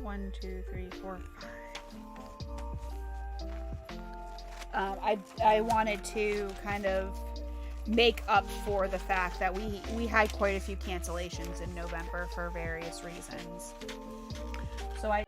1, 2, 3, 4, 5. I wanted to kind of make up for the fact that we had quite a few cancellations in November for various reasons. So I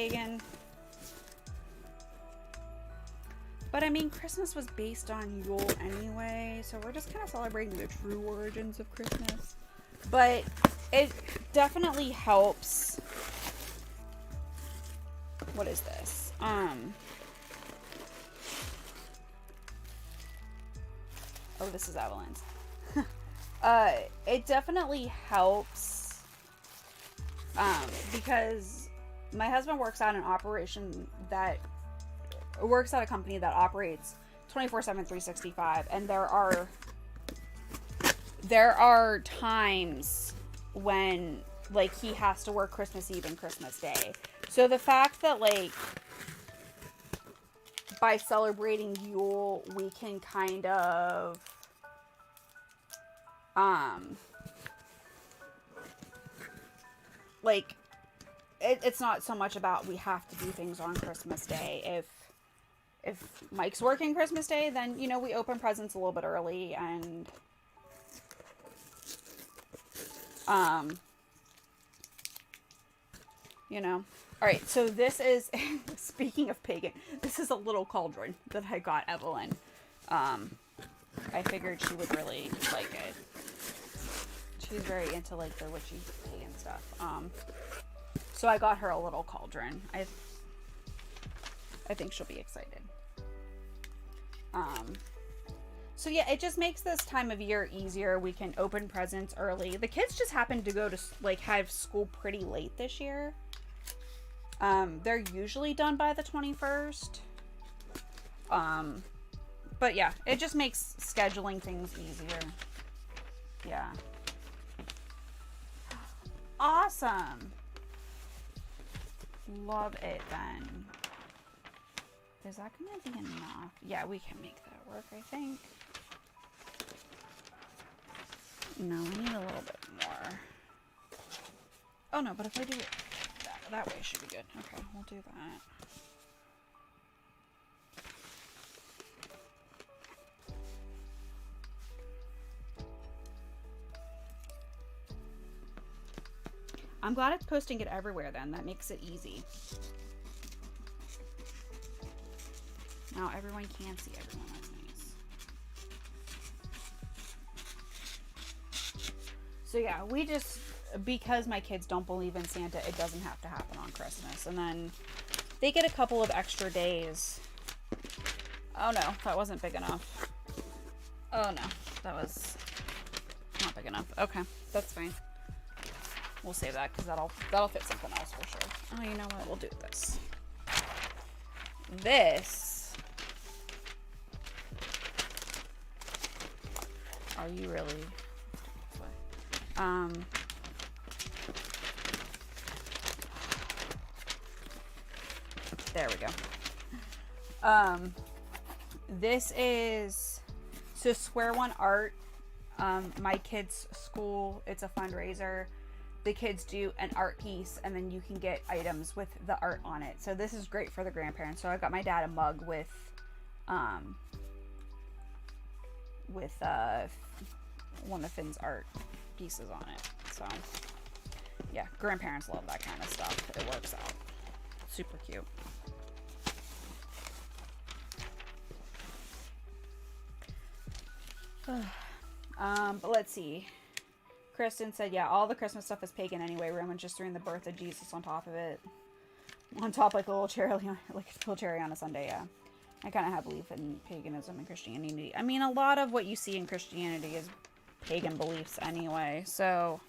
pagan. But I mean, Christmas was based on Yule anyway, so we're just kind of celebrating the true origins of Christmas. But it definitely helps. What is this? Oh, this is Evelyn's. It definitely helps, because my husband works at an operation that works at a company that operates 24/7, 365, and there are times when, like, he has to work Christmas Eve and Christmas Day. So the fact that, like, by celebrating Yule, we can kind of like, it's not so much about we have to do things on Christmas Day. If Mike's working Christmas Day, then, you know, we open presents a little bit early, and you know. Alright, so this is, speaking of pagan, this is a little cauldron that I got Evelyn. I figured she would really like it. She's very into, like, the witchy pagan stuff. So I got her a little cauldron. I think she'll be excited. So yeah, it just makes this time of year easier. We can open presents early. The kids just happened to go to, like, have school pretty late this year. They're usually done by the 21st. But yeah, it just makes scheduling things easier. Yeah. Awesome. Love it then. Is that gonna be enough? Yeah, we can make that work, I think. No, we need a little bit more. Oh no, but if I do it that way, it should be good. Okay, we'll do that. I'm glad it's posting it everywhere then. That makes it easy. Now everyone can see everyone. That's nice. So yeah, we just, because my kids don't believe in Santa, it doesn't have to happen on Christmas. And then they get a couple of extra days. Oh no, that wasn't big enough. Oh no, that was not big enough. Okay, that's fine. We'll save that because that'll fit something else for sure. Oh, you know what? We'll do this. This. Are you really? There we go. This is so Square One Art. My kids' school. It's a fundraiser. The kids do an art piece, and then you can get items with the art on it. So this is great for the grandparents. So I got my dad a mug with one of Finn's art pieces on it. So yeah, grandparents love that kind of stuff. It works out. Super cute. But let's see. Kristen said, yeah, all the Christmas stuff is pagan anyway. Roman just throwing the birth of Jesus on top of it. On top, like a little cherry, like a little cherry on a Sunday, yeah. I kind of have belief in paganism and Christianity. I mean, a lot of what you see in Christianity is pagan beliefs anyway. So,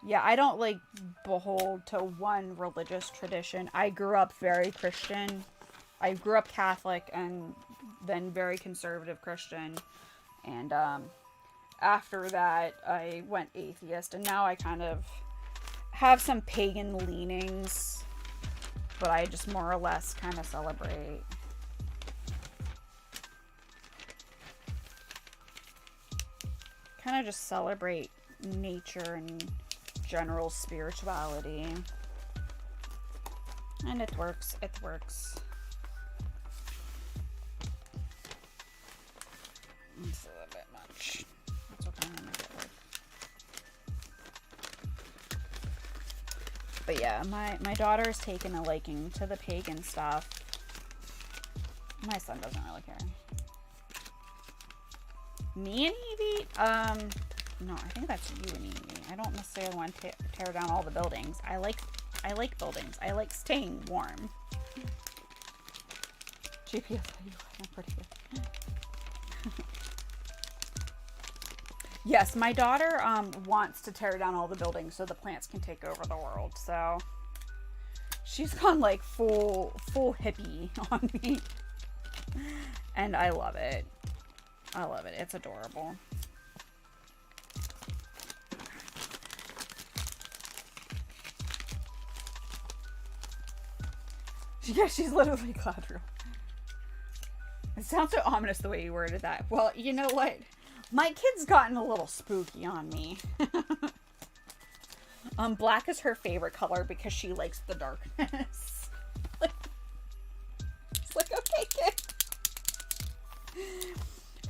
yeah, I don't, like, behold to one religious tradition. I grew up very Christian. I grew up Catholic and then very conservative Christian. And, after that, I went atheist, and now I kind of have some pagan leanings, but I just more or less kind of celebrate. Kind of just celebrate nature and general spirituality. And it works. It works. It's a little bit much. That's okay. I'm gonna make it work. But yeah, my daughter has taken a liking to the pagan stuff. My son doesn't really care. Me and Evie? No, I think that's you and Evie. I don't necessarily want to tear down all the buildings. I like buildings. I like staying warm. GPS, I'm pretty good. Yes, my daughter wants to tear down all the buildings so the plants can take over the world. So she's gone like full hippie on me, and I love it. I love it. It's adorable. Yeah, she's literally Gladriel. It sounds so ominous the way you worded that. Well, you know what? My kid's gotten a little spooky on me. Black is her favorite color because she likes the darkness. It's like, okay, kid.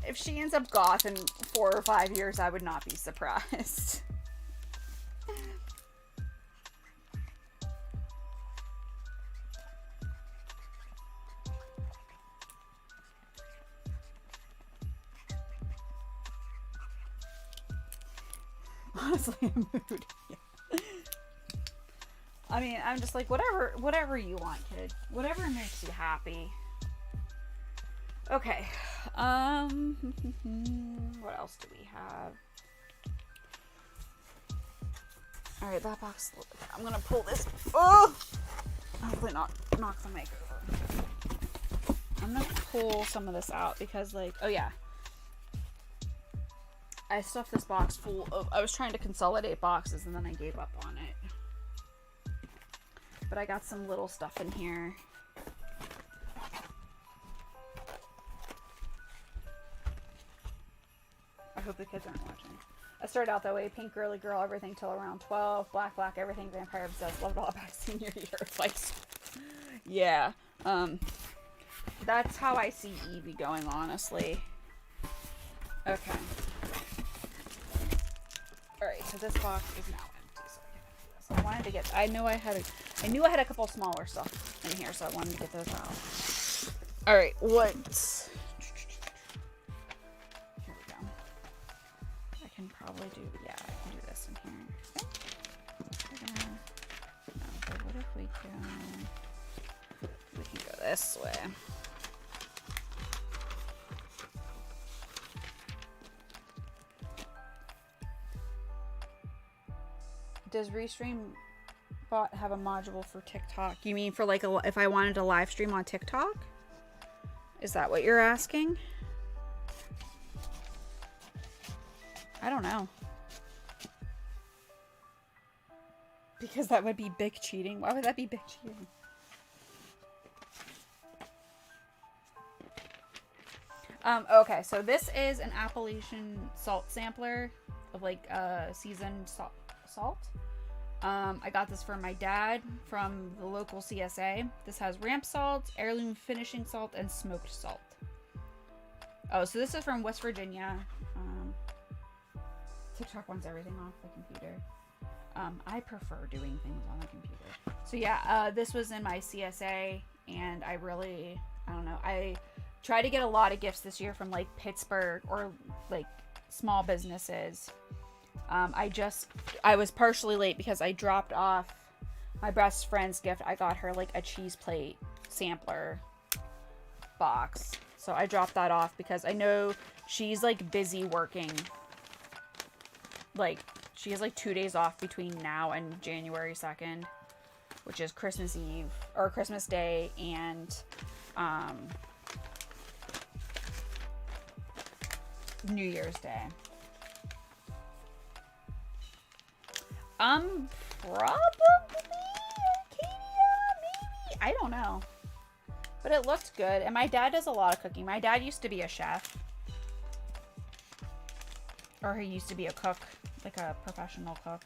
If she ends up goth in 4 or 5 years, I would not be surprised. Honestly, a mood. Yeah. I mean, I'm just like, whatever you want, kid. Whatever makes you happy. Okay. What else do we have? Alright, that box. I'm gonna pull this. Oh! Hopefully not knock the mic over. I'm gonna pull some of this out because, like, oh yeah. I stuffed this box full of, I was trying to consolidate boxes and then I gave up on it. But I got some little stuff in here. I hope the kids aren't watching. I started out that way. Pink girly girl, everything till around 12. Black, everything vampire obsessed. Loved all about senior year. Like, yeah. That's how I see Evie going, honestly. Okay. Alright, so this box is now empty, so I can do this. I wanted to get, I knew I had a couple smaller stuff in here, so I wanted to get those out. Alright, what? Here we go. I can probably do, yeah, I can do this in here. Okay. But what if we can go this way. Does Restream Bot have a module for TikTok? You mean for like if I wanted to live stream on TikTok? Is that what you're asking? I don't know. Because that would be big cheating. Why would that be big cheating? Okay, so this is an Appalachian salt sampler of like seasoned salt. I got this from my dad from the local CSA. This has ramp salt, heirloom finishing salt, and smoked salt. Oh, so this is from West Virginia. TikTok wants everything off the computer. I prefer doing things on the computer. So yeah, this was in my CSA, and I don't know. I try to get a lot of gifts this year from like Pittsburgh or like small businesses. I was partially late because I dropped off my best friend's gift. I got her like a cheese plate sampler box. So I dropped that off because I know she's like busy working. Like she has like 2 days off between now and January 2nd, which is Christmas Eve or Christmas Day and New Year's Day. Probably Arcadia, maybe? I don't know. But it looked good. And my dad does a lot of cooking. My dad used to be a chef. Or he used to be a cook. Like a professional cook.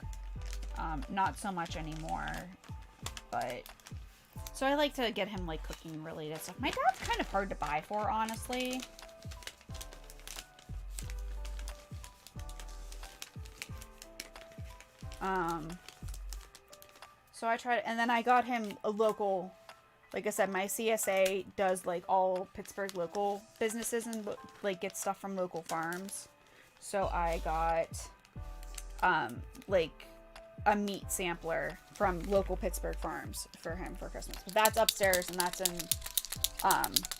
Not so much anymore. But... So I like to get him, like, cooking related stuff. My dad's kind of hard to buy for, honestly. So I tried, and then I got him a local. Like I said, my CSA does like all Pittsburgh local businesses and like gets stuff from local farms. So I got like a meat sampler from local Pittsburgh farms for him for Christmas. But that's upstairs, and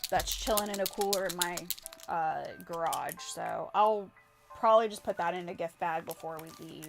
that's chilling in a cooler in my garage. So I'll probably just put that in a gift bag before we leave.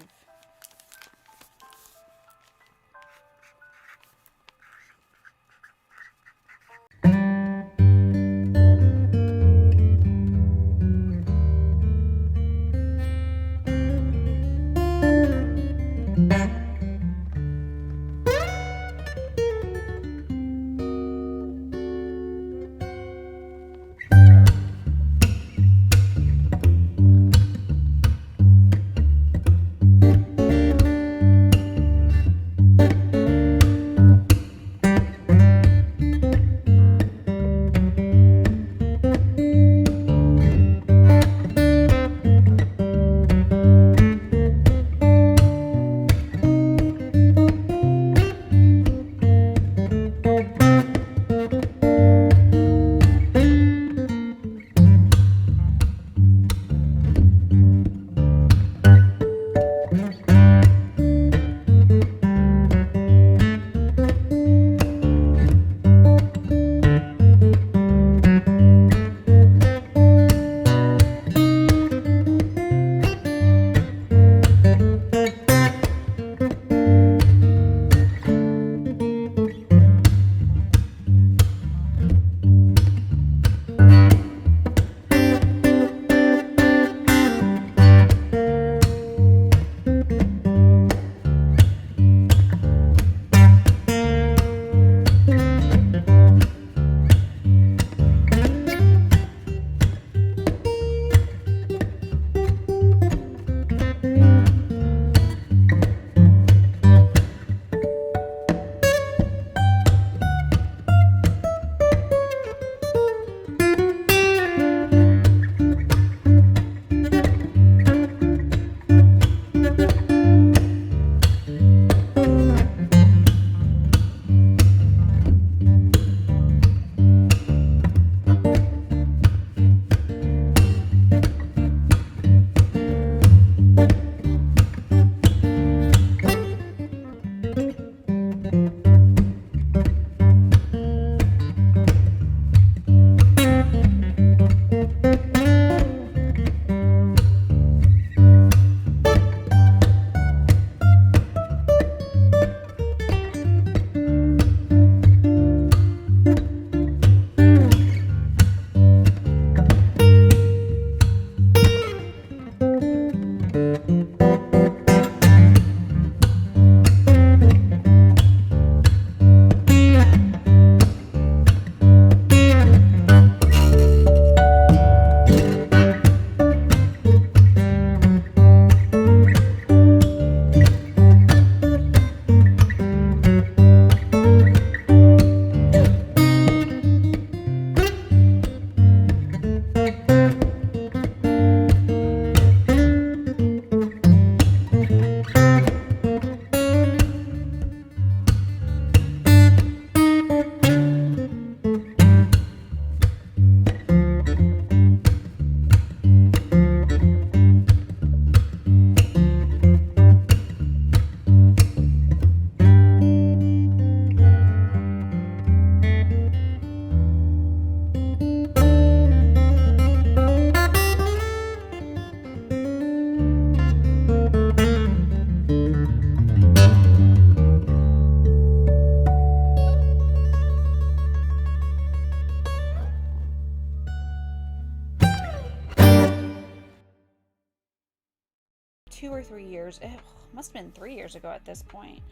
Two or 3 years, it must have been 3 years ago at this point.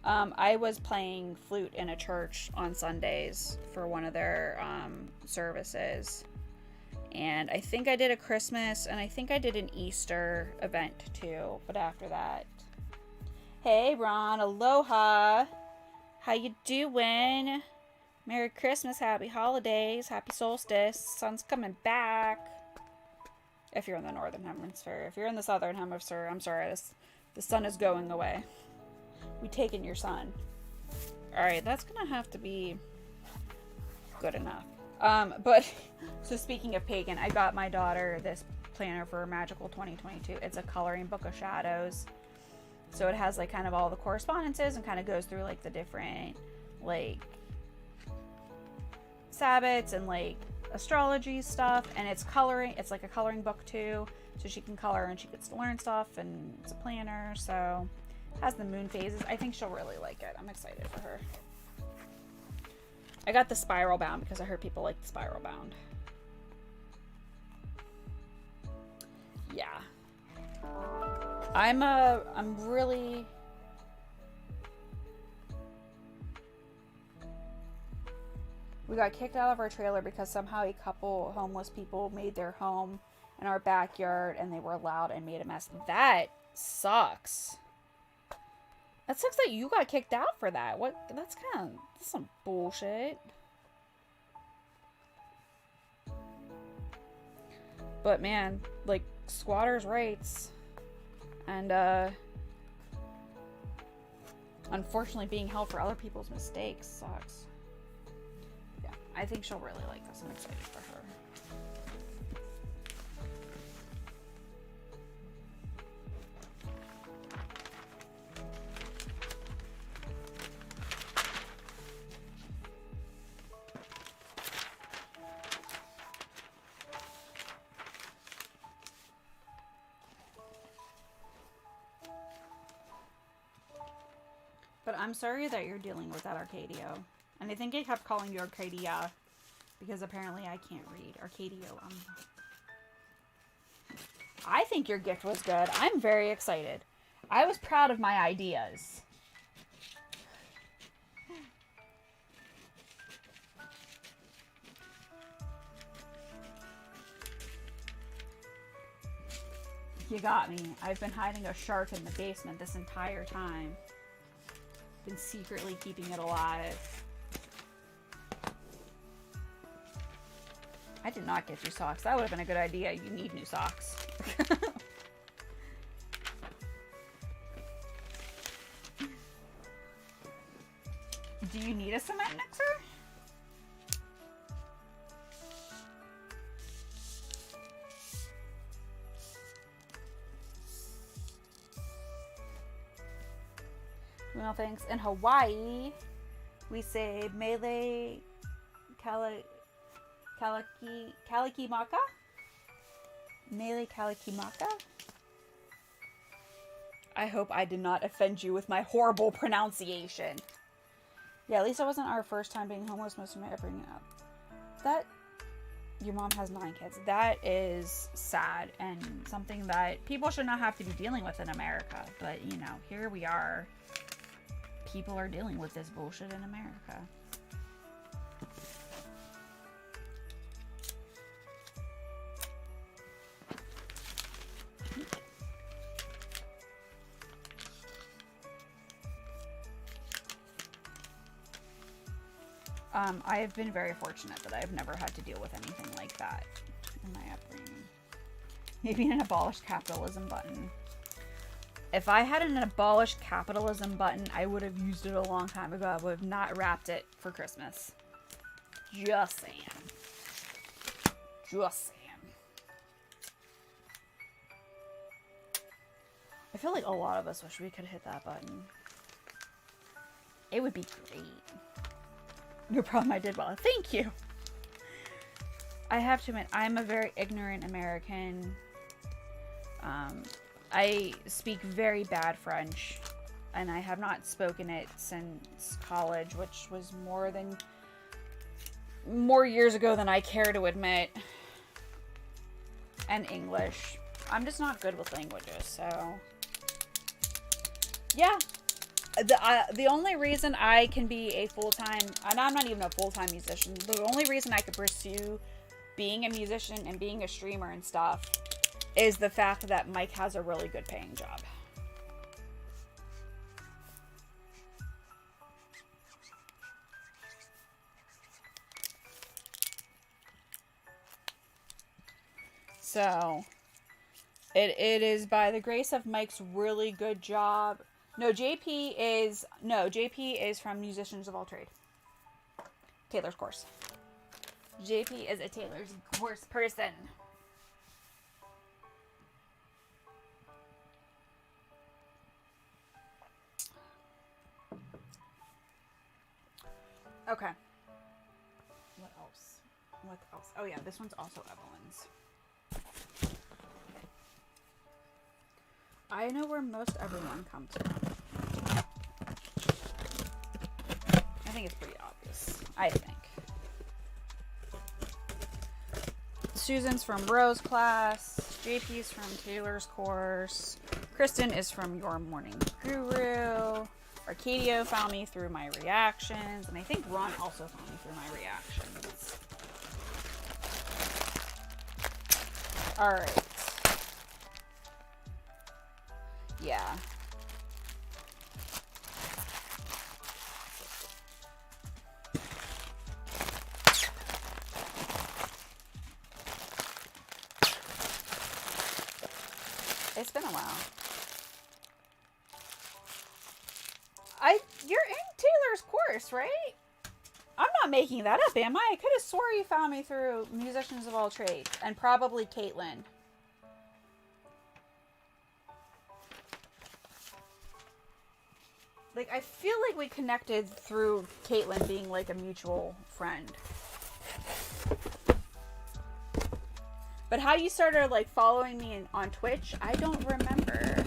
I was playing flute in a church on Sundays for one of their services. And I think I did a Christmas, and I think I did an Easter event too. But after that, hey Ron, aloha. How you doing? Merry Christmas, happy holidays, happy solstice. Sun's coming back. If you're in the northern hemisphere. If you're in the southern hemisphere, I'm sorry, the sun is going away. We taken your sun. Alright, that's gonna have to be good enough. But, so speaking of pagan, I got my daughter this planner for Magical 2022. It's a coloring book of shadows. So it has like kind of all the correspondences and kind of goes through like the different like Sabbats and like astrology stuff, and it's coloring. It's like a coloring book too, so she can color and she gets to learn stuff, and it's a planner, so it has the moon phases. I think she'll really like it. I'm excited for her. I got the spiral bound because I heard people like the spiral bound. Yeah. I'm really... We got kicked out of our trailer because somehow a couple homeless people made their home in our backyard and they were loud and made a mess. That sucks. That sucks that you got kicked out for that. What? That's some bullshit. But man, like, squatters' rights. And, unfortunately being held for other people's mistakes sucks. Yeah, I think she'll really like this. I'm excited for her. But I'm sorry that you're dealing with that, Arcadio. And I think I kept calling you Arcadia because apparently I can't read. Arcadio. I think your gift was good. I'm very excited. I was proud of my ideas. You got me. I've been hiding a shark in the basement this entire time. Been secretly keeping it alive. I did not get you socks. That would have been a good idea. You need new socks. Do you need a cement mixer? No thanks. In Hawaii, we say mele kalikimaka? Mele kalikimaka? I hope I did not offend you with my horrible pronunciation. Yeah, at least it wasn't our first time being homeless. Most of my bringing up. That your mom has 9 kids. That is sad and something that people should not have to be dealing with in America. But, you know, here we are. People are dealing with this bullshit in America. I have been very fortunate that I've never had to deal with anything like that in my upbringing. Maybe an abolished capitalism button. If I had an abolished capitalism button, I would have used it a long time ago. I would have not wrapped it for Christmas. Just saying. Just saying. I feel like a lot of us wish we could hit that button. It would be great. No problem, I did well. Thank you. I have to admit, I'm a very ignorant American. I speak very bad French, and I have not spoken it since college, which was more years ago than I care to admit. And English. I'm just not good with languages, so yeah. The only reason I can be a full-time, and I'm not even a full-time musician, the only reason I could pursue being a musician and being a streamer and stuff is the fact that Mike has a really good paying job. So, it is by the grace of Mike's really good job, JP is from Musicians of All Trade. Taylor's course. JP is a Taylor's course person. Okay. What else? What else? Oh yeah, this one's also Evelyn's. I know where most everyone comes from. I think it's pretty obvious. I think. Susan's from Rose class. JP's from Taylor's course. Kristen is from Your Morning Guru. Arcadio found me through my reactions. And I think Ron also found me through my reactions. Alright. Yeah. It's been a while. You're in Taylor's course, right? I'm not making that up, am I? I could have swore you found me through Musicians of All Trades. And probably Caitlin. Like, I feel like we connected through Caitlin being like a mutual friend. But how you started like following me on Twitch, I don't remember.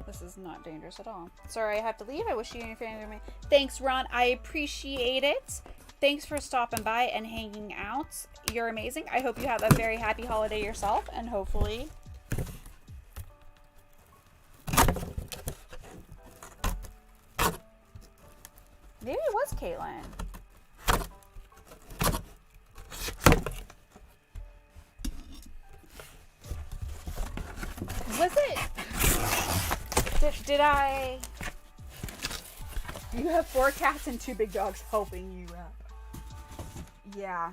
This is not dangerous at all. Sorry, I have to leave. I wish you and your family were me. Thanks, Ron. I appreciate it. Thanks for stopping by and hanging out. You're amazing. I hope you have a very happy holiday yourself, and hopefully... Maybe it was Caitlin. Was it? Did I... You have 4 cats and 2 big dogs helping you up. Yeah.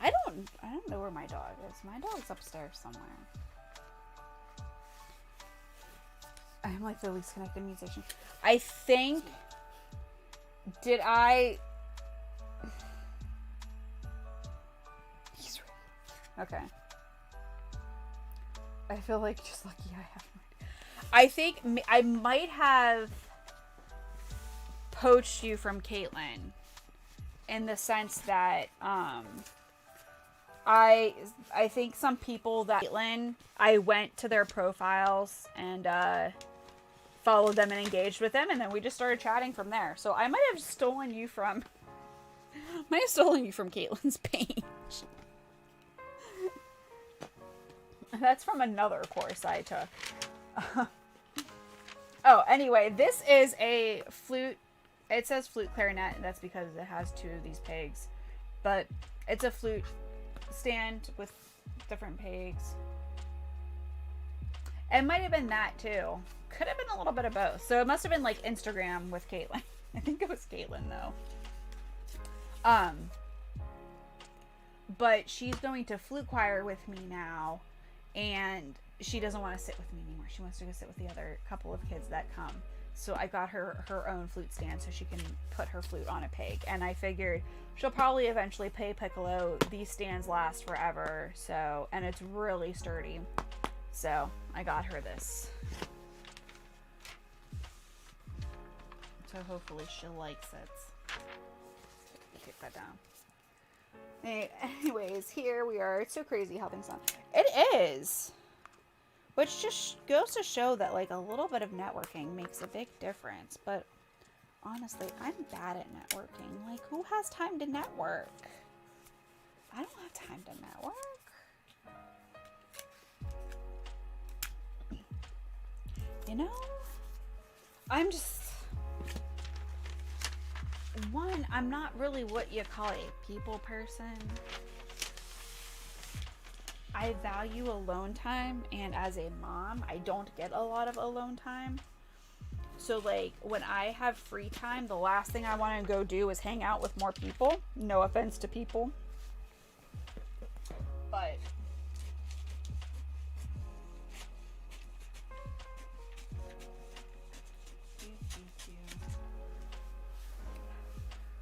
I don't know where my dog is. My dog's upstairs somewhere. I'm like the least connected musician. I think... Did I... He's right. Okay. I feel like just lucky I have no idea. I think I might have poached you from Caitlin in the sense that I think some people that Caitlin, I went to their profiles and followed them and engaged with them, and then we just started chatting from there. So I might have stolen you from Caitlin's page. That's from another course I took. Oh, anyway, this is a flute. It says flute clarinet, and that's because it has 2 of these pegs. But it's a flute stand with different pegs. It might have been that, too. Could have been a little bit of both. So it must have been, like, Instagram with Caitlin. I think it was Caitlin, though. But she's going to flute choir with me now. And she doesn't want to sit with me anymore. She wants to go sit with the other couple of kids that come. So I got her own flute stand so she can put her flute on a peg. And I figured she'll probably eventually play piccolo. These stands last forever. So, and it's really sturdy. So I got her this. So hopefully she likes it. Kick that down. Anyways, here we are. It's so crazy how things sound. It is. Which just goes to show that, like, a little bit of networking makes a big difference. But, honestly, I'm bad at networking. Like, who has time to network? I don't have time to network. You know? I'm just... One, I'm not really what you call a people person. I value alone time, and as a mom, I don't get a lot of alone time. So, like, when I have free time, the last thing I want to go do is hang out with more people. No offense to people. But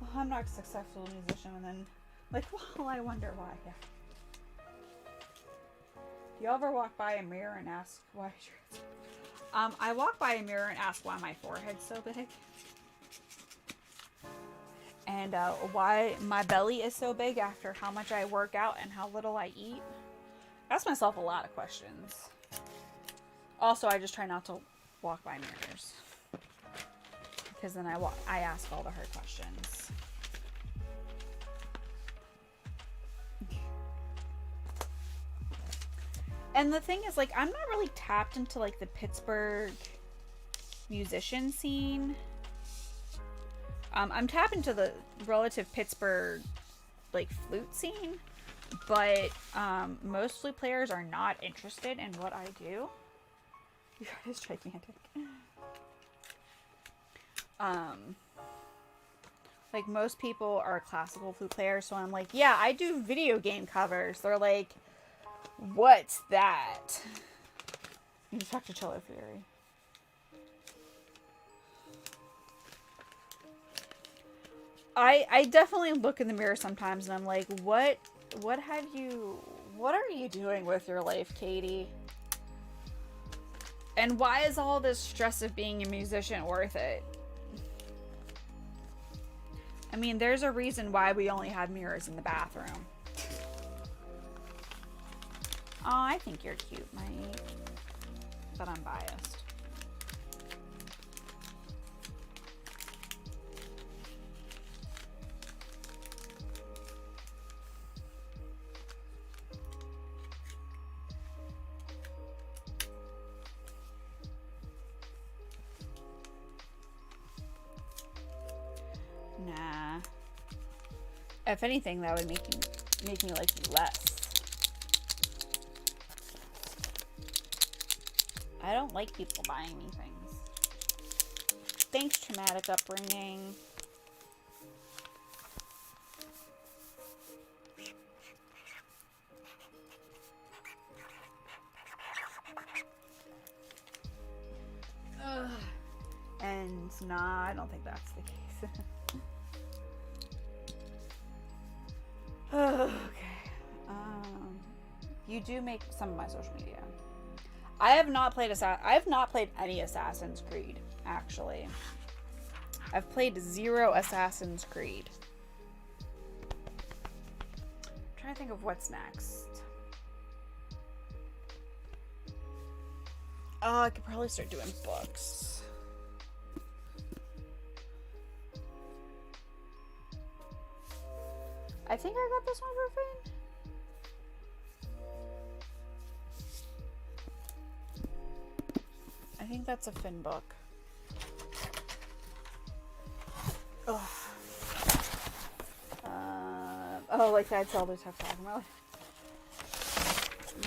well, I'm not a successful musician, and then, like, well, I wonder why. Yeah. Do you ever walk by a mirror and ask why your... I walk by a mirror and ask why my forehead's so big. And why my belly is so big after how much I work out and how little I eat. I ask myself a lot of questions. Also, I just try not to walk by mirrors. Because then I ask all the hard questions. And the thing is, like, I'm not really tapped into, like, the Pittsburgh musician scene. I'm tapped into the relative Pittsburgh, like, flute scene. But most flute players are not interested in what I do. You guys gigantic. Like, most people are classical flute players, so I'm like, yeah, I do video game covers. They're like, what's that? You just talk to Cello Fury. I definitely look in the mirror sometimes and I'm like, what are you doing with your life, Katie? And why is all this stress of being a musician worth it? I mean, there's a reason why we only have mirrors in the bathroom. Oh, I think you're cute, Mike. But I'm biased. Nah. If anything, that would make me like you less. I don't like people buying me things. Thanks, traumatic upbringing. Ugh. And nah, I don't think that's the case. Okay. You do make some of my social media. I have not played any Assassin's Creed, actually. I've played 0 Assassin's Creed. I'm trying to think of what's next. Oh, I could probably start doing books. I think I got this one for free. I think that's a Finn book. Oh, like that Zelda tough talking about.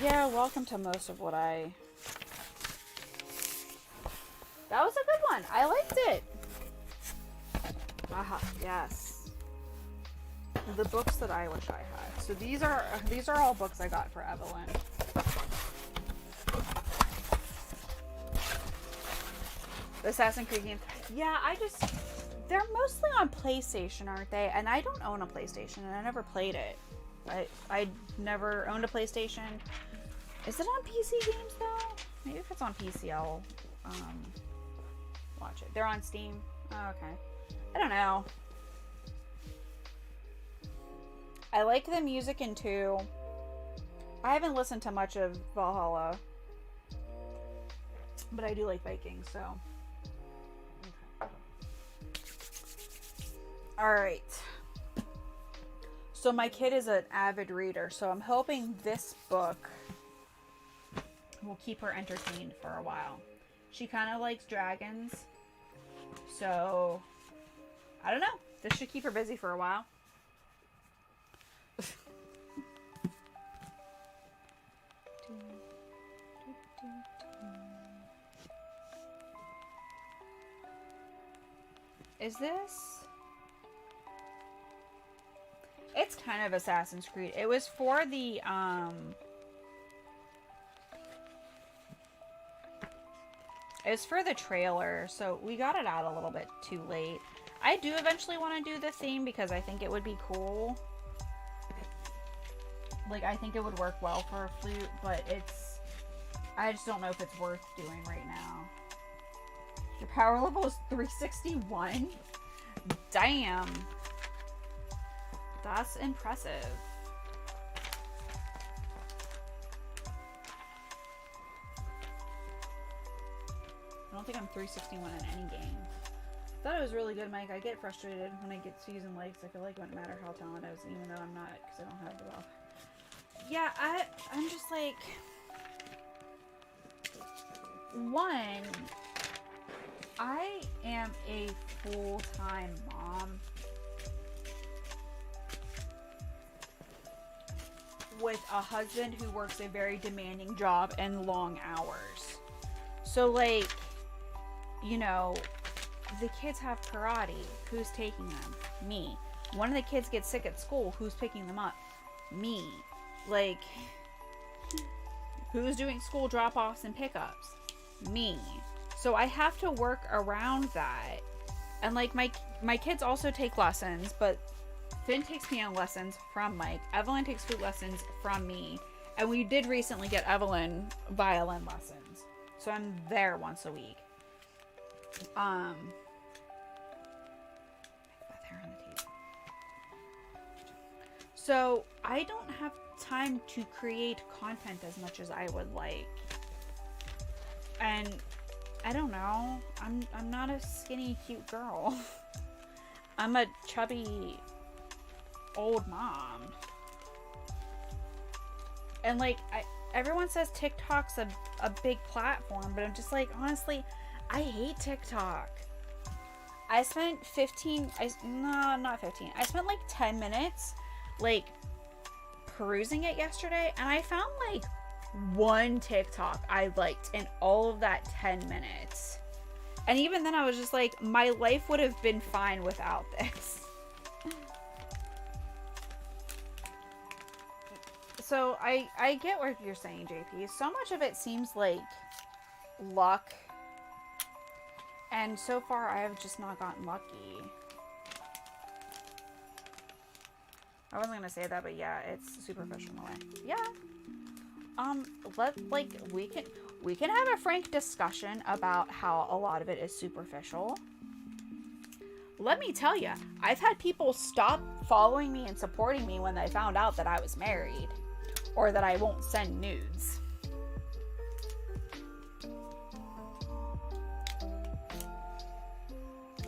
Yeah, welcome to most of what I... That was a good one. I liked it. Aha, yes. The books that I wish I had. So these are all books I got for Evelyn. The Assassin's Creed games. Yeah, they're mostly on PlayStation, aren't they? And I don't own a PlayStation, and I never played it. I never owned a PlayStation. Is it on PC games, though? Maybe if it's on PC, I'll watch it. They're on Steam? Oh, okay. I don't know. I like the music in 2. I haven't listened to much of Valhalla. But I do like Vikings, so... Alright. So my kid is an avid reader, so I'm hoping this book will keep her entertained for a while. She kind of likes dragons, so I don't know. This should keep her busy for a while. Is this? It's kind of Assassin's Creed. It was for the, it was for the trailer, so we got it out a little bit too late. I do eventually want to do the theme because I think it would be cool. Like, I think it would work well for a flute, but it's... I just don't know if it's worth doing right now. Your power level is 361? Damn. That's impressive. I don't think I'm 361 in any game. I thought it was really good, Mike. I get frustrated when I get to using legs. I feel like it wouldn't matter how talented I was, even though I'm not, because I don't have the buff. Yeah, I'm just like... One, I am a full-time mom with a husband who works a very demanding job and long hours. So, like, you know, the kids have karate. Who's taking them? Me. One of the kids gets sick at school. Who's picking them up? Me. Like, who's doing school drop-offs and pickups? Me. So I have to work around that. And, like, my kids also take lessons, but Finn takes piano lessons from Mike. Evelyn takes flute lessons from me. And we did recently get Evelyn violin lessons. So I'm there once a week. So I don't have time to create content as much as I would like. And I don't know. I'm not a skinny, cute girl. I'm a chubby old mom. And, like, everyone says TikTok's a big platform, but I'm just like, honestly, I hate TikTok. I spent I spent like 10 minutes, like, perusing it yesterday, and I found, like, one TikTok I liked in all of that 10 minutes. And even then I was just like, my life would have been fine without this. So I get what you're saying, JP. So much of it seems like luck. And so far I have just not gotten lucky. I wasn't gonna say that, but yeah, it's superficial in a way. Yeah. We can have a frank discussion about how a lot of it is superficial. Let me tell you, I've had people stop following me and supporting me when they found out that I was married, or that I won't send nudes.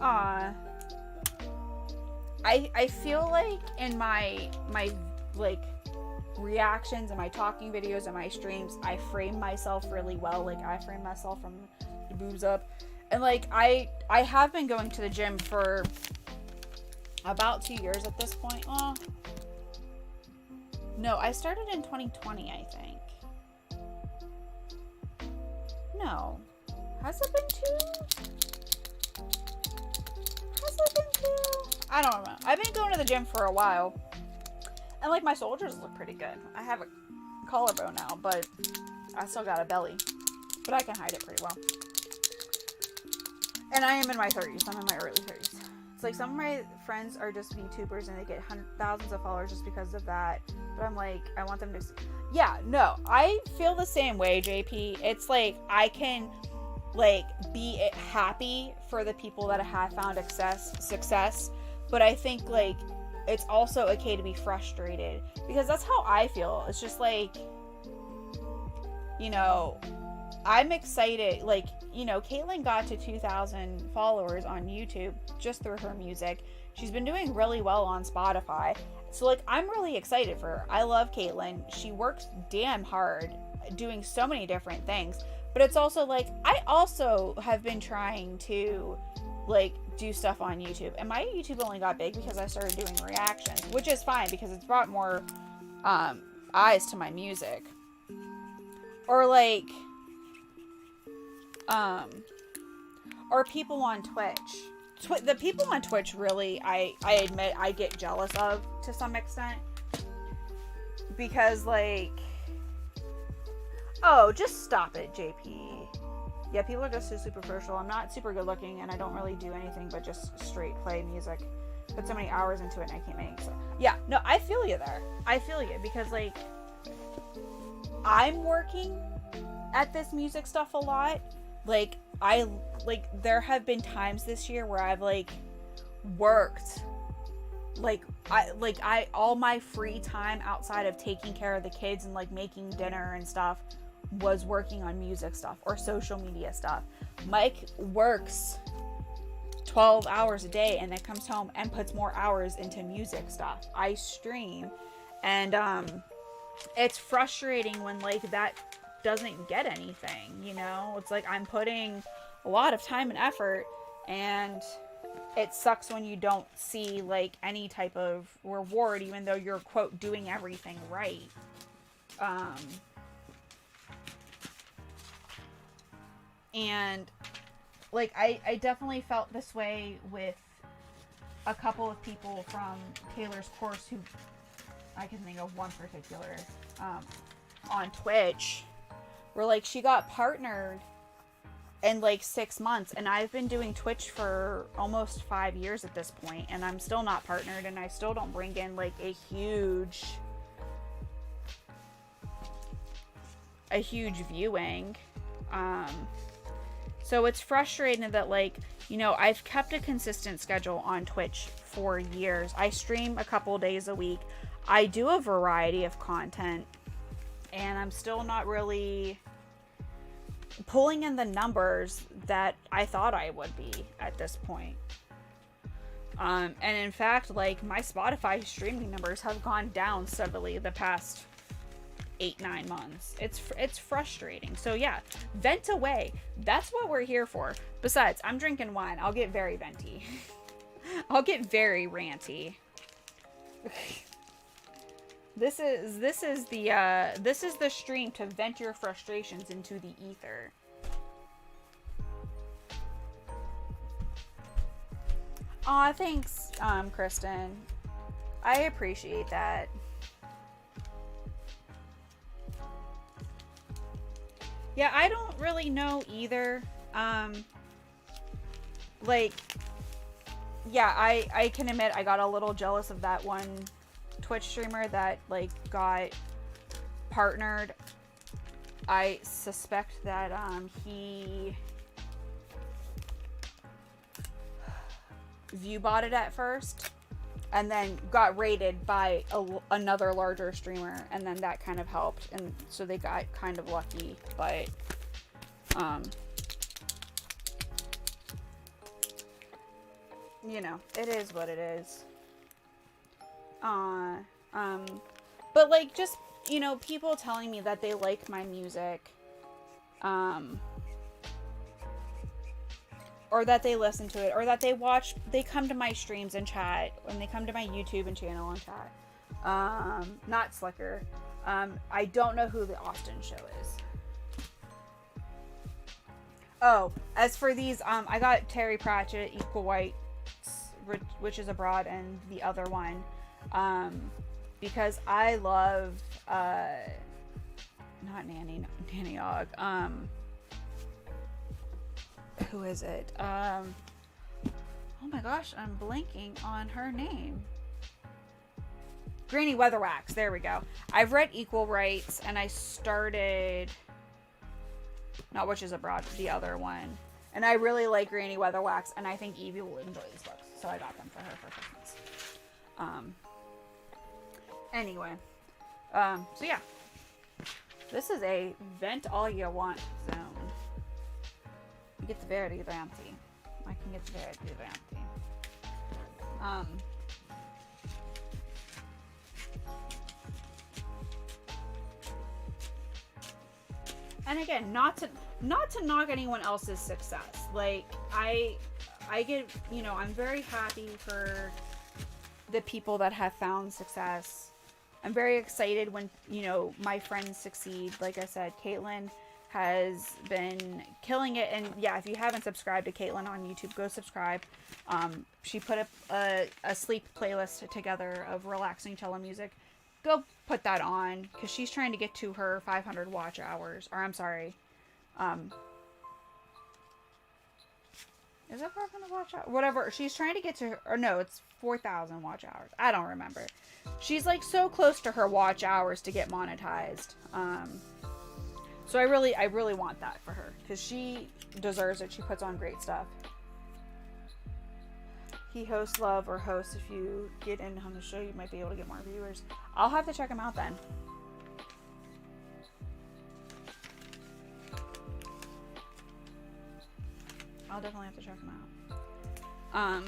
I feel like in my like reactions and my talking videos and my streams, I frame myself really well. Like, I frame myself from the boobs up, and like I have been going to the gym for about 2 years at this point. Well, no, I started in 2020, I think. No, has it been two? Has it been two? I don't know. I've been going to the gym for a while. And, like, my shoulders look pretty good. I have a collarbone now, but I still got a belly. But I can hide it pretty well. And I am in my 30s. I'm in my early 30s. It's like, some of my friends are just VTubers and they get thousands of followers just because of that. But I'm like, I want them to... Yeah, no. I feel the same way, JP. It's like, I can, like, be happy for the people that have found success. But I think, like, it's also okay to be frustrated, because that's how I feel. It's just like, you know, I'm excited. Like, you know, Caitlyn got to 2,000 followers on YouTube just through her music. She's been doing really well on Spotify. So, like, I'm really excited for her. I love Caitlyn. She works damn hard doing so many different things. But it's also like, I also have been trying to, like, do stuff on YouTube, and my YouTube only got big because I started doing reactions, which is fine because it's brought more eyes to my music. Or like or people on Twitch the people on Twitch really, I admit, I get jealous of to some extent. Because, like, oh, just stop it, JP. Yeah, people are just so superficial. I'm not super good looking, and I don't really do anything but just straight play music. Put so many hours into it, and I can't make it. So, yeah, no, I feel you there. I feel you, because, like, I'm working at this music stuff a lot. Like, there have been times this year where I've, like, worked, all my free time outside of taking care of the kids and, like, making dinner and stuff was working on music stuff or social media stuff. Mike works 12 hours a day and then comes home and puts more hours into music stuff. I stream, and it's frustrating when, like, that doesn't get anything, you know? It's like I'm putting a lot of time and effort, and it sucks when you don't see, like, any type of reward, even though you're, quote, doing everything right. And, like, I definitely felt this way with a couple of people from Taylor's course who, I can think of one particular, on Twitch, where, like, she got partnered in, like, 6 months, and I've been doing Twitch for almost 5 years at this point, and I'm still not partnered, and I still don't bring in, like, a huge viewing. So it's frustrating that, like, you know, I've kept a consistent schedule on Twitch for years. I stream a couple days a week. I do a variety of content, and I'm still not really pulling in the numbers that I thought I would be at this point. And in fact, like, my Spotify streaming numbers have gone down steadily the past 8-9 months. It's frustrating. So yeah, vent away. That's what we're here for. Besides, I'm drinking wine. I'll get very venty. I'll get very ranty. This is the stream to vent your frustrations into the ether. Aw, thanks, Kristen. I appreciate that. Yeah, I don't really know either. Like, yeah, I can admit I got a little jealous of that one Twitch streamer that, like, got partnered. I suspect that he view-botted at first and then got raided by another larger streamer, and then that kind of helped, and so they got kind of lucky. But you know, it is what it is. But, like, just, you know, people telling me that they like my music, or that they listen to it, or that they come to my streams and chat, and they come to my YouTube and channel and chat. Not Slicker. I don't know who the Austin show is. Oh, as for these, I got Terry Pratchett, Equal White, which is abroad, and the other one, because I love, not Nanny Ogg, who is it? Oh my gosh, I'm blanking on her name. Granny Weatherwax, there we go. I've read Equal Rights, and I started, not Which is Abroad, the other one. And I really like Granny Weatherwax, and I think Evie will enjoy these books, so I got them for her for Christmas. Anyway, so yeah, this is a vent all you want zone. You get the very ranty. I can get the very ranty. And again, not to knock anyone else's success. Like, I get, you know, I'm very happy for the people that have found success. I'm very excited when, you know, my friends succeed. Like I said, Caitlin has been killing it. And yeah, if you haven't subscribed to Caitlin on YouTube, go subscribe. She put up a sleep playlist together of relaxing cello music. Go put that on, because she's trying to get to her 500 watch hours. Or I'm sorry. Is it 500 watch hours? Whatever. She's trying to get to her, or no, it's 4,000 watch hours. I don't remember. She's like so close to her watch hours to get monetized. So I really want that for her, because she deserves it. She puts on great stuff. He hosts Love, or hosts, if you get in on the show, you might be able to get more viewers. I'll have to check him out then. I'll definitely have to check him out.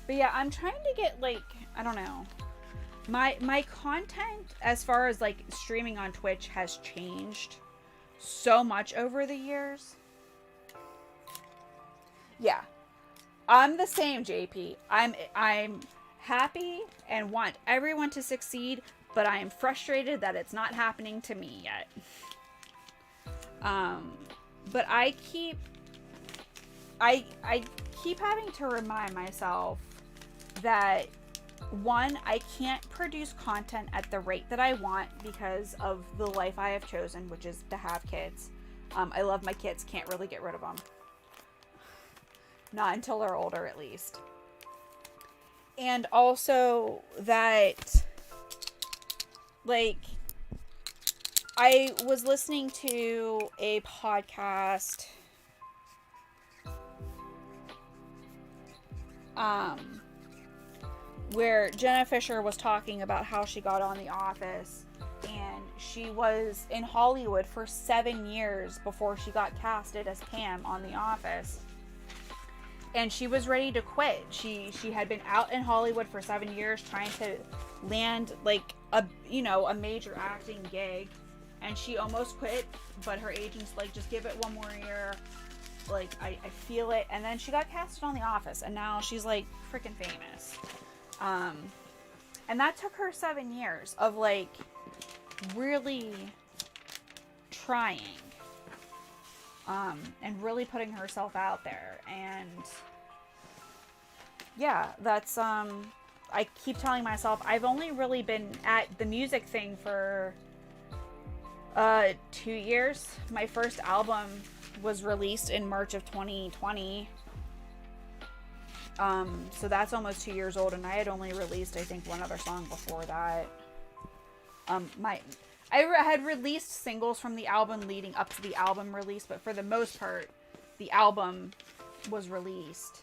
But yeah, I'm trying to get, like, I don't know. My content as far as like streaming on Twitch has changed so much over the years. Yeah. I'm the same, JP. I'm happy and want everyone to succeed, but I am frustrated that it's not happening to me yet. But I keep having to remind myself that, one, I can't produce content at the rate that I want because of the life I have chosen, which is to have kids. I love my kids, can't really get rid of them. Not until they're older, at least. And also that, like, I was listening to a podcast where Jenna Fisher was talking about how she got on The Office, and she was in Hollywood for 7 years before she got casted as Pam on The Office. And she was ready to quit. She had been out in Hollywood for 7 years trying to land like a major acting gig, and she almost quit, but her agent's like, just give it one more year. Like, I feel it. And then she got casted on The Office, and now she's like freaking famous. And that took her 7 years of like really trying. And really putting herself out there. And yeah, that's, I keep telling myself, I've only really been at the music thing for, 2 years. My first album was released in March of 2020. So that's almost 2 years old, and I had only released, I think, one other song before that. I had released singles from the album leading up to the album release, but for the most part, the album was released.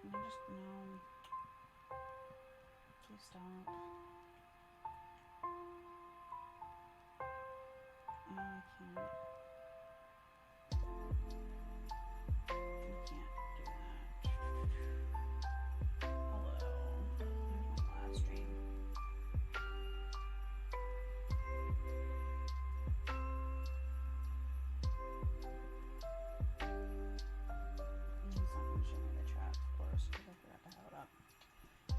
Can I just, no. Please don't. I can't. I can't do that. Hello. Here's my last stream. It's not going to show me the chat, of course, because I forgot to have it up.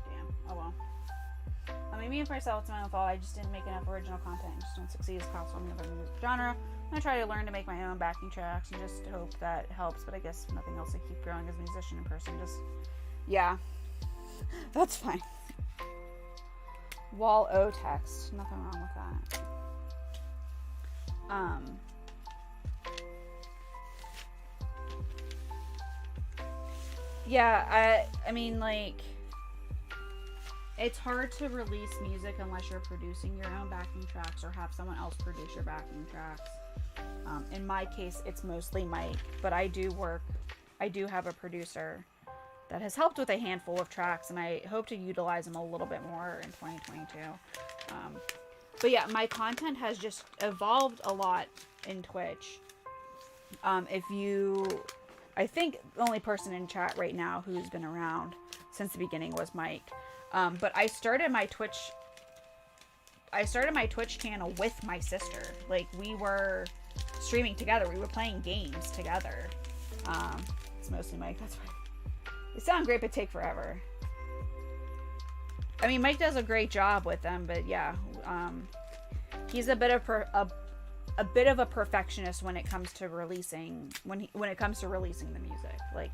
Damn. Oh well. Me and myself, it's my own fault. I just didn't make enough original content and just don't succeed as possible in the music genre. I'm gonna try to learn to make my own backing tracks and just hope that helps, but I guess if nothing else, I keep growing as a musician and person. Just, yeah. That's fine. Wall O text. Nothing wrong with that. Yeah, I mean, like, it's hard to release music unless you're producing your own backing tracks or have someone else produce your backing tracks. In my case, it's mostly Mike, but I do have a producer that has helped with a handful of tracks, and I hope to utilize him a little bit more in 2022. But yeah, my content has just evolved a lot in Twitch. I think the only person in chat right now who's been around since the beginning was Mike. But I started my Twitch I started my Twitch channel with my sister. Like, we were streaming together. We were playing games together. It's mostly Mike. That's right. They sound great, but take forever. I mean, Mike does a great job with them, but yeah, he's a bit of a perfectionist when it comes to releasing when it comes to releasing the music. Like,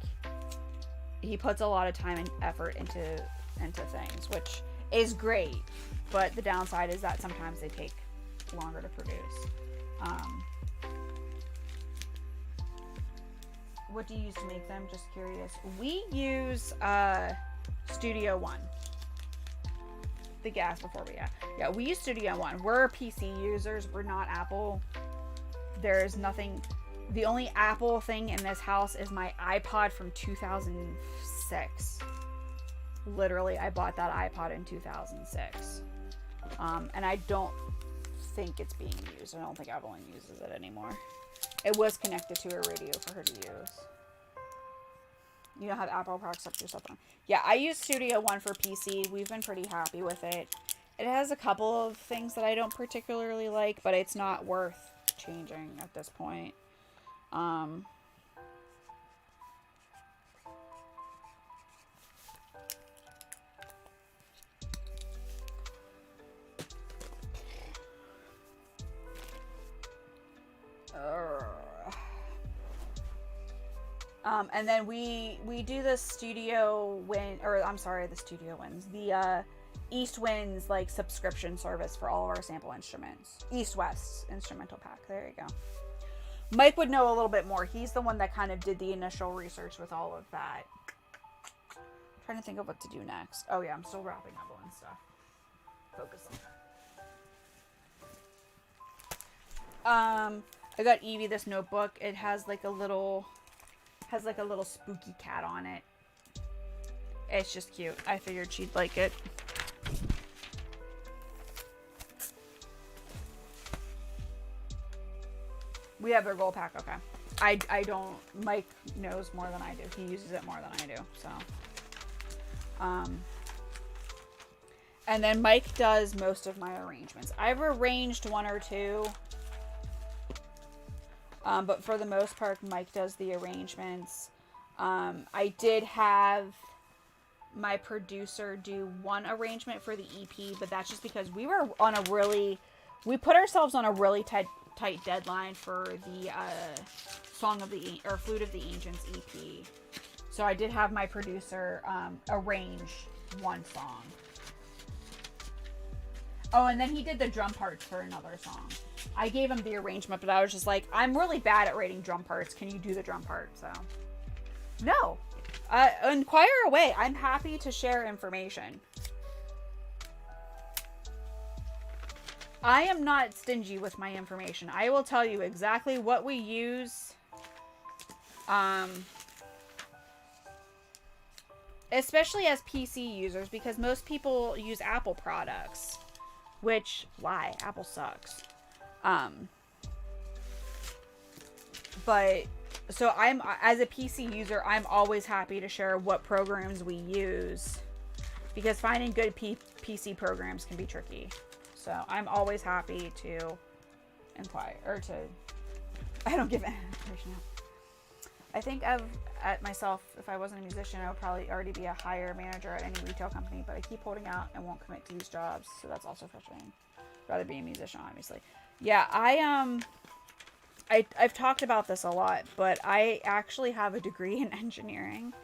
he puts a lot of time and effort into things, which is great, but the downside is that sometimes they take longer to produce. What do you use to make them? Just curious. We use Studio One. The gas before we use Studio One. We're PC users. We're not Apple. There's nothing. The only Apple thing in this house is my iPod from 2006. Literally, I bought that iPod in 2006. And I don't think it's being used. I don't think Evelyn uses it anymore. It was connected to a radio for her to use. You don't have Apple products up to yourself on. Yeah, I use Studio One for PC. We've been pretty happy with it. It has a couple of things that I don't particularly like, but it's not worth changing at this point. And then we do the Studio Win, or I'm sorry, the Studio Wins, the East Winds like subscription service for all of our sample instruments. East West instrumental pack. There you go. Mike would know a little bit more. He's the one that kind of did the initial research with all of that. I'm trying to think of what to do next. Oh yeah, I'm still wrapping Evelyn's stuff. Focus on that. I got Evie this notebook. It has like a little spooky cat on it. It's just cute. I figured she'd like it. We have their gold pack. Okay. I don't. Mike knows more than I do. He uses it more than I do. So. And then Mike does most of my arrangements. I've arranged one or two. But for the most part, Mike does the arrangements. I did have my producer do one arrangement for the EP, but that's just because we put ourselves on a really tight deadline for the Flute of the Ancients EP. So I did have my producer arrange one song. Oh, and then he did the drum parts for another song. I gave him the arrangement, but I was just like, I'm really bad at rating drum parts. Can you do the drum part? So, no. Inquire away. I'm happy to share information. I am not stingy with my information. I will tell you exactly what we use. Especially as PC users, because most people use Apple products. Which, lie, Apple sucks. But, so as a PC user, I'm always happy to share what programs we use. Because finding good PC programs can be tricky. So, I'm always happy to inquire, or to, I don't give any information out. I think at myself, if I wasn't a musician, I would probably already be a hire manager at any retail company, but I keep holding out and won't commit to these jobs, so that's also frustrating. Rather be a musician, obviously. Yeah, I've talked about this a lot, but I actually have a degree in engineering.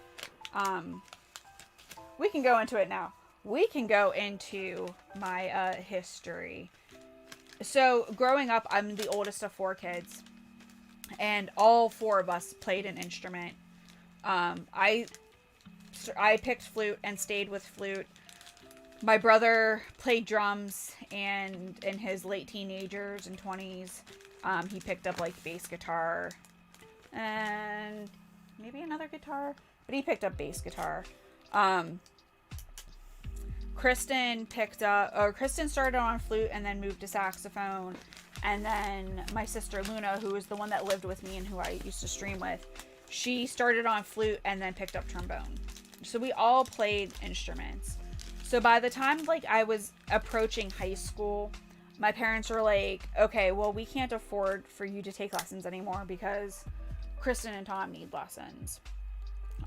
We can go into it now. We can go into my history. So, growing up, I'm the oldest of 4 kids. And all 4 of us played an instrument. I picked flute and stayed with flute. My brother played drums, and in his late teenagers and 20s, he picked up like bass guitar and maybe another guitar, but he picked up bass guitar. Kristen started on flute and then moved to saxophone. And then my sister Luna, who was the one that lived with me and who I used to stream with, she started on flute and then picked up trombone. So we all played instruments. So by the time like I was approaching high school, my parents were like, okay, well, we can't afford for you to take lessons anymore because Kristen and Tom need lessons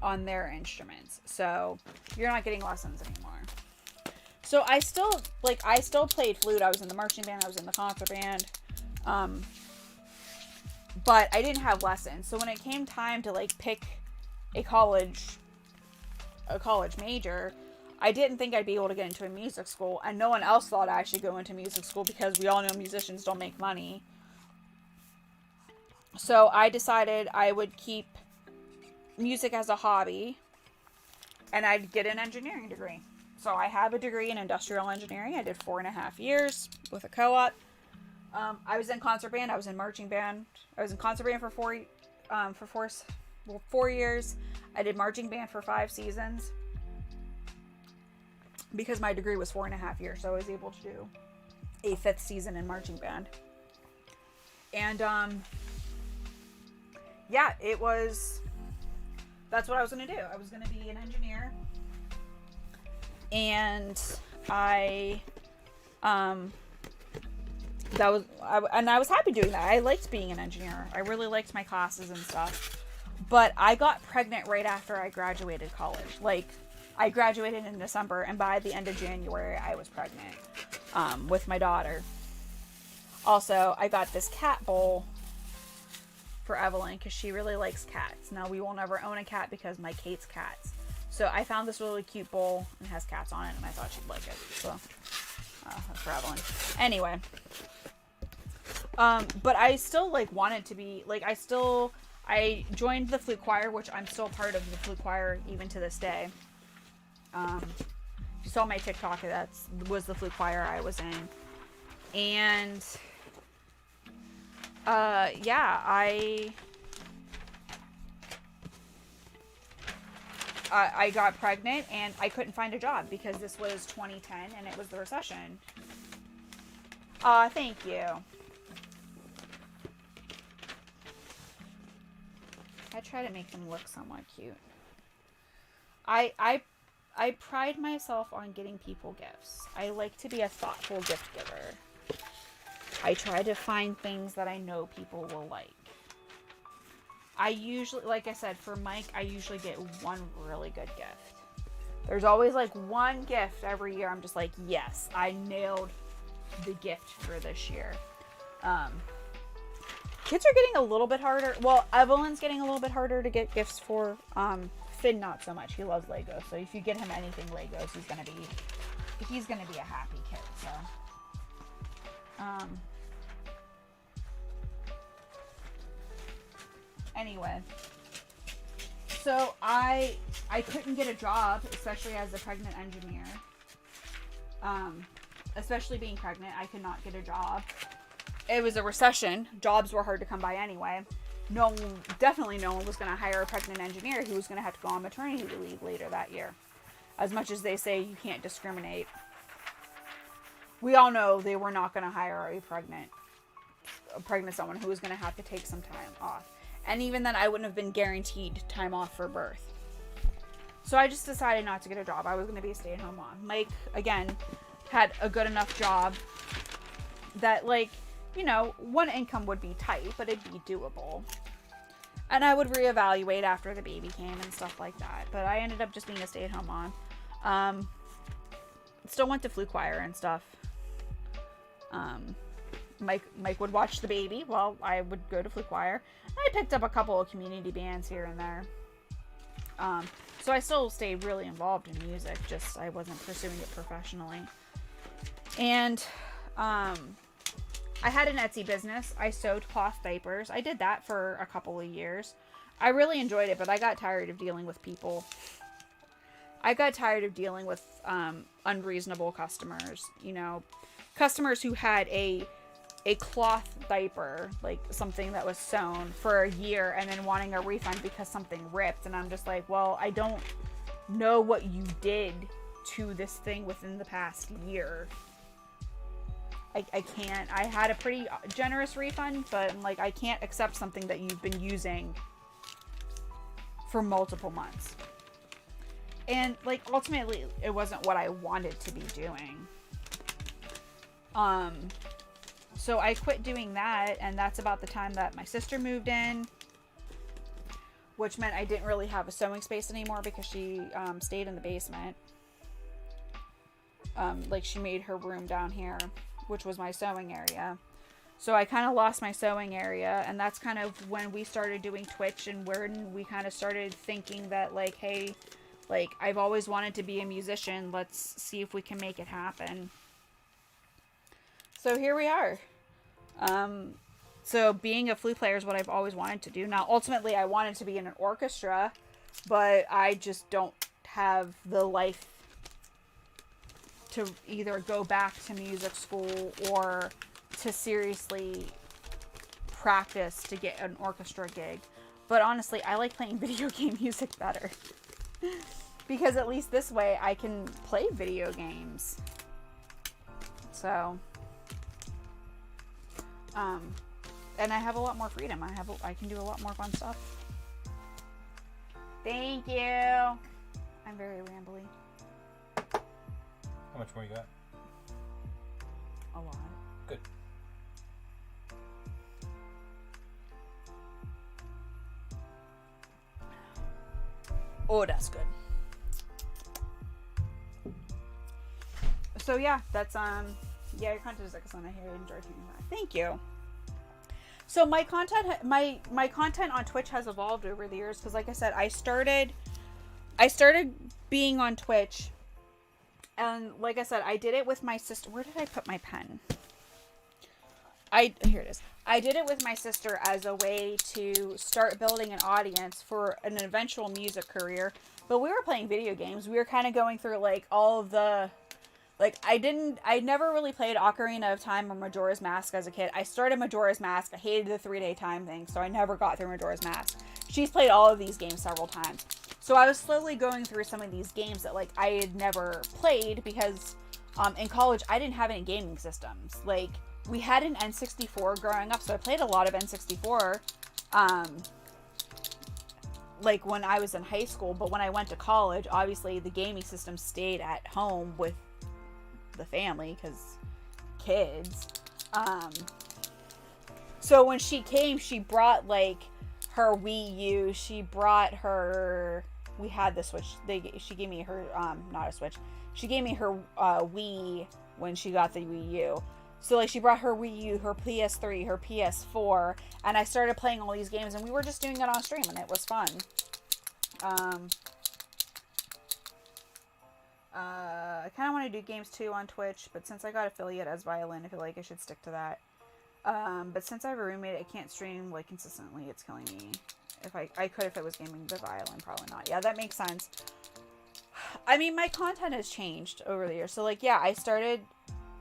on their instruments. So you're not getting lessons anymore. So I still played flute. I was in the marching band. I was in the concert band. But I didn't have lessons. So when it came time to like pick a college major, I didn't think I'd be able to get into a music school, and no one else thought I should go into music school because we all know musicians don't make money. So I decided I would keep music as a hobby, and I'd get an engineering degree. So I have a degree in industrial engineering. I did 4.5 years with a co-op. I was in concert band. I was in marching band. I was in concert band for 4 years. I did marching band for 5 seasons. Because my degree was 4.5 years, so I was able to do a 5th season in marching band. And, yeah, that's what I was going to do. I was going to be an engineer. And I was happy doing that. I liked being an engineer. I really liked my classes and stuff. But I got pregnant right after I graduated college. Like, I graduated in December, and by the end of January, I was pregnant with my daughter. Also, I got this cat bowl for Evelyn because she really likes cats. Now, we will never own a cat because my Kate's cats. So I found this really cute bowl and it has cats on it, and I thought she'd like it. So that's for Evelyn. Anyway, but I still like wanted to be like I joined the flute choir, which I'm still part of the flute choir even to this day. You saw my TikTok, that was the flute choir I was in. And, yeah, I got pregnant and I couldn't find a job because this was 2010 and it was the recession. Thank you. I try to make them look somewhat cute. I pride myself on getting people gifts. I like to be a thoughtful gift giver. I try to find things that I know people will like. I usually, like I said, for Mike, I usually get one really good gift. There's always like one gift every year. I'm just like, yes, I nailed the gift for this year. Kids are getting a little bit harder. Well, Evelyn's getting a little bit harder to get gifts for. Finn, not so much. He loves Legos. So if you get him anything Legos, he's gonna be a happy kid. So, anyway, so I couldn't get a job, especially as a pregnant engineer. Especially being pregnant, I could not get a job. It was a recession. Jobs were hard to come by anyway. Definitely no one was going to hire a pregnant engineer who was going to have to go on maternity leave later that year. As much as they say you can't discriminate, we all know they were not going to hire a pregnant someone who was going to have to take some time off. And even then, I wouldn't have been guaranteed time off for birth. So I just decided not to get a job. I was going to be a stay-at-home mom. Mike, again, had a good enough job that, like, you know, one income would be tight, but it'd be doable. And I would reevaluate after the baby came and stuff like that. But I ended up just being a stay-at-home mom. Still went to flute choir and stuff. Mike would watch the baby while I would go to flute choir. I picked up a couple of community bands here and there. So I still stayed really involved in music, just I wasn't pursuing it professionally. And I had an Etsy business. I sewed cloth diapers. I did that for a couple of years. I really enjoyed it, but I got tired of dealing with people. I got tired of dealing with unreasonable customers. You know, customers who had a cloth diaper, like something that was sewn for a year, and then wanting a refund because something ripped. And I'm just like, well, I don't know what you did to this thing within the past year. I can't. I had a pretty generous refund, but I'm like, I can't accept something that you've been using for multiple months. And, like, ultimately, it wasn't what I wanted to be doing. So I quit doing that, and that's about the time that my sister moved in, which meant I didn't really have a sewing space anymore because she stayed in the basement. Like, she made her room down here, which was my sewing area. So I kind of lost my sewing area, and that's kind of when we started doing Twitch, and when we kind of started thinking that, like, hey, like, I've always wanted to be a musician. Let's see if we can make it happen. So here we are. So being a flute player is what I've always wanted to do. Now, ultimately, I wanted to be in an orchestra, but I just don't have the life to either go back to music school or to seriously practice to get an orchestra gig. But honestly, I like playing video game music better. Because at least this way I can play video games. So, and I have a lot more freedom. I can do a lot more fun stuff. Thank you. I'm very rambly. How much more you got? A lot. Good. Oh, that's good. So yeah, that's yeah, your content is excellent. I enjoy hearing that. Thank you. So my content, my content on Twitch has evolved over the years because, like I said, I started being on Twitch, and like I said, I did it with my sister. Where did I put my pen? Here it is. I did it with my sister as a way to start building an audience for an eventual music career. But we were playing video games. We were kind of going through like all of the, like, I never really played Ocarina of Time or Majora's Mask as a kid. I started Majora's Mask. I hated the 3-day time thing, so I never got through Majora's Mask. She's played all of these games several times. So I was slowly going through some of these games that, like, I had never played because in college I didn't have any gaming systems. Like, we had an N64 growing up, so I played a lot of N64, like, when I was in high school. But when I went to college, obviously the gaming system stayed at home with the family, because kids. So when she came, she brought, like, her Wii U, she brought her, we had the Switch, she gave me her, not a Switch, she gave me her Wii when she got the Wii U. So, like, she brought her Wii U, her PS3, her PS4, and I started playing all these games, and we were just doing it on stream, and it was fun. I kind of want to do games, too, on Twitch, but since I got affiliate as violin, I feel like I should stick to that. But since I have a roommate, I can't stream, like, consistently. It's killing me. If I could if I was gaming the violin, probably not. Yeah, that makes sense. I mean, my content has changed over the years. So, like, yeah, I started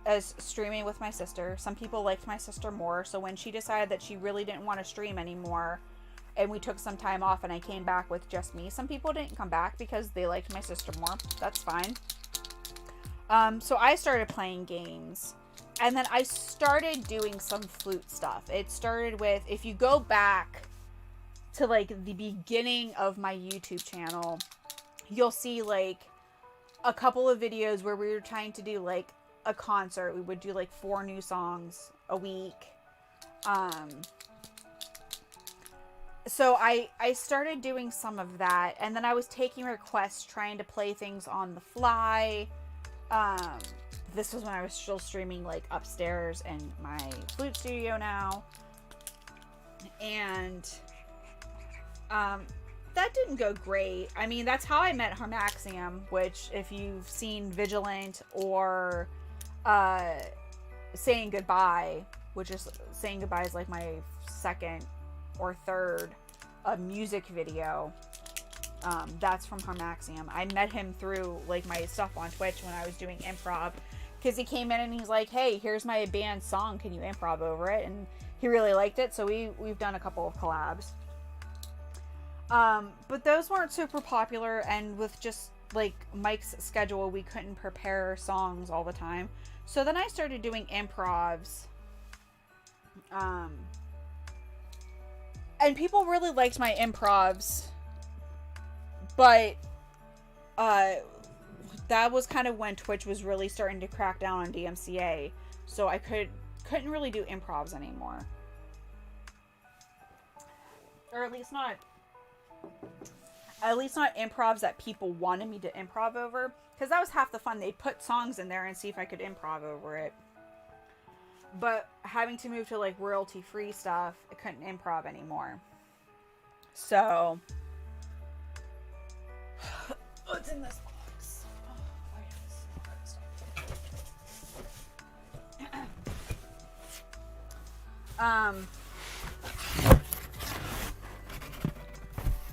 as streaming with my sister. Some people liked my sister more, so when she decided that she really didn't want to stream anymore, and we took some time off and I came back with just me, some people didn't come back because they liked my sister more. That's fine. So I started playing games, and then I started doing some flute stuff. It started with, if you go back to, like, the beginning of my YouTube channel, you'll see, like, a couple of videos where we were trying to do, like, a concert. We would do, like, 4 new songs a week. So I started doing some of that, and then I was taking requests, trying to play things on the fly. This was when I was still streaming, like, upstairs in my flute studio now. And that didn't go great. I mean, that's how I met Harmaxium, which, if you've seen Vigilant or Saying Goodbye, which is, Saying Goodbye is like my second or third music video, that's from Harmaxium. I met him through, like, my stuff on Twitch when I was doing improv, because he came in and he's like, hey, here's my band song, can you improv over it? And he really liked it, so we've done a couple of collabs. But those weren't super popular, and with just, like, Mike's schedule, we couldn't prepare songs all the time. So then I started doing improvs. And people really liked my improvs, but that was kind of when Twitch was really starting to crack down on DMCA, so I couldn't really do improvs anymore, or at least not improvs that people wanted me to improv over, because that was half the fun. They'd put songs in there and see if I could improv over it. But having to move to like royalty free stuff, I couldn't improv anymore. So what's in this box?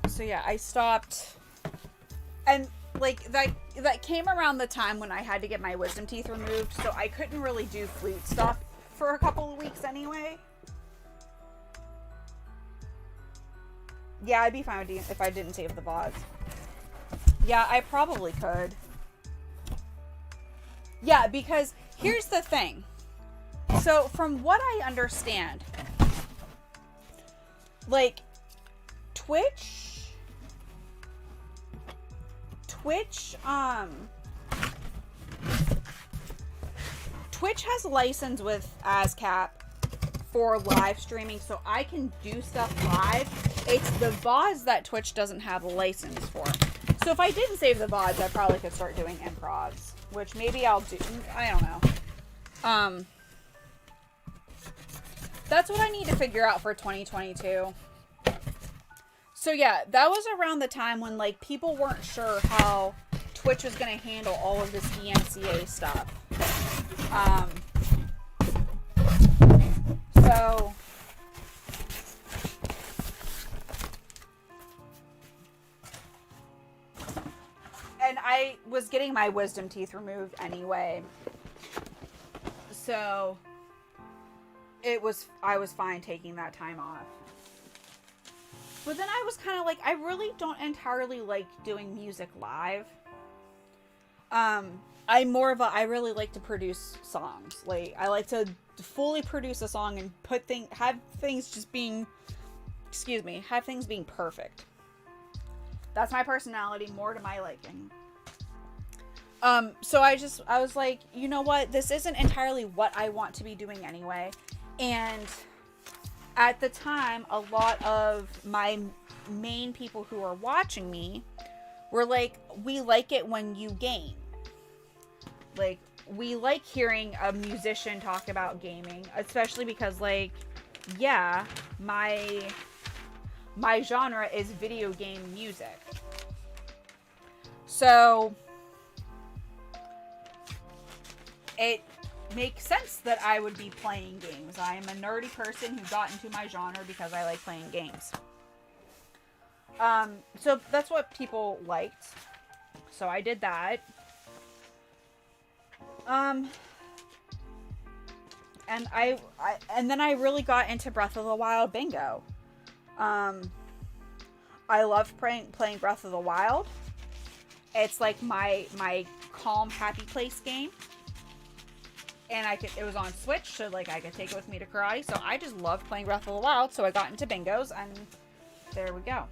So yeah, I stopped, and like that came around the time when I had to get my wisdom teeth removed, so I couldn't really do flute stuff for a couple of weeks anyway. Yeah, I'd be fine with it if I didn't save the VODs. Yeah, I probably could. Yeah, because here's the thing. So from what I understand, like Twitch has a license with ASCAP for live streaming, so I can do stuff live. It's the VODs that Twitch doesn't have a license for. So if I didn't save the VODs, I probably could start doing improvs, which maybe I'll do. I don't know. That's what I need to figure out for 2022. So yeah, that was around the time when like people weren't sure how Twitch was going to handle all of this DMCA stuff. So and I was getting my wisdom teeth removed anyway. So I was fine taking that time off. But then I was kind of like, I really don't entirely like doing music live. I really like to produce songs. Like, I like to fully produce a song and have things being perfect. That's my personality, more to my liking. So I was like, you know what? This isn't entirely what I want to be doing anyway. And at the time, a lot of my main people who are watching me were like, we like it when you game. Like, we like hearing a musician talk about gaming, especially because, like, yeah, my genre is video game music. So it makes sense that I would be playing games. I am a nerdy person who got into my genre because I like playing games. So that's what people liked. So I did that. And then I really got into Breath of the Wild bingo. I love playing Breath of the Wild. It's like my calm, happy place game. And it was on Switch, so like I could take it with me to karate. So I just loved playing Breath of the Wild, so I got into bingos, and there we go.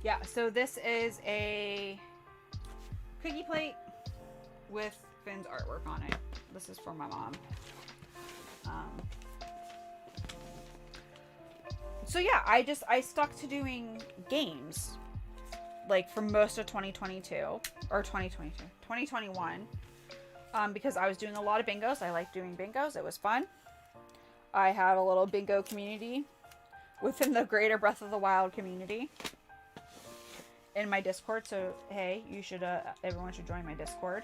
Yeah, so this is a cookie plate with Finn's artwork on it. This is for my mom. So yeah, I stuck to doing games like for most of 2021, because I was doing a lot of bingos. I like doing bingos. It was fun. I have a little bingo community within the greater Breath of the Wild community in my Discord. So hey, you should everyone should join my Discord.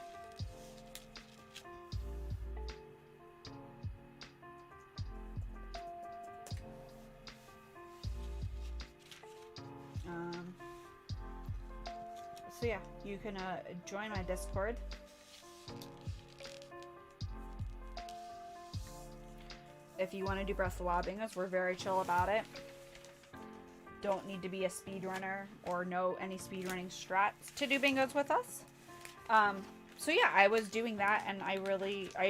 So yeah, you can join my Discord. If you want to do Breath of the Wild bingos, we're very chill about it. Don't need to be a speedrunner or know any speedrunning strats to do bingos with us. So yeah, I was doing that, and I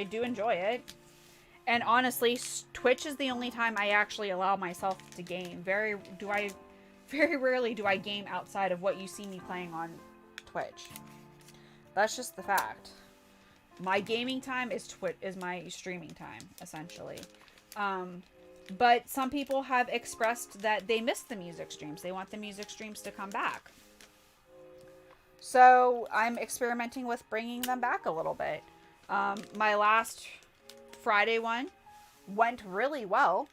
do enjoy it. And honestly, Twitch is the only time I actually allow myself to game. Very rarely do I game outside of what you see me playing on Twitch. That's just the fact. My gaming time is my streaming time, essentially. But some people have expressed that they miss the music streams. They want the music streams to come back. So I'm experimenting with bringing them back a little bit. My last Friday one went really well.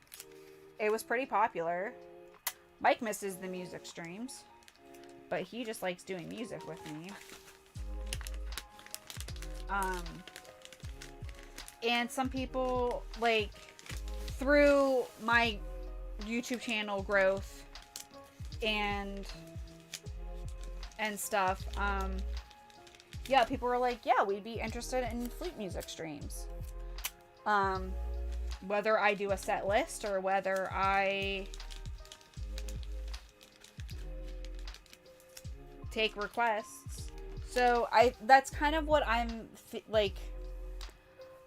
It was pretty popular. Mike misses the music streams, but he just likes doing music with me. And some people, like, through my YouTube channel growth and stuff, yeah, people were like, yeah, we'd be interested in flute music streams. Whether I do a set list or whether I take requests. So that's kind of what I'm like,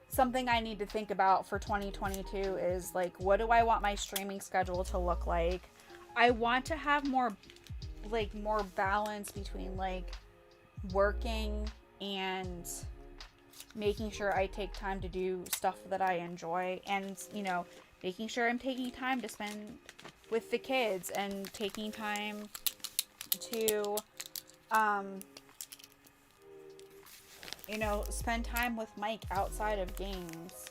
something I need to think about for 2022 is like, what do I want my streaming schedule to look like? I want to have more balance between like working and making sure I take time to do stuff that I enjoy, and making sure I'm taking time to spend with the kids and taking time to spend time with Mike outside of games.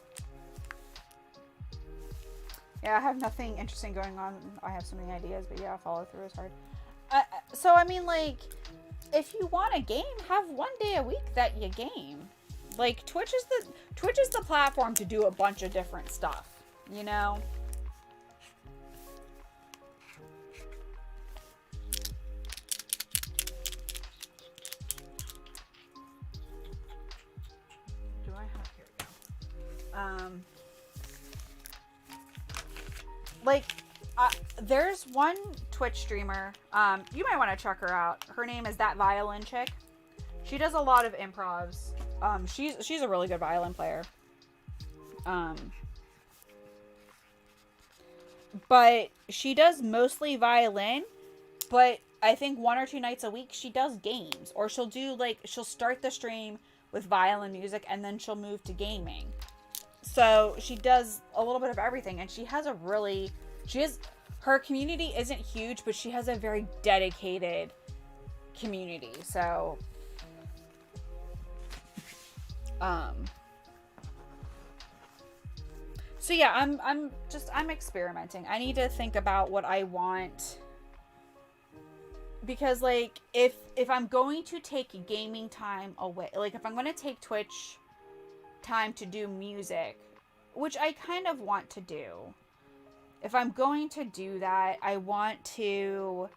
Yeah, I have nothing interesting going on. I have so many ideas, but yeah, follow through is hard. So I mean, like, if you want a game, have one day a week that you game. Like, Twitch is the platform to do a bunch of different stuff, you know? Do I have, here we go. Like, there's one Twitch streamer, you might want to check her out. Her name is That Violin Chick. She does a lot of improvs. She's a really good violin player. But she does mostly violin, but I think 1 or 2 nights a week she does games, or she'll start the stream with violin music and then she'll move to gaming. So she does a little bit of everything, and her community isn't huge, but she has a very dedicated community. So yeah, I'm experimenting. I need to think about what I want, because like if I'm going to take gaming time away, like if I'm going to take Twitch time to do music, which I kind of want to do, if I'm going to do that, I want to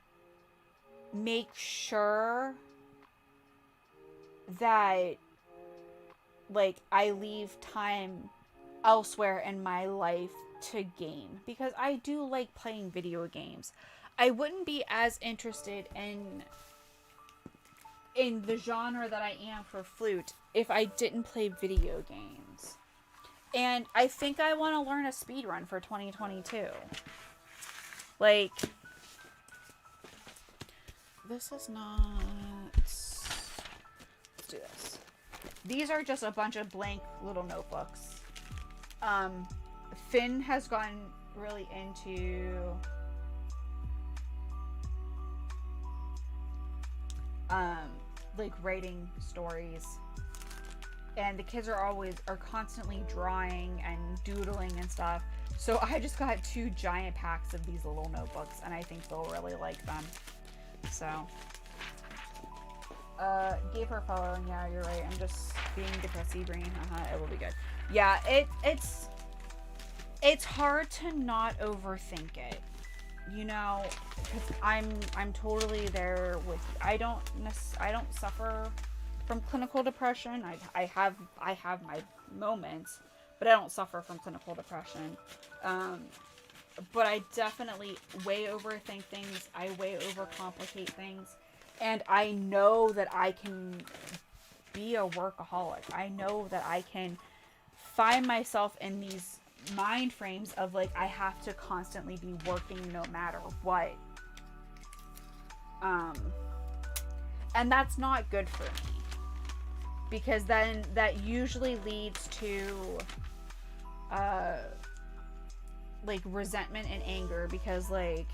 make sure that like I leave time elsewhere in my life to game, because I do like playing video games. I wouldn't be as interested in the genre that I am for flute if I didn't play video games. And I think I want to learn a speedrun for 2022. Like, this is not... Let's do this. These are just a bunch of blank little notebooks. Finn has gone really into like writing stories, and the kids are constantly drawing and doodling and stuff. So I just got 2 giant packs of these little notebooks, and I think they'll really like them. So gave her a follow, and yeah, you're right, I'm just being depressy brain. It will be good. Yeah, it's hard to not overthink it, you know, because I'm totally there with you. I don't suffer from clinical depression. I have my moments, but I don't suffer from clinical depression. But I definitely way overthink things. I way overcomplicate things, and I know that I can be a workaholic. I know that I can find myself in these mind frames of like I have to constantly be working no matter what. And that's not good for me, because then that usually leads to like resentment and anger, because like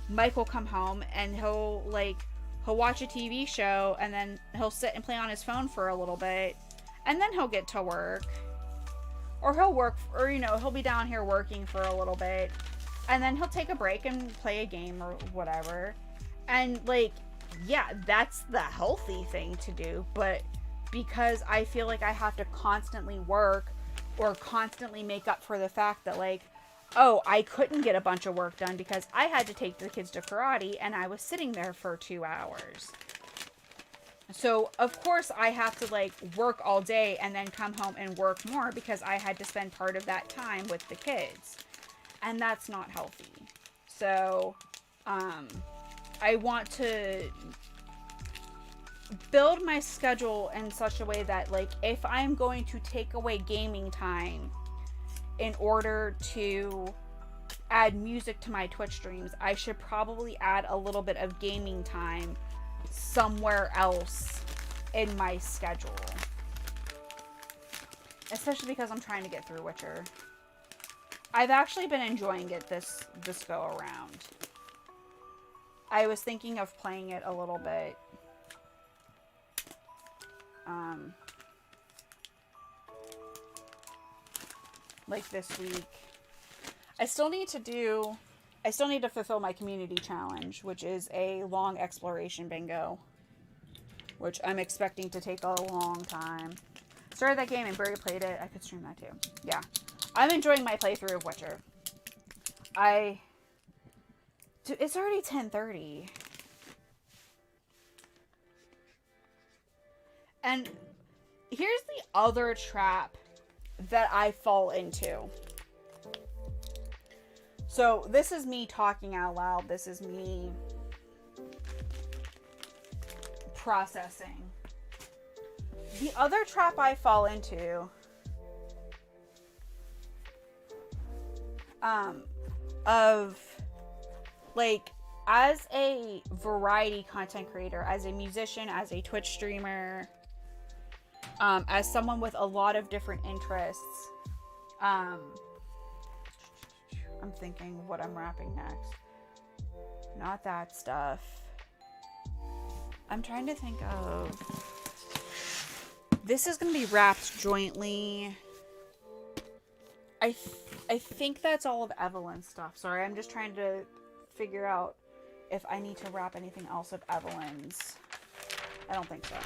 Mike will come home and he'll watch a TV show and then he'll sit and play on his phone for a little bit, and then he'll get to work, or he'll work, or he'll be down here working for a little bit, and then he'll take a break and play a game or whatever. And like, yeah, that's the healthy thing to do, but because I feel like I have to constantly work or constantly make up for the fact that like, oh, I couldn't get a bunch of work done because I had to take the kids to karate and I was sitting there for 2 hours. So, of course, I have to like work all day and then come home and work more because I had to spend part of that time with the kids. And that's not healthy. So, I want to build my schedule in such a way that like if I'm going to take away gaming time in order to add music to my Twitch streams, I should probably add a little bit of gaming time somewhere else in my schedule. Especially because I'm trying to get through Witcher. I've actually been enjoying it this go around. I was thinking of playing it a little bit. Like this week. I still need to fulfill my community challenge, which is a long exploration bingo, which I'm expecting to take a long time. Started that game and Barry played it. I could stream that too. Yeah. I'm enjoying my playthrough of Witcher. Dude, it's already 10:30. And here's the other trap that I fall into. So this is me talking out loud. This is me processing. The other trap I fall into of like as a variety content creator, as a musician, as a Twitch streamer, as someone with a lot of different interests, I'm thinking what I'm rapping next. Not that stuff. I'm trying to think of... This is going to be wrapped jointly. I think that's all of Evelyn's stuff. Sorry, I'm just trying to figure out if I need to wrap anything else of Evelyn's. I don't think so.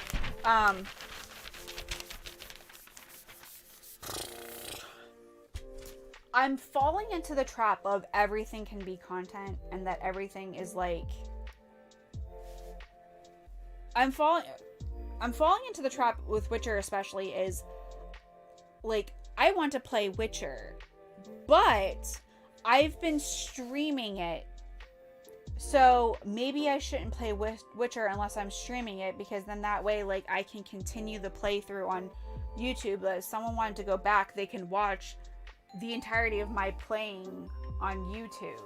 I'm falling into the trap of everything can be content and that everything is like... I'm falling into the trap with Witcher especially is like, I want to play Witcher, but I've been streaming it. So maybe I shouldn't play Witcher unless I'm streaming it, because then that way like I can continue the playthrough on YouTube. But if someone wanted to go back, they can watch the entirety of my playing on YouTube.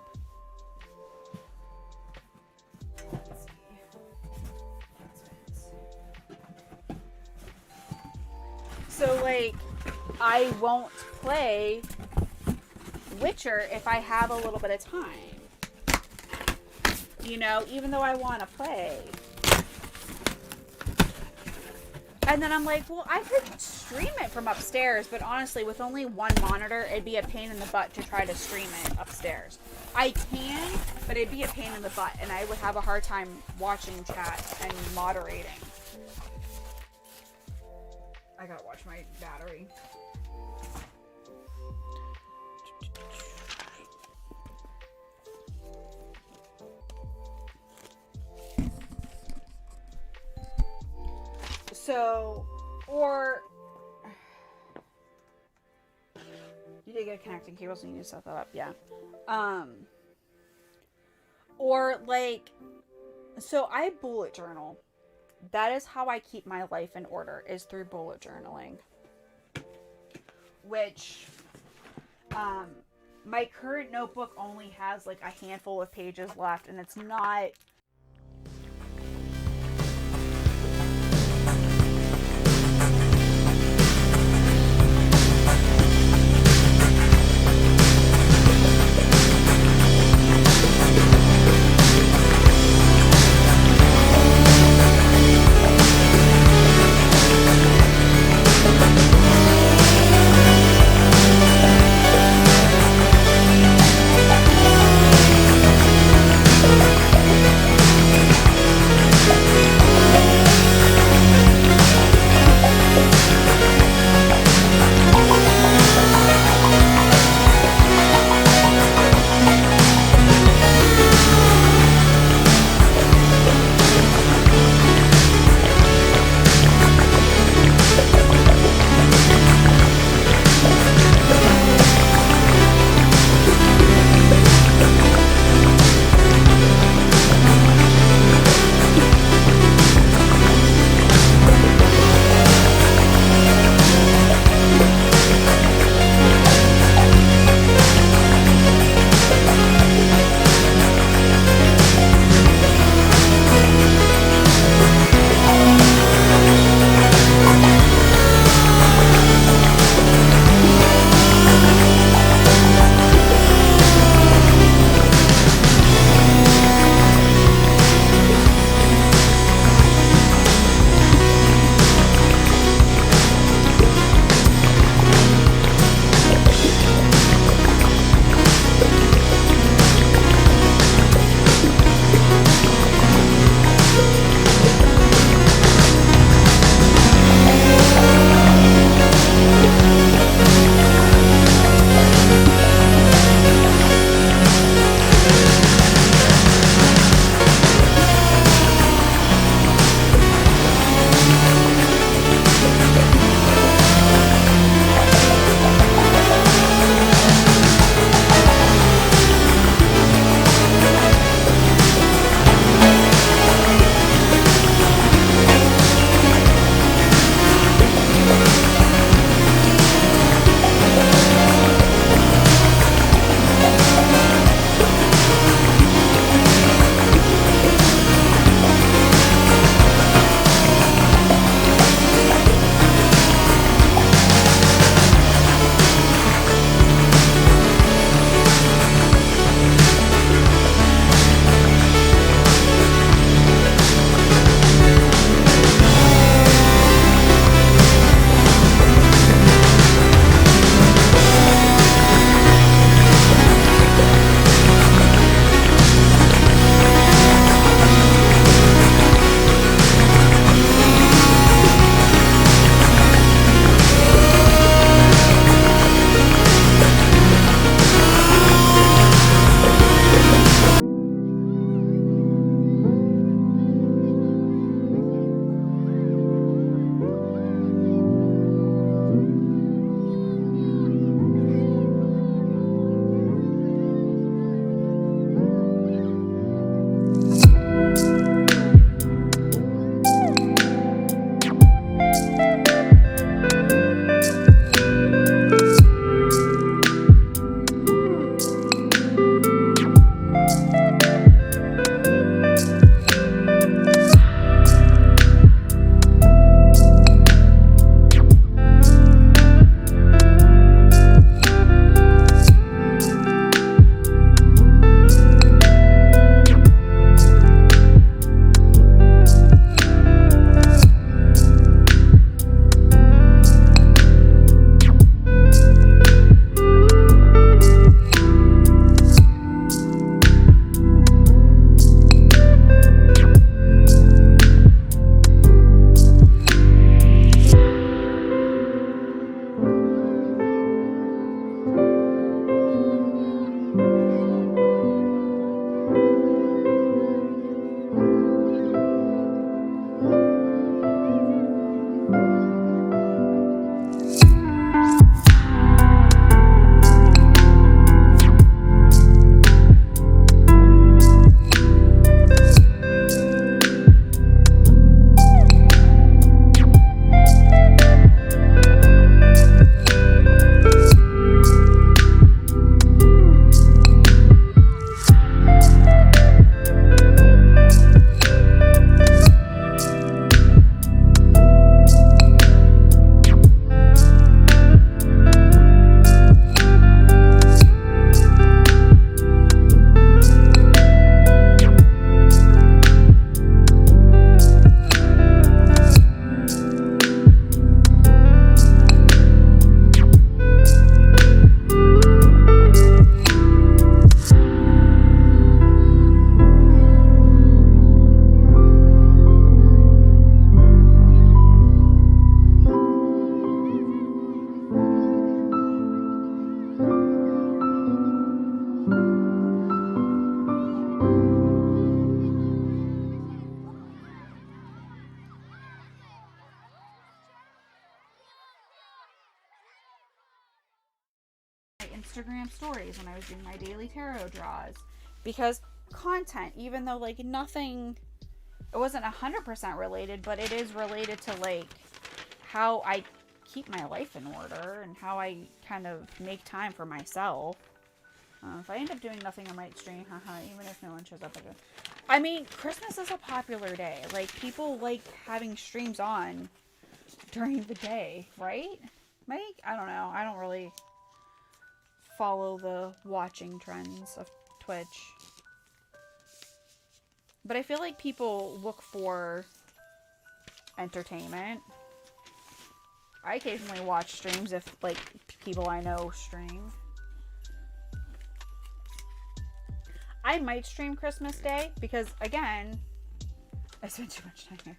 Let's see. So like, I won't play Witcher if I have a little bit of time. You know, even though I want to play. And then I'm like, well, I could stream it from upstairs, but honestly, with only one monitor, it'd be a pain in the butt to try to stream it upstairs. I can, but it'd be a pain in the butt, and I would have a hard time watching chat and moderating. I gotta watch my battery. So, or you did get connecting cables, so you need to set that up, yeah. Or like, so I bullet journal. That is how I keep my life in order, is through bullet journaling. Which Um, my current notebook only has like a handful of pages left, and it's not. Instagram stories when I was doing my daily tarot draws. Because content, even though like nothing, it wasn't 100% related, but it is related to like how I keep my life in order and how I kind of make time for myself. If I end up doing nothing, I might stream, even if no one shows up. I mean, Christmas is a popular day. Like, people like having streams on during the day, right? Mike? I don't know. I don't really follow the watching trends of Twitch. But I feel like people look for entertainment. I occasionally watch streams if, like, people I know stream. I might stream Christmas Day because, again, I spent too much time here.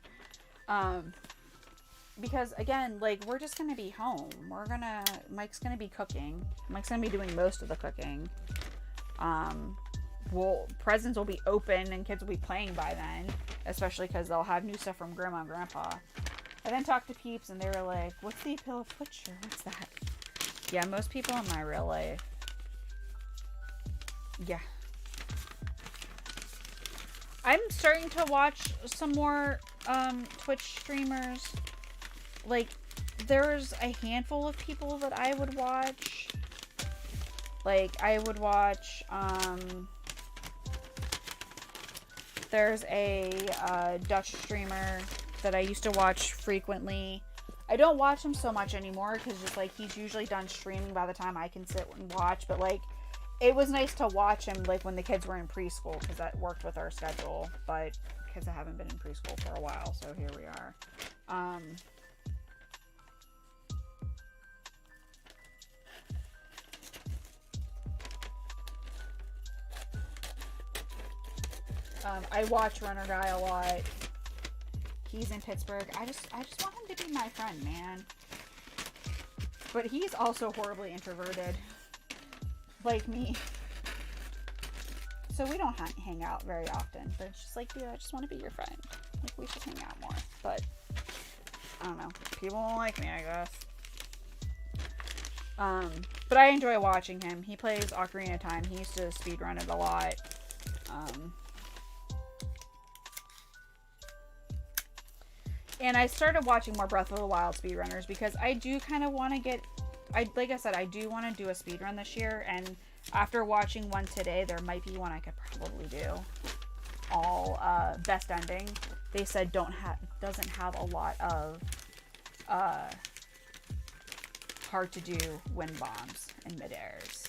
Because, again, like, we're just gonna be home. Mike's gonna be cooking. Mike's gonna be doing most of the cooking. Presents will be open and kids will be playing by then, especially because they'll have new stuff from Grandma and Grandpa. I then talked to peeps and they were like, what's the appeal of Twitch? Or what's that? Yeah, most people in my real life. Yeah. I'm starting to watch some more Twitch streamers. Like, there's a handful of people that I would watch. Like, I would watch, there's a Dutch streamer that I used to watch frequently. I don't watch him so much anymore because just, like, he's usually done streaming by the time I can sit and watch. But, like, it was nice to watch him, like, when the kids were in preschool because that worked with our schedule. But kids haven't been in preschool for a while, so here we are. I watch Runner Guy a lot. He's in Pittsburgh. I just want him to be my friend, man. But he's also horribly introverted. Like me. So we don't hang out very often. But it's just like, dude, I just want to be your friend. Like, we should hang out more. But, I don't know. People don't like me, I guess. But I enjoy watching him. He plays Ocarina of Time. He used to speedrun it a lot. And I started watching more Breath of the Wild speedrunners because I do kind of want to get... like I said, I do want to do a speedrun this year. And after watching one today, there might be one I could probably do. All best ending. They said doesn't have a lot of hard to do wind bombs in mid-airs.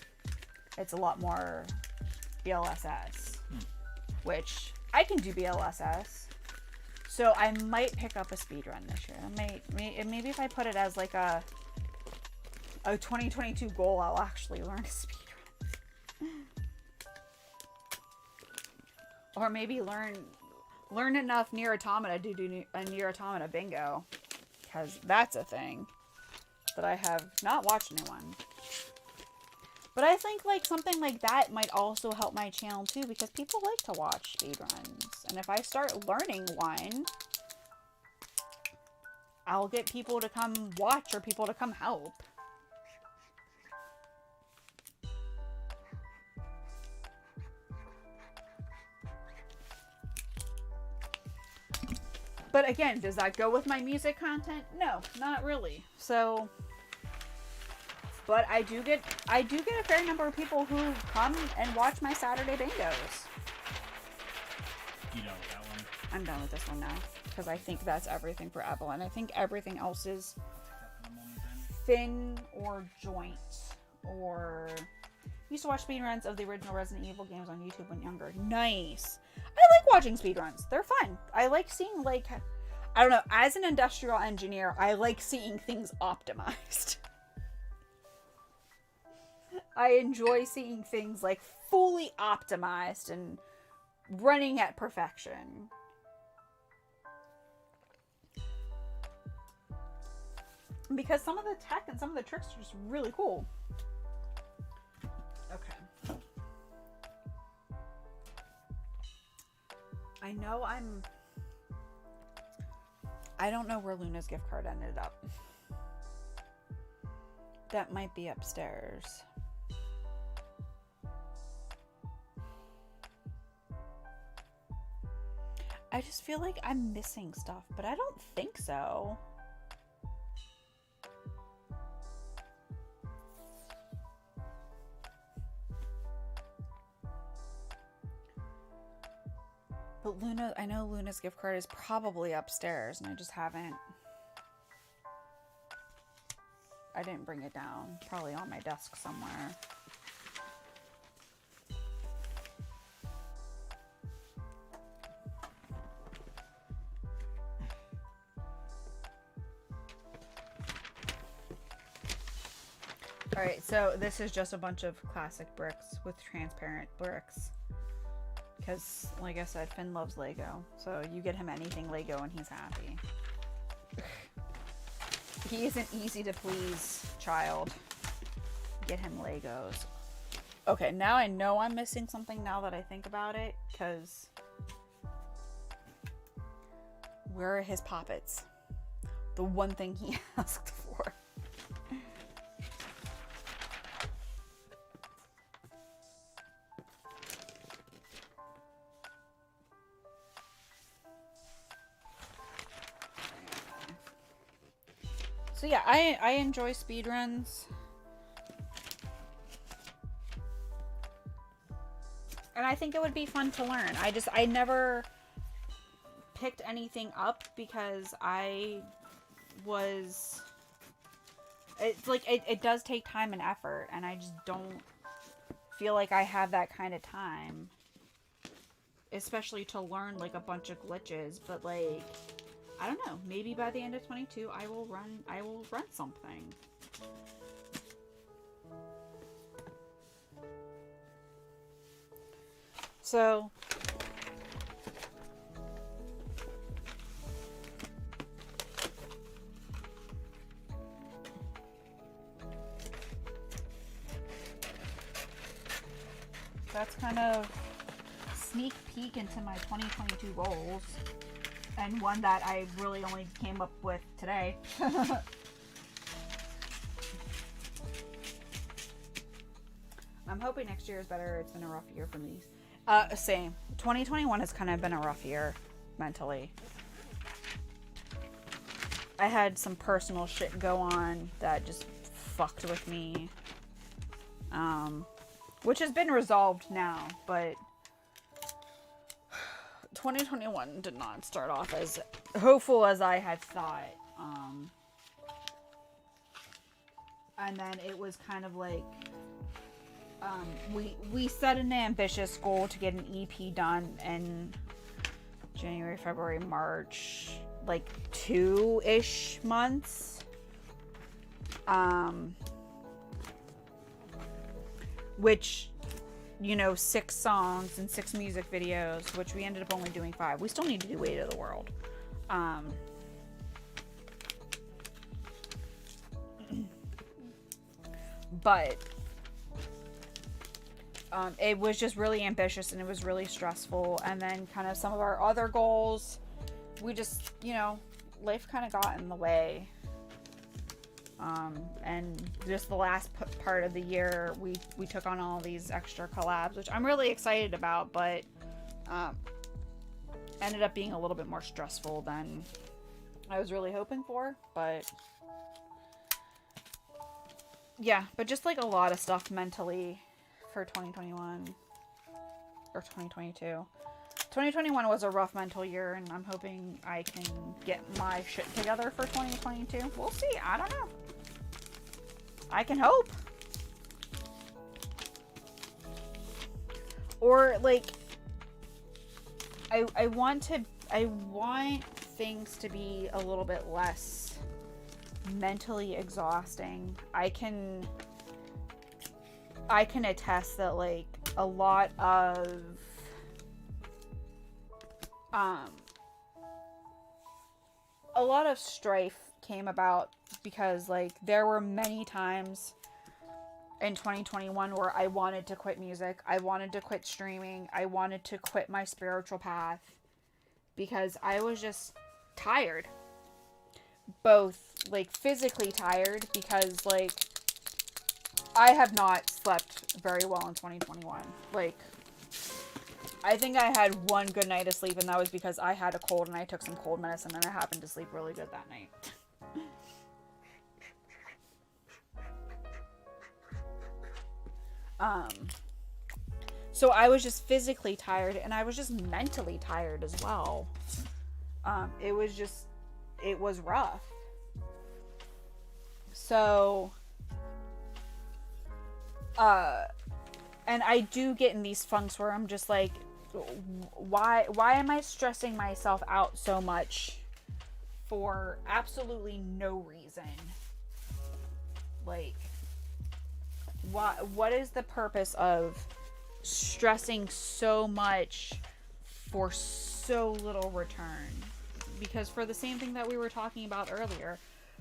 It's a lot more BLSS. Which I can do BLSS. So I might pick up a speedrun this year. Maybe if I put it as like a 2022 goal, I'll actually learn a speedrun. Or maybe learn enough Nier Automata to do a Nier Automata bingo. Because that's a thing that I have not watched a new one. But I think like something like that might also help my channel too, because people like to watch speedruns. And if I start learning one, I'll get people to come watch or people to come help. But again, does that go with my music content? No, not really. So... But I do get a fair number of people who come and watch my Saturday bingos. You done with that one? I'm done with this one now. Because I think that's everything for Evelyn. I think everything else is Finn or Joint. Or... I used to watch speedruns of the original Resident Evil games on YouTube when younger. Nice! I like watching speedruns. They're fun. I like seeing, like... I don't know. As an industrial engineer, I like seeing things optimized. I enjoy seeing things like fully optimized and running at perfection. Because some of the tech and some of the tricks are just really cool. Okay. I know I don't know where Luna's gift card ended up. That might be upstairs. I just feel like I'm missing stuff, but I don't think so. But Luna, I know Luna's gift card is probably upstairs, and I just haven't. I didn't bring it down. Probably on my desk somewhere. Alright, so this is just a bunch of classic bricks with transparent bricks. Because, like I said, Finn loves Lego. So you get him anything Lego and he's happy. He is an easy to please child. Get him Legos. Okay, now I know I'm missing something now that I think about it. Because where are his poppets? The one thing he asked for. So yeah, I enjoy speedruns. And I think it would be fun to learn. I never picked anything up because it's like, it does take time and effort, and I just don't feel like I have that kind of time. Especially to learn like a bunch of glitches, but like, I don't know. Maybe by the end of 22, I will run something. So that's kind of sneak peek into my 2022 goals. And one that I really only came up with today. I'm hoping next year is better. It's been a rough year for me. Same. 2021 has kind of been a rough year mentally. I had some personal shit go on that just fucked with me. Which has been resolved now, but 2021 did not start off as hopeful as I had thought. And then it was kind of like, we set an ambitious goal to get an EP done in January, February, March, like 2-ish months. Which, you know, 6 songs and 6 music videos, which we ended up only doing 5. We still need to do Weight of the World. But it was just really ambitious and it was really stressful. And then kind of some of our other goals, we just, you know, life kind of got in the way. And just the last part of the year, we took on all these extra collabs, which I'm really excited about, but ended up being a little bit more stressful than I was really hoping for. But yeah, but just like a lot of stuff mentally for 2021 or 2022. 2021 was a rough mental year, and I'm hoping I can get my shit together for 2022. We'll see. I don't know. I can hope. Or like, I want things to be a little bit less mentally exhausting. I can attest that like a lot of strife came about because like there were many times in 2021 where I wanted to quit music, I wanted to quit streaming, I wanted to quit my spiritual path because I was just tired. Both like physically tired because like I have not slept very well in 2021. Like I think I had one good night of sleep, and that was because I had a cold and I took some cold medicine, and I happened to sleep really good that night. So I was just physically tired, and I was just mentally tired as well. It was rough. So, and I do get in these funks where I'm just like, why am I stressing myself out so much for absolutely no reason? Like, what is the purpose of stressing so much for so little return? Because for the same thing that we were talking about earlier,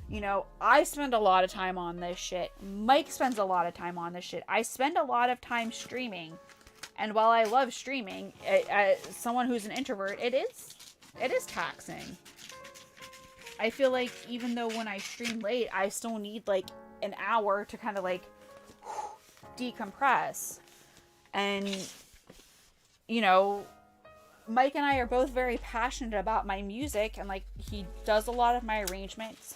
you know, I spend a lot of time on this shit. Mike spends a lot of time on this shit. I spend a lot of time streaming. And while I love streaming, as someone who's an introvert, it is taxing. I feel like even though when I stream late, I still need like an hour to kind of like decompress. And, you know, Mike and I are both very passionate about my music, and like he does a lot of my arrangements.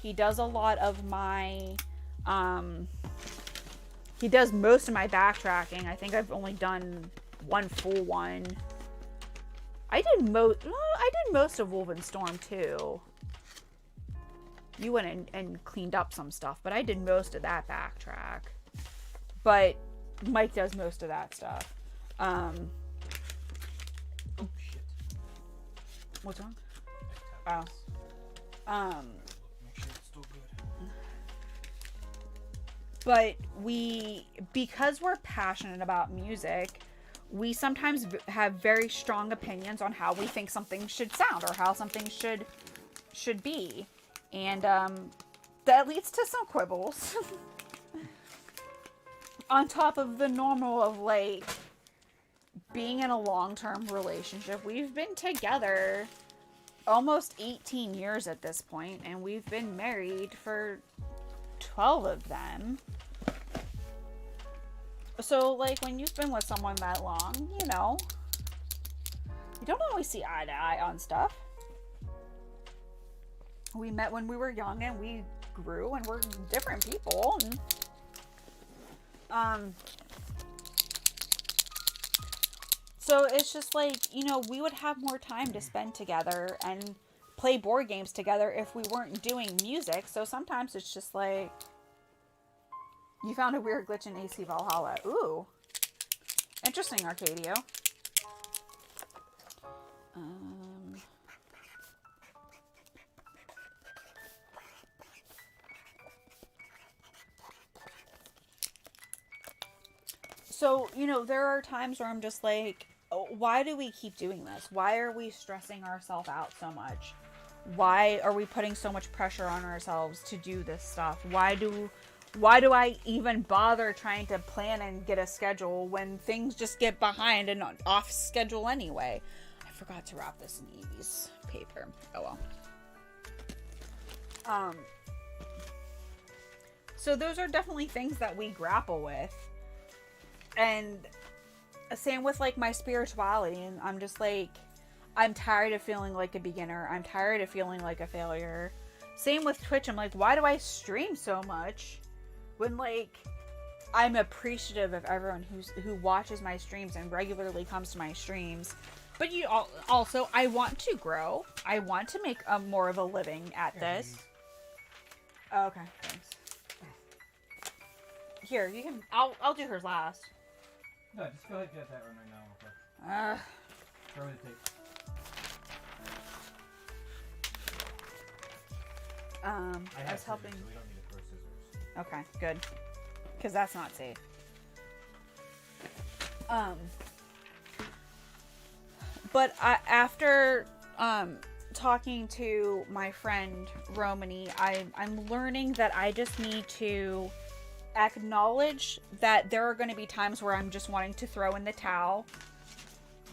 He does a lot of my, he does most of my backtracking. I think I've only done one full one. I did most of Woven Storm too. You went and cleaned up some stuff, but I did most of that backtrack. But Mike does most of that stuff. Oh shit. What's wrong? Oh. Make sure it's still good. But because we're passionate about music, we sometimes have very strong opinions on how we think something should sound or how something should be. And that leads to some quibbles. On top of the normal of like being in a long-term relationship. We've been together almost 18 years at this point, and we've been married for 12 of them. So like when you've been with someone that long, you know, you don't always see eye to eye on stuff. We met when we were young, and we grew, and we're different people, and so it's just like, you know, we would have more time to spend together and play board games together if we weren't doing music. So sometimes it's just like, you found a weird glitch in AC Valhalla. Ooh, interesting, Arcadio. So, you know, there are times where I'm just like, oh, why do we keep doing this? Why are we stressing ourselves out so much? Why are we putting so much pressure on ourselves to do this stuff? Why do I even bother trying to plan and get a schedule when things just get behind and off schedule anyway? I forgot to wrap this in Evie's paper. Oh well. So those are definitely things that we grapple with. And same with like my spirituality, and I'm just like, I'm tired of feeling like a beginner. I'm tired of feeling like a failure. Same with Twitch. I'm like, why do I stream so much when like I'm appreciative of everyone who watches my streams and regularly comes to my streams. But you also, I want to grow. I want to make more of a living at this. Oh, okay, thanks. Here, you can. I'll do hers last. No, just go ahead and get that right now. Throw the tape. I was helping. So we don't need to throw scissors. Okay, good. Because that's not safe. But after talking to my friend Romany, I'm learning that I just need to acknowledge that there are going to be times where I'm just wanting to throw in the towel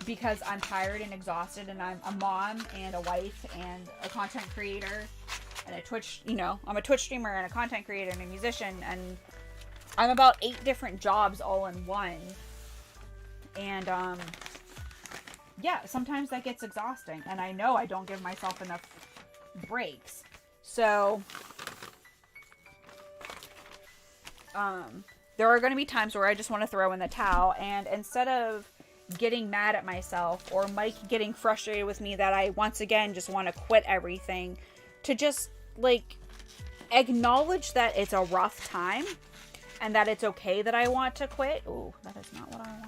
because I'm tired and exhausted, and I'm a mom and a wife and a content creator and a Twitch, you know, I'm a Twitch streamer and a content creator and a musician, and I'm about 8 different jobs all in one. And yeah, sometimes that gets exhausting, and I know I don't give myself enough breaks. So, there are going to be times where I just want to throw in the towel, and instead of getting mad at myself or Mike getting frustrated with me that I once again just want to quit everything, to just like acknowledge that it's a rough time and that it's okay that I want to quit. Oh, that is not what I wanted.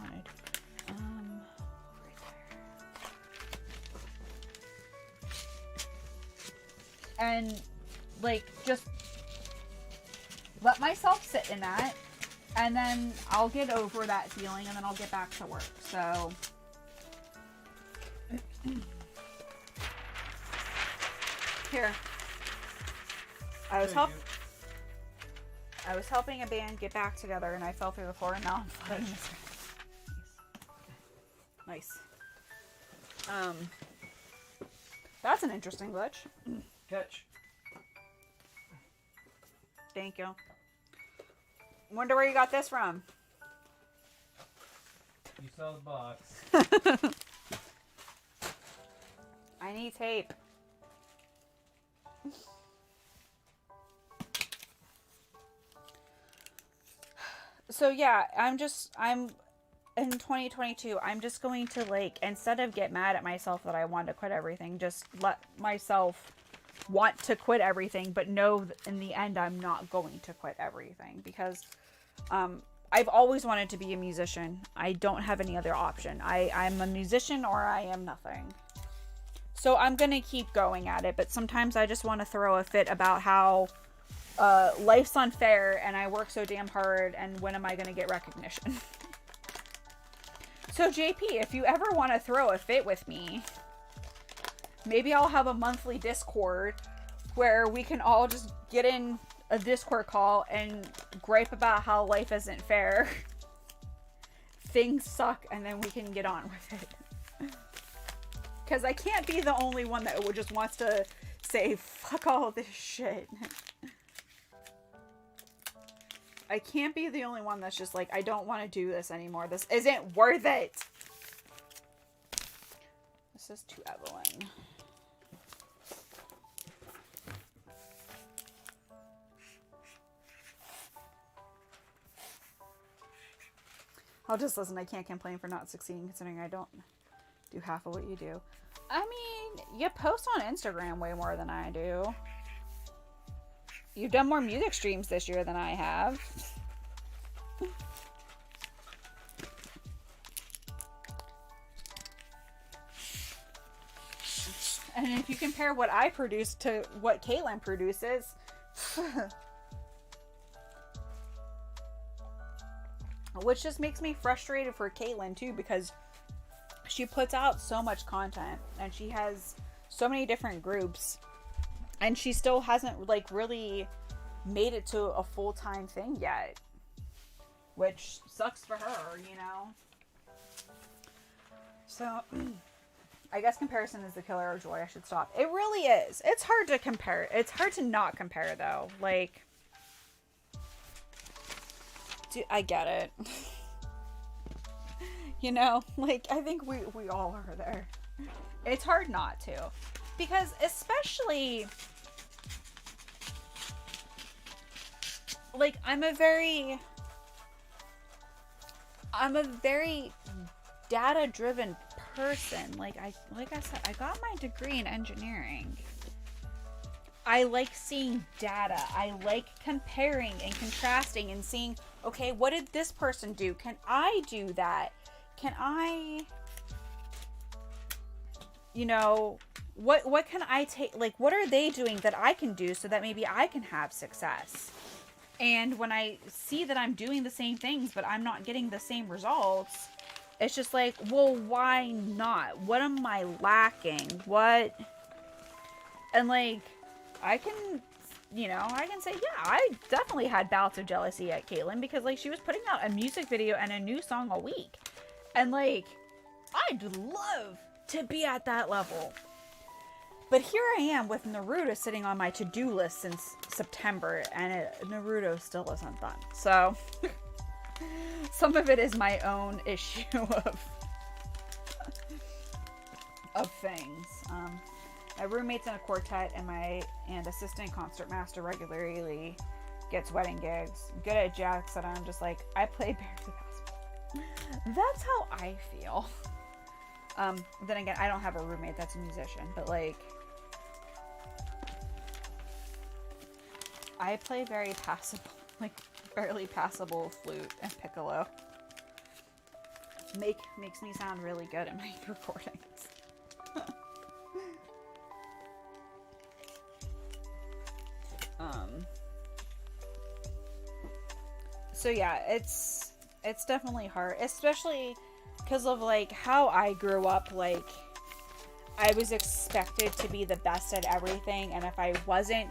And like just let myself sit in that, and then I'll get over that feeling, and then I'll get back to work. So here, I was helping a band get back together, and I fell through the floor, and now I'm flying this way. Nice. That's an interesting glitch. Catch. Thank you. Wonder where you got this from. You saw the box. I need tape. So yeah, I'm in 2022, I'm just going to like, instead of get mad at myself that I want to quit everything, just let myself want to quit everything, but know that in the end I'm not going to quit everything, because I've always wanted to be a musician. I don't have any other option. I'm a musician or I am nothing. So I'm gonna keep going at it, but sometimes I just want to throw a fit about how life's unfair and I work so damn hard, and when am I gonna get recognition? So JP, if you ever want to throw a fit with me, maybe I'll have a monthly Discord where we can all just get in a Discord call and gripe about how life isn't fair. Things suck, and then we can get on with it. Because I can't be the only one that just wants to say, fuck all this shit. I can't be the only one that's just like, I don't want to do this anymore. This isn't worth it. This is to Evelyn. I'll just listen. I can't complain for not succeeding, considering I don't do half of what you do. I mean, you post on Instagram way more than I do. You've done more music streams this year than I have. And if you compare what I produce to what Caitlin produces, which just makes me frustrated for Caitlin too, because she puts out so much content and she has so many different groups, and she still hasn't like really made it to a full-time thing yet, which sucks for her, you know. So I guess comparison is the killer of joy. I should stop. It really is. It's hard to compare. It's hard to not compare though. Like, dude, I get it. You know, like, I think we all are there. It's hard not to. Because especially, like, I'm a very data-driven person. Like I said, I got my degree in engineering. I like seeing data. I like comparing and contrasting and seeing, okay, what did this person do? Can I do that? Can I, you know, what can I take, like, what are they doing that I can do so that maybe I can have success? And when I see that I'm doing the same things, but I'm not getting the same results, it's just like, well, why not? What am I lacking? What? And like, I can, you know, I can say, yeah, I definitely had bouts of jealousy at Caitlin, because like she was putting out a music video and a new song a week. And like, I'd love to be at that level. But here I am with Naruto sitting on my to-do list since September, and Naruto still isn't done. So some of it is my own issue of of things. My roommate's in a quartet, and assistant concertmaster regularly gets wedding gigs. Good at jazz, and I'm just like, I play barefoot basketball. That's how I feel. Then again, I don't have a roommate that's a musician, but like, I play very passable, like barely passable flute and piccolo. Makes me sound really good in my recordings. So yeah, it's definitely hard, especially because of like how I grew up. Like, I was expected to be the best at everything, and if I wasn't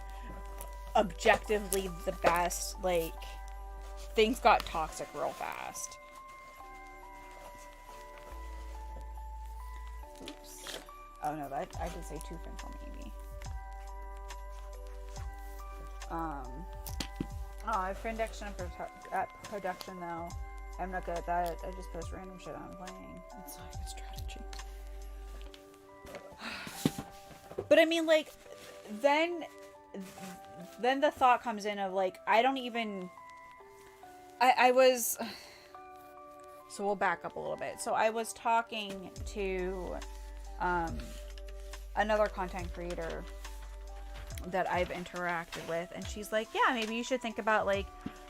objectively the best, like, things got toxic real fast. Oops. Oh no, that I did say 2 things from Amy. Production though. I'm not good at that. I just post random shit I'm playing. It's not a good strategy. But I mean, like, then the thought comes in of like, I don't even. I was. So we'll back up a little bit. So I was talking to another content creator that I've interacted with, and she's like, yeah, maybe you should think about like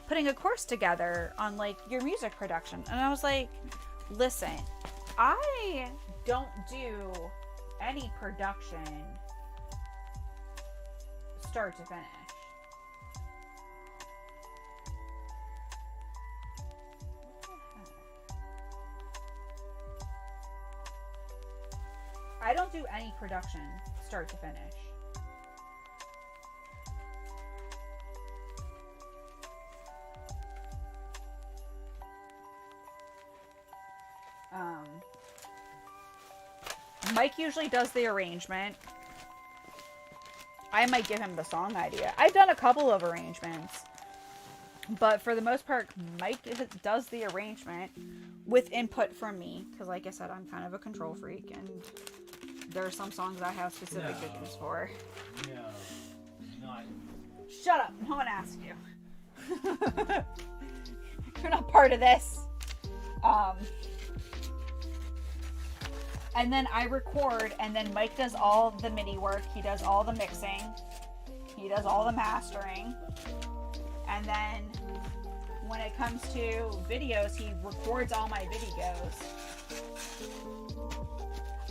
putting a course together on like your music production. And I was like, listen, I don't do any production start to finish. I don't do any production start to finish. Mike usually does the arrangement. I might give him the song idea. I've done a couple of arrangements, but for the most part, Mike does the arrangement with input from me, because like I said, I'm kind of a control freak, and there are some songs I have specific visions for. No, not. Shut up! No one asked you. You're not part of this. And then I record, and then Mike does all the MIDI work. He does all the mixing. He does all the mastering. And then when it comes to videos, he records all my videos.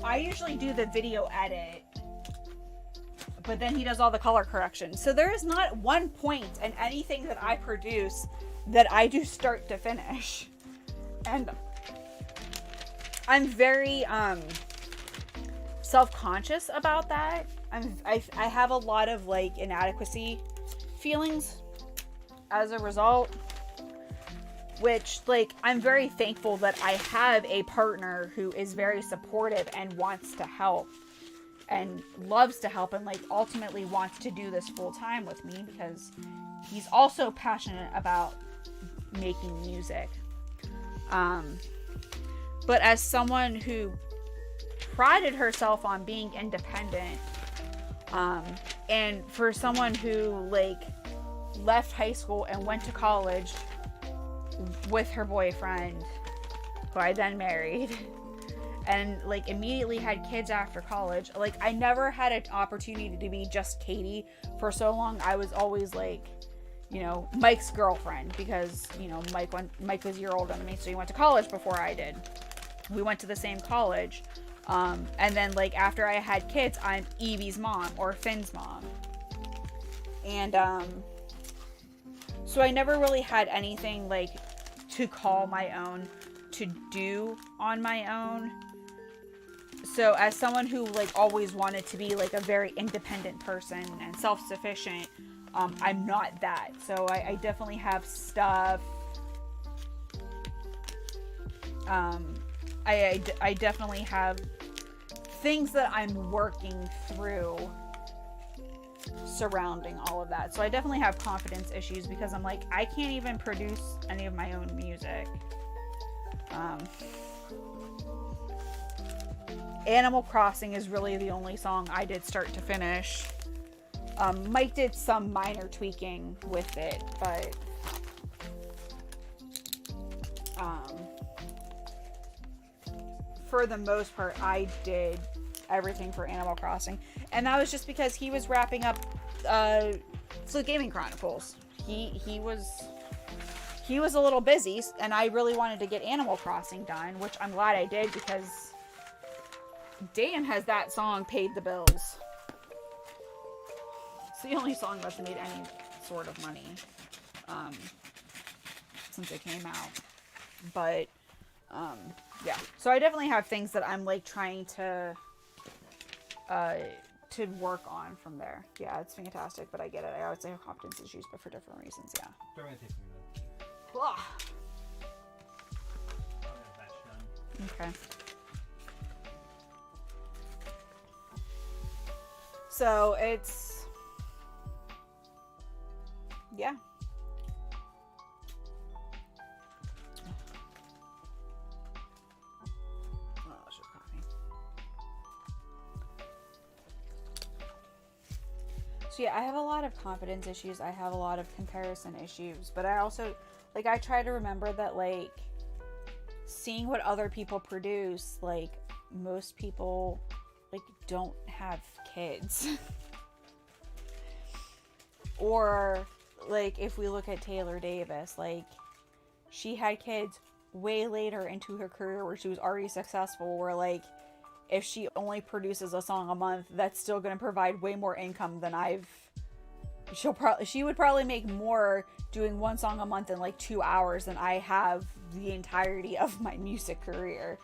I usually do the video edit, but then he does all the color correction. So there is not one point in anything that I produce that I do start to finish. And I'm very self-conscious about that. I have a lot of like inadequacy feelings as a result, which like I'm very thankful that I have a partner who is very supportive and wants to help and loves to help, and like ultimately wants to do this full time with me, because he's also passionate about making music. But as someone who prided herself on being independent, and for someone who like left high school and went to college with her boyfriend, who I then married, and like immediately had kids after college, like I never had an opportunity to be just Katie for so long. I was always like, you know, Mike's girlfriend, because, you know, Mike was a year older than me, so he went to college before I did. We went to the same college. And then like after I had kids, I'm Evie's mom or Finn's mom. And so I never really had anything like to call my own, to do on my own. So as someone who like always wanted to be like a very independent person and self-sufficient, I'm not that. So I definitely have stuff. I definitely have things that I'm working through surrounding all of that. So I definitely have confidence issues, because I'm like, I can't even produce any of my own music. Animal Crossing is really the only song I did start to finish. Mike did some minor tweaking with it, but for the most part, I did everything for Animal Crossing, and that was just because he was wrapping up Flute Gaming Chronicles. He was a little busy, and I really wanted to get Animal Crossing done, which I'm glad I did, because damn, has that song paid the bills. It's the only song that's made any sort of money since it came out. But yeah, so I definitely have things that I'm like trying to work on from there. Yeah, it's fantastic, but I get it. I always have confidence issues, but for different reasons. Yeah. Don't really taste me though. Okay. So it's, yeah. Oh, it's just coffee. So yeah, I have a lot of confidence issues. I have a lot of comparison issues, but I also, like, I try to remember that, like, seeing what other people produce, like, most people, like, don't have kids. Or, like, if we look at Taylor Davis, like, she had kids way later into her career where she was already successful, where, like, if she only produces a song a month, that's still going to provide way more income than she would probably make more doing one song a month in like 2 hours than I have the entirety of my music career.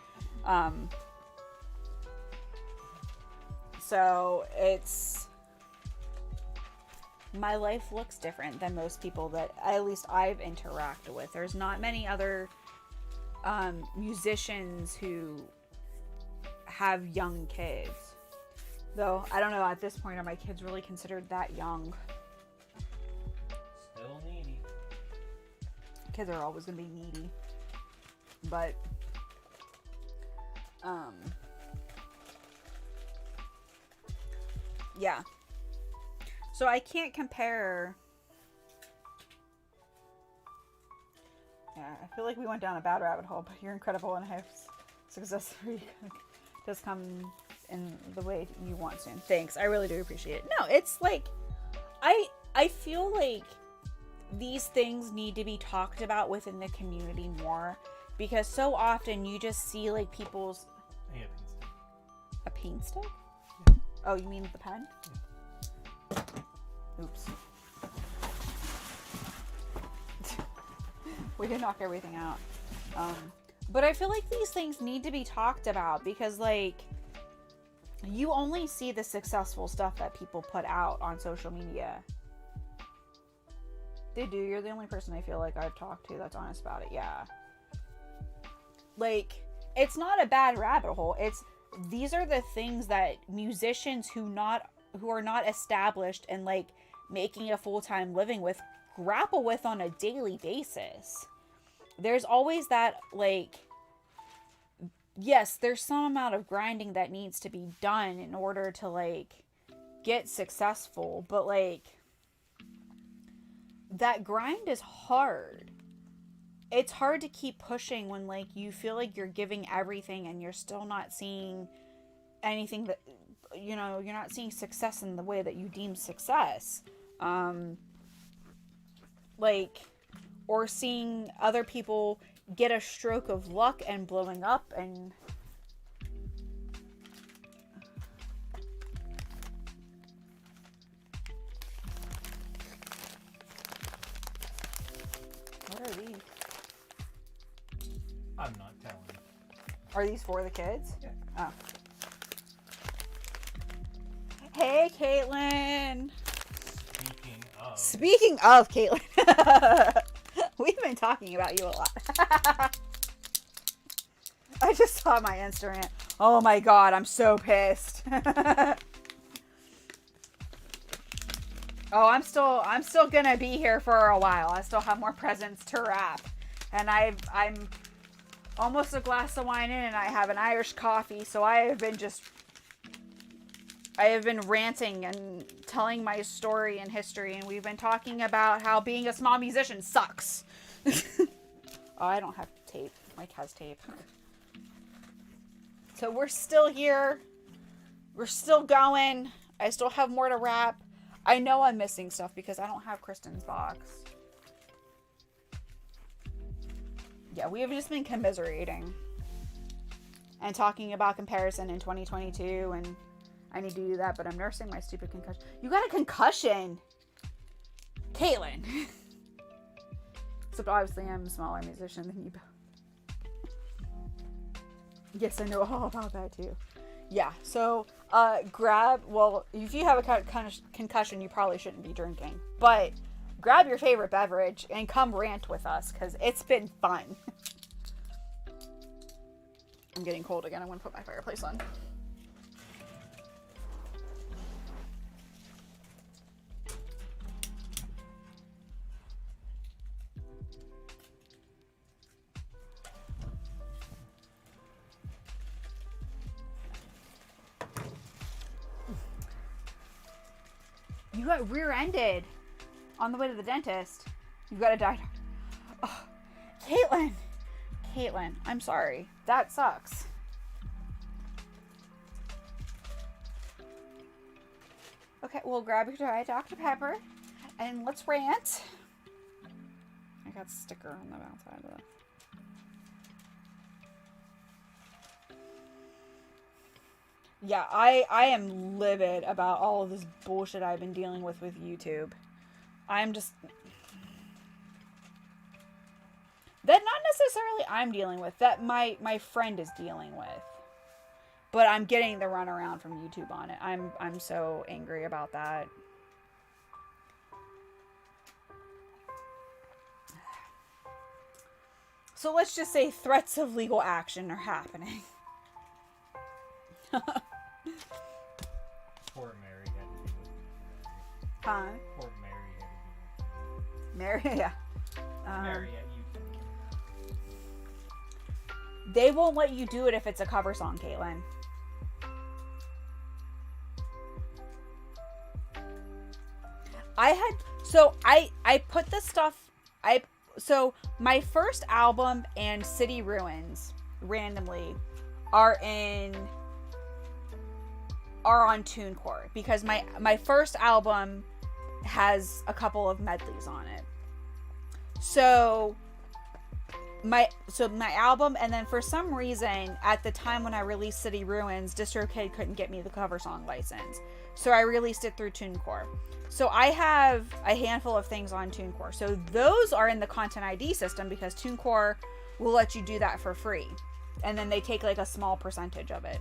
So it's, my life looks different than most people that at least I've interacted with. There's not many other musicians who have young kids, though I don't know, at this point are my kids really considered that young? Still needy. Kids are always gonna be needy, but yeah, so I can't compare. Yeah, I feel like we went down a bad rabbit hole, but you're incredible and I have success for you. Does come in the way you want to. Thanks, I really do appreciate it. No, it's like, I feel like these things need to be talked about within the community more, because so often you just see like people's a paint stick. Yeah. Oh, you mean the pen? Yeah. Oops. We did knock everything out. But I feel like these things need to be talked about, because, like, you only see the successful stuff that people put out on social media. They do. You're the only person I feel like I've talked to that's honest about it. Yeah. Like, it's not a bad rabbit hole. These are the things that musicians who are not established and, like, making a full-time living with grapple with on a daily basis. There's always that, like, yes, there's some amount of grinding that needs to be done in order to, like, get successful, but, like, that grind is hard. It's hard to keep pushing when, like, you feel like you're giving everything and you're still not seeing anything that, you know, you're not seeing success in the way that you deem success. Like, or seeing other people get a stroke of luck and blowing up and what are these? I'm not telling. Are these for the kids? Yeah. Oh. Hey, Caitlin. Speaking of Caitlin. We've been talking about you a lot. I just saw my Instagram. Oh my god, I'm so pissed. Oh, I'm still gonna be here for a while. I still have more presents to wrap, and almost a glass of wine in, and I have an Irish coffee, so I have been ranting and telling my story and history, and we've been talking about how being a small musician sucks. Oh, I don't have tape. Mike has tape. So we're still here. We're still going. I still have more to wrap. I know I'm missing stuff because I don't have Kristen's box. Yeah, we have just been commiserating and talking about comparison in 2022, and I need to do that, but I'm nursing my stupid concussion. You got a concussion! Caitlin! Except obviously I'm a smaller musician than you. Yes, I know all about that too. Yeah, so well, if you have a concussion, you probably shouldn't be drinking. But grab your favorite beverage and come rant with us, because it's been fun. I'm getting cold again. I'm going to put my fireplace on. You got rear-ended on the way to the dentist. You got to die. Oh, Caitlin, I'm sorry. That sucks. Okay, well, grab your Diet Dr. Pepper and let's rant. I got a sticker on the outside of it. Yeah, I am livid about all of this bullshit I've been dealing with YouTube. I'm just... That not necessarily I'm dealing with, that my friend is dealing with. But I'm getting the runaround from YouTube on it. I'm so angry about that. So let's just say threats of legal action are happening. Poor Mary had to do it. Huh? Poor Mary had to do it. Mary, yeah. Mary at YouTube. They won't let you do it if it's a cover song, Caitlin. I put this stuff, so my first album and City Ruins, randomly, are on TuneCore, because my first album has a couple of medleys on it. So my album, and then for some reason at the time when I released City Ruins, DistroKid couldn't get me the cover song license, so I released it through TuneCore. So I have a handful of things on TuneCore. So those are in the Content ID system because TuneCore will let you do that for free, and then they take like a small percentage of it.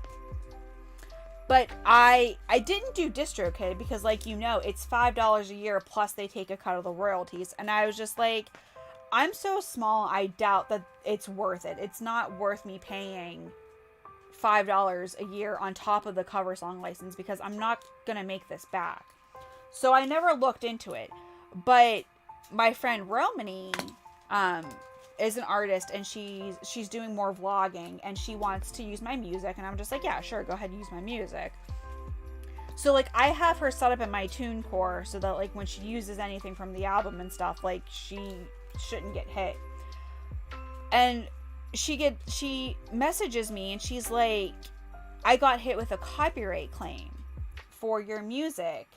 But I didn't do DistroKid because, like, you know, it's $5 a year plus they take a cut of the royalties, and I was just like, I'm so small, I doubt that it's worth it. It's not worth me paying $5 a year on top of the cover song license because I'm not gonna make this back. So I never looked into it. But my friend Romany is an artist, and she's doing more vlogging, and she wants to use my music, and I'm just like, yeah, sure, go ahead and use my music. So like I have her set up in my TuneCore so that like when she uses anything from the album and stuff, like she shouldn't get hit. And she messages me and she's like, I got hit with a copyright claim for your music.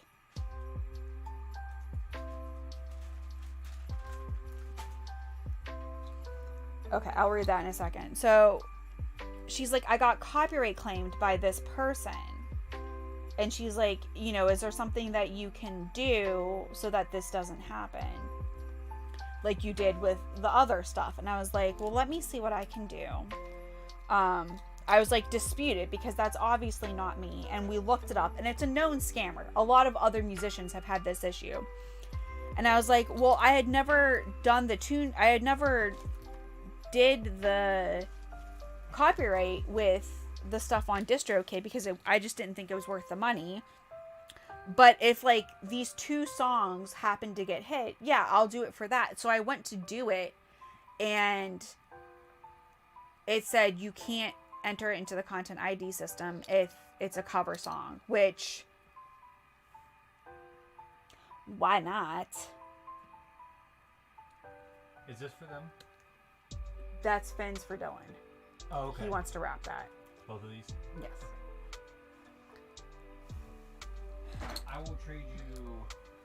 Okay, I'll read that in a second. So she's like, I got copyright claimed by this person. And she's like, you know, is there something that you can do so that this doesn't happen? Like you did with the other stuff. And I was like, well, let me see what I can do. I was like, dispute it, because that's obviously not me. And we looked it up, and it's a known scammer. A lot of other musicians have had this issue. And I was like, well, I had never done I had never did the copyright with the stuff on DistroKid because I just didn't think it was worth the money. But if like these two songs happen to get hit, yeah, I'll do it for that. So I went to do it, and it said you can't enter it into the content ID system if it's a cover song, which, why not? Is this for them? That's Finn's for Dylan. Oh, okay. He wants to wrap that. Both of these? Yes. I will trade you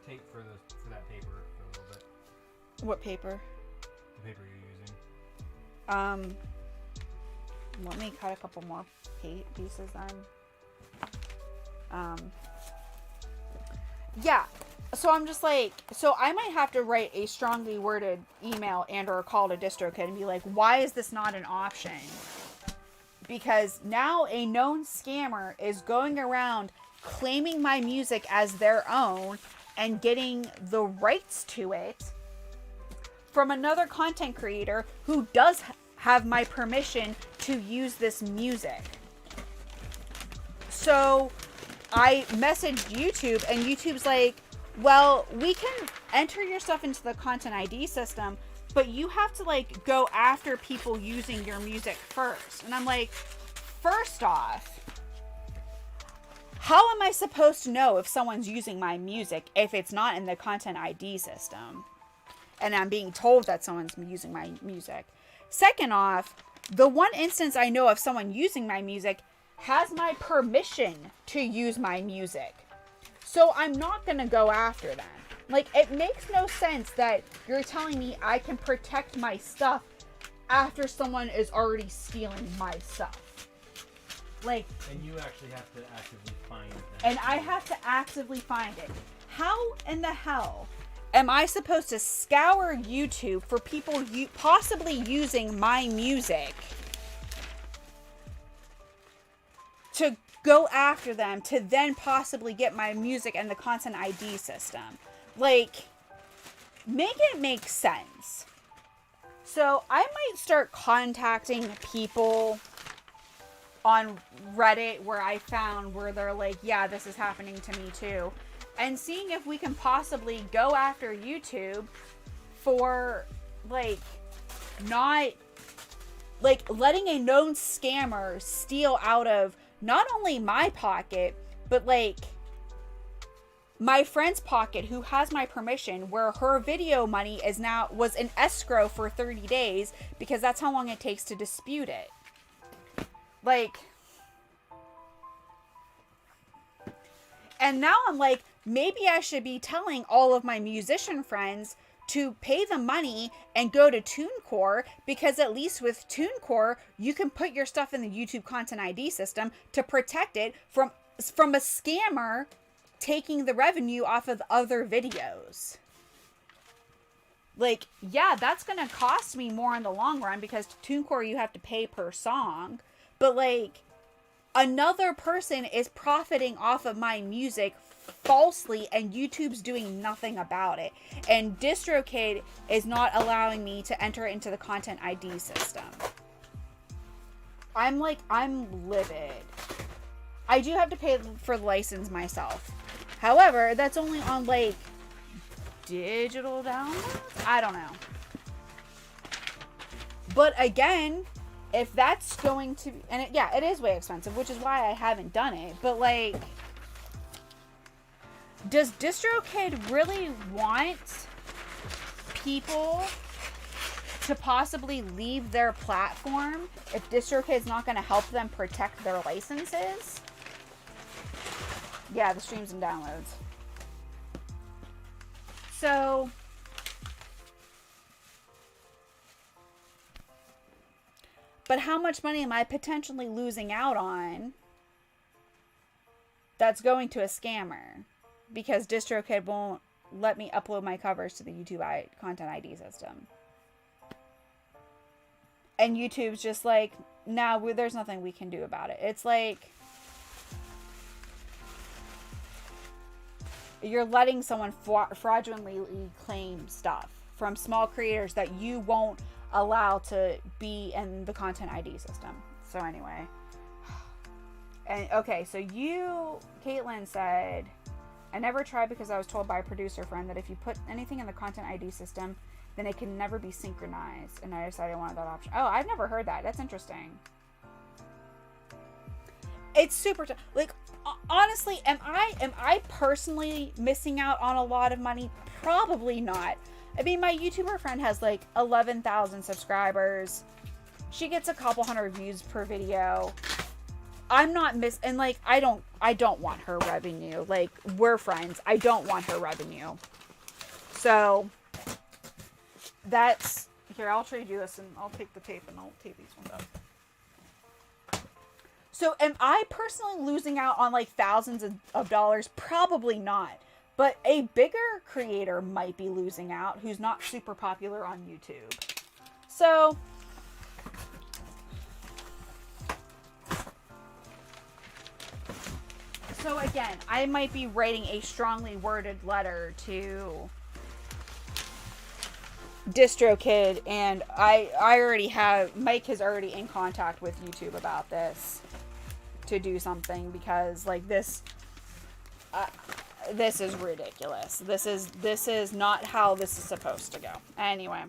tape for that paper for a little bit. What paper? The paper you're using. Let me cut a couple more pieces then. Yeah. So I'm just like, so I might have to write a strongly worded email and or call to DistroKid and be like, why is this not an option? Because now a known scammer is going around claiming my music as their own and getting the rights to it from another content creator who does have my permission to use this music. So I messaged YouTube and YouTube's like, well, we can enter your stuff into the content ID system, but you have to like go after people using your music first. And I'm like, first off, how am I supposed to know if someone's using my music if it's not in the content ID system? And I'm being told that someone's using my music. Second off, the one instance I know of someone using my music has my permission to use my music. So I'm not going to go after them. Like, it makes no sense that you're telling me I can protect my stuff after someone is already stealing my stuff. Like, and you actually have to actively find them. And I have to actively find it. How in the hell am I supposed to scour YouTube for people possibly using my music to go after them to then possibly get my music and the content ID system? Like, make it make sense. So I might start contacting people on Reddit where I found where they're like, yeah, this is happening to me too. And seeing if we can possibly go after YouTube for like not like letting a known scammer steal out of not only my pocket, but like my friend's pocket who has my permission, where her video money was in escrow for 30 days because that's how long it takes to dispute it. Like, and now I'm like, maybe I should be telling all of my musician friends to pay the money and go to TuneCore, because at least with TuneCore, you can put your stuff in the YouTube Content ID system to protect it from a scammer taking the revenue off of other videos. Like, yeah, that's going to cost me more in the long run because TuneCore you have to pay per song. But like, another person is profiting off of my music falsely and YouTube's doing nothing about it. And DistroKid is not allowing me to enter it into the content ID system. I'm livid. I do have to pay for the license myself. However, that's only on like digital downloads? I don't know. But again, if that's going to, and it is way expensive, which is why I haven't done it. But like, does DistroKid really want people to possibly leave their platform if DistroKid's not going to help them protect their licenses? Yeah, the streams and downloads. So but how much money am I potentially losing out on that's going to a scammer? Because DistroKid won't let me upload my covers to the YouTube Content ID system. And YouTube's just like, nah, there's nothing we can do about it. It's like, you're letting someone fraudulently claim stuff from small creators that you won't allow to be in the content ID system. So anyway, and okay, so Caitlin said, I never tried because I was told by a producer friend that if you put anything in the content ID system, then it can never be synchronized. And I decided I wanted that option. Oh, I've never heard that. That's interesting. It's super like, honestly, am I personally missing out on a lot of money? Probably not. I mean, my YouTuber friend has like 11,000 subscribers. She gets a couple hundred views per video. I'm not and like, I don't want her revenue. Like, we're friends. I don't want her revenue. So that's, here, I'll trade you this and I'll take the tape and I'll tape these ones up. So am I personally losing out on like thousands of dollars? Probably not. But a bigger creator might be losing out who's not super popular on YouTube. So again, I might be writing a strongly worded letter to DistroKid, and I already have, Mike is already in contact with YouTube about this to do something, because like this is ridiculous. This is not how this is supposed to go. Anyway,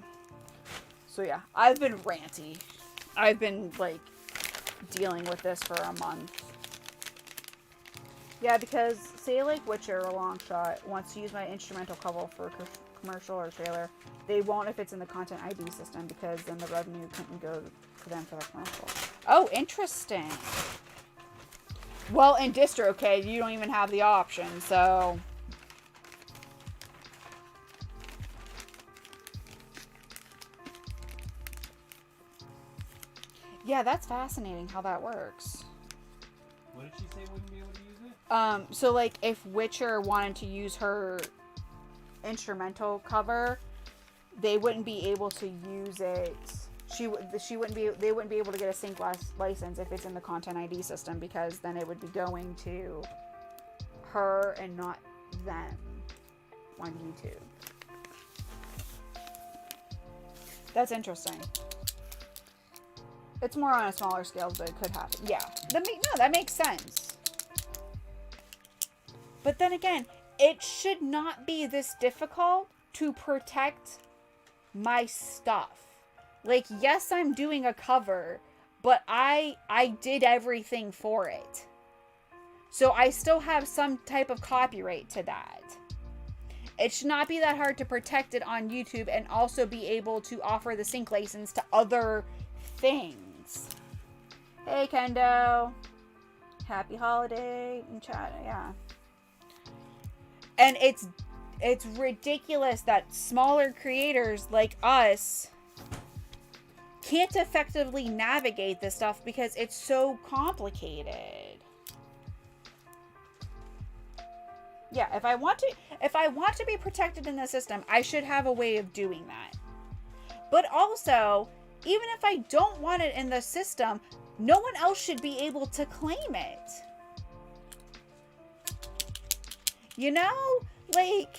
so yeah, I've been ranty. I've been like dealing with this for a month. Yeah, because say like Witcher, a long shot, wants to use my instrumental cover for a commercial or trailer. They won't if it's in the content ID system, because then the revenue couldn't go for them for the commercial. Oh, interesting. Well, in DistroKid, you don't even have the option, so. Yeah, that's fascinating how that works. What did she say wouldn't be able to use it? So like if Witcher wanted to use her instrumental cover, they wouldn't be able to use it. They wouldn't be able to get a sync license if it's in the content ID system, because then it would be going to her and not them on YouTube. That's interesting. It's more on a smaller scale, but it could happen. Yeah, that makes sense. But then again, it should not be this difficult to protect my stuff. Like, yes, I'm doing a cover, but I did everything for it. So I still have some type of copyright to that. It should not be that hard to protect it on YouTube and also be able to offer the sync license to other things. Hey, Kendo. Happy holiday in chat. Yeah. And it's ridiculous that smaller creators like us can't effectively navigate this stuff because it's so complicated. Yeah, if I want to be protected in the system, I should have a way of doing that. But also, even if I don't want it in the system, no one else should be able to claim it. You know, like,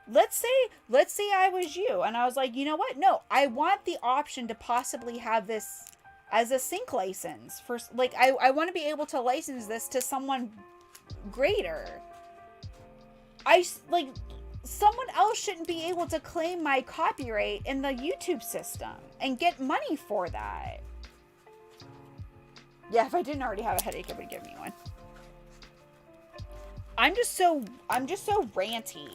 let's say I was you and I was like, you know what? No, I want the option to possibly have this as a sync license for, like, I want to be able to license this to someone greater. Someone else shouldn't be able to claim my copyright in the YouTube system and get money for that. Yeah, if I didn't already have a headache, it would give me one. I'm just so ranty.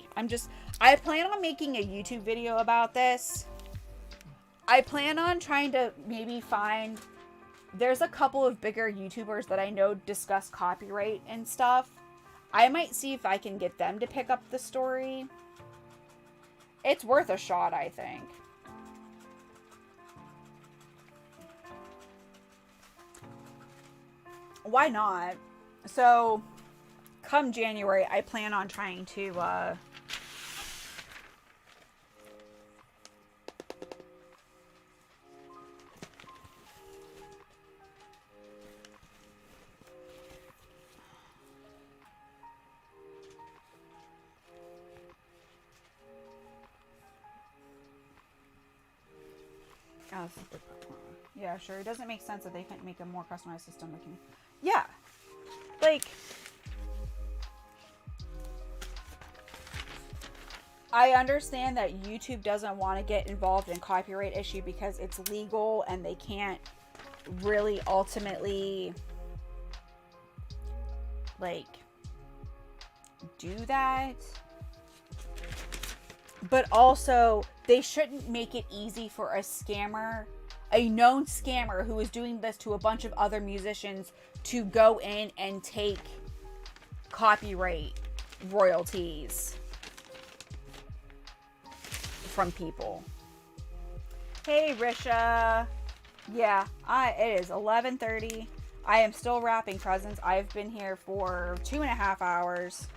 I plan on making a YouTube video about this. I plan on trying to maybe find, there's a couple of bigger YouTubers that I know discuss copyright and stuff. I might see if I can get them to pick up the story. It's worth a shot, I think. Why not? So, come January, I plan on trying to, yeah, sure. It doesn't make sense that they can't make a more customized system. Yeah. Like, I understand that YouTube doesn't want to get involved in copyright issue because it's legal and they can't really ultimately like do that. But also, they shouldn't make it easy for a scammer, a known scammer who is doing this to a bunch of other musicians, to go in and take copyright royalties from people. Hey, Risha. Yeah, it is 11:30. I am still wrapping presents. I've been here for 2.5 hours.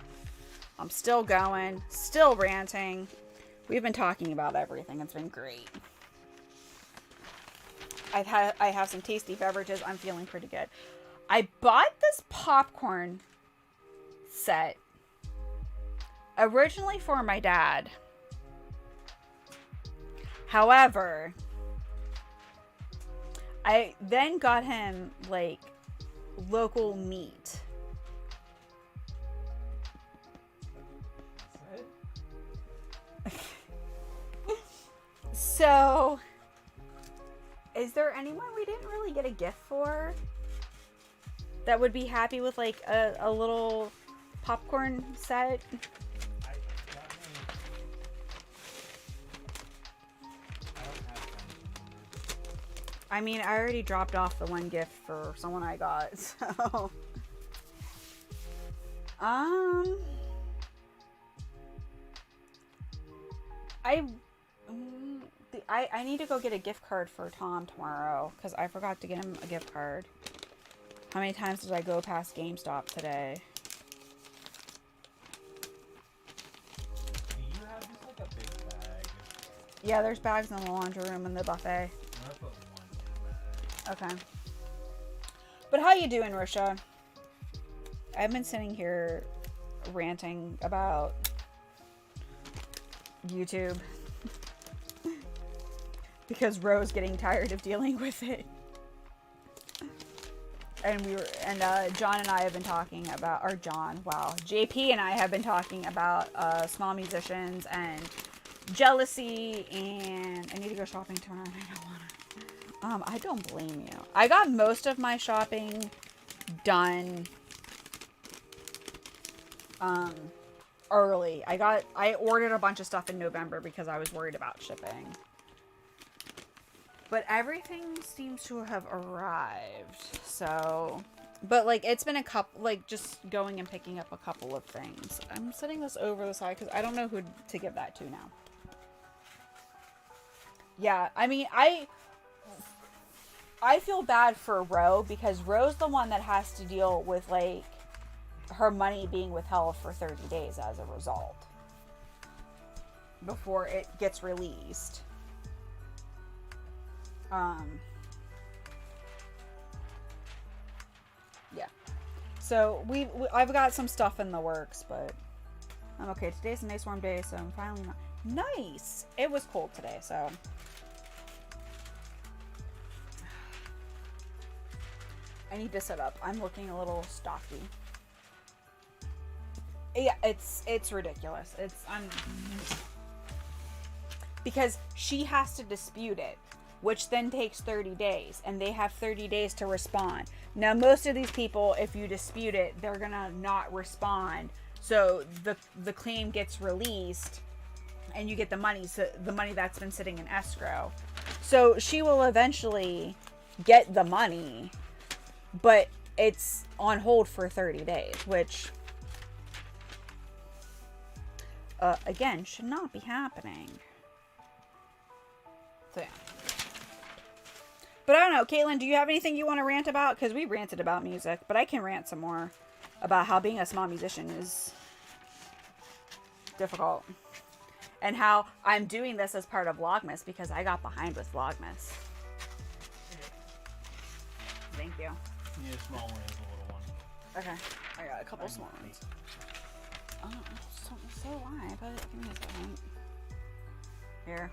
I'm still going, still ranting. We've been talking about everything. It's been great. I have some tasty beverages. I'm feeling pretty good. I bought this popcorn set originally for my dad. However, I then got him like local meat. So, is there anyone we didn't really get a gift for that would be happy with like a little popcorn set? I mean, I already dropped off the one gift for someone I got, so. I need to go get a gift card for Tom tomorrow because I forgot to get him a gift card. How many times did I go past GameStop today? Do you have just like a big bag? Yeah, there's bags in the laundry room and the buffet. I'm gonna put one in the bag. Okay. But how you doing, Risha? I've been sitting here ranting about YouTube because Ro's getting tired of dealing with it. And John and I have been talking about, or John, wow, JP and I have been talking about small musicians and jealousy, and I need to go shopping tomorrow and I don't want to. I don't blame you. I got most of my shopping done early. I ordered a bunch of stuff in November because I was worried about shipping. But everything seems to have arrived. So, but like it's been a couple, like just going and picking up a couple of things. I'm setting this over the side because I don't know who to give that to now. Yeah, I mean, I feel bad for Ro because Ro's the one that has to deal with like her money being withheld for 30 days as a result before it gets released. Yeah. So I've got some stuff in the works, but I'm okay. Today's a nice warm day, so I'm finally not nice. It was cold today, so I need to set up. I'm looking a little stocky. Yeah, it's ridiculous. Because she has to dispute it, which then takes 30 days, and they have 30 days to respond. Now, most of these people, if you dispute it, they're gonna not respond. So the claim gets released, and you get the money. So the money that's been sitting in escrow. So she will eventually get the money, but it's on hold for 30 days, which again should not be happening. So yeah. But I don't know, Caitlin, do you have anything you want to rant about? Because we ranted about music, but I can rant some more about how being a small musician is difficult. And how I'm doing this as part of Vlogmas because I got behind with Vlogmas. Thank you. You need a small one as a little one. Okay, I got a couple small ones. Oh, so why? But give me a second. Here.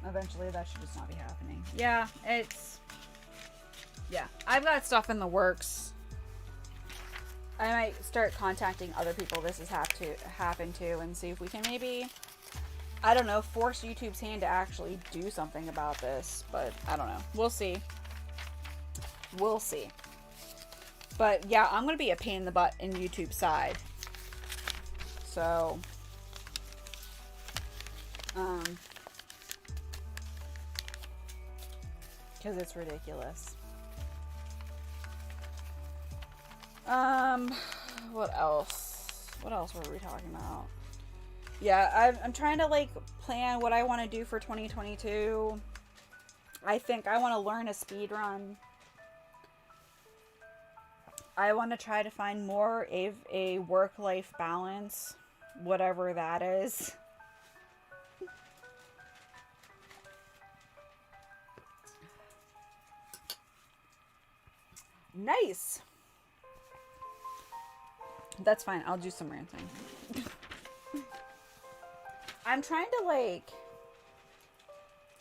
Eventually that should just not be happening. Yeah, it's Yeah, I've got stuff in the works. I might start contacting other people this has happened to and see if we can maybe, I don't know, force YouTube's hand to actually do something about this. But I don't know. We'll see. We'll see. But yeah, I'm going to be a pain in the butt in YouTube's side. So, because it's ridiculous. What else? What else were we talking about? Yeah, I'm trying to, like, plan what I want to do for 2022. I think I want to learn a speed run. I want to try to find more of a work-life balance, whatever that is. Nice. That's fine. I'll do some ranting. I'm trying to, like,